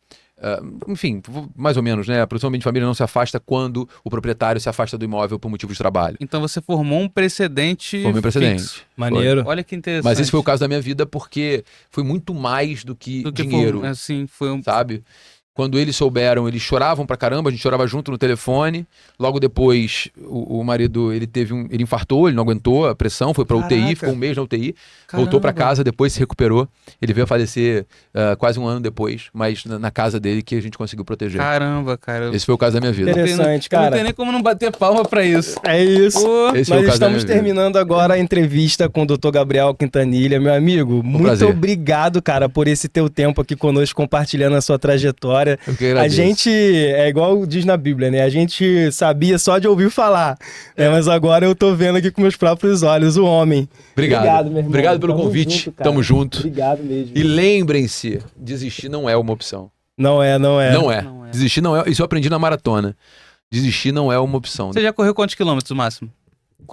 enfim, mais ou menos, né? A proteção ao bem de família não se afasta quando o proprietário se afasta do imóvel por motivo de trabalho. Então você formou um precedente Formei um precedente. fixo. Maneiro. Olha que interessante. Mas esse foi o caso da minha vida porque foi muito mais do que dinheiro, assim, foi um... sabe? Quando eles souberam, eles choravam pra caramba, a gente chorava junto no telefone. Logo depois, o marido, ele infartou, ele não aguentou a pressão, foi pra UTI, ficou um mês na UTI, voltou pra casa, depois se recuperou. Ele veio a falecer quase um ano depois, mas na casa dele que a gente conseguiu proteger. Caramba, cara. Esse foi o caso da minha vida. Interessante, cara. Não tem nem como não bater palma pra isso. É isso. Esse foi o Nós caso da minha estamos vida. terminando agora a entrevista com o Dr. Gabriel Quintanilha. Meu amigo, muito prazer. obrigado, cara, por esse teu tempo aqui conosco, compartilhando a sua trajetória. Eu que A agradeço. gente, é igual diz na Bíblia, né? A gente sabia só de ouvir falar, né? Mas agora eu tô vendo aqui com meus próprios olhos o homem. Obrigado. meu irmão. Obrigado pelo Tamo convite. junto, cara. Tamo junto. Obrigado mesmo. E lembrem-se, desistir não é uma opção. Não é. Não é. Não é. Desistir não é. Isso eu aprendi na maratona. Desistir não é uma opção. Você já correu quantos quilômetros máximo?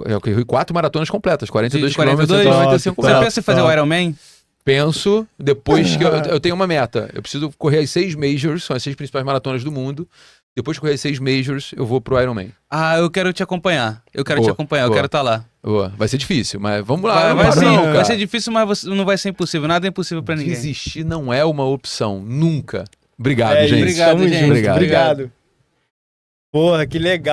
Eu corri 4 maratonas completas, 42 De quilômetros, 42? 195 Você metros. pensa em fazer o Ironman? Penso, depois que eu tenho uma meta. Eu preciso correr as 6 majors, são as 6 principais maratonas do mundo. Depois de correr as 6 majors, eu vou pro Ironman. Ah, eu quero te acompanhar. Eu quero te acompanhar, eu boa. quero estar lá. Boa. Vai ser difícil, mas vamos lá. Vai, não paro sim, não, cara. vai ser difícil, mas não vai ser impossível. Nada é impossível pra ninguém. Desistir não é uma opção, nunca. Obrigado, É gente. isso, tamo gente. junto. Obrigado. Obrigado. Porra, que legal.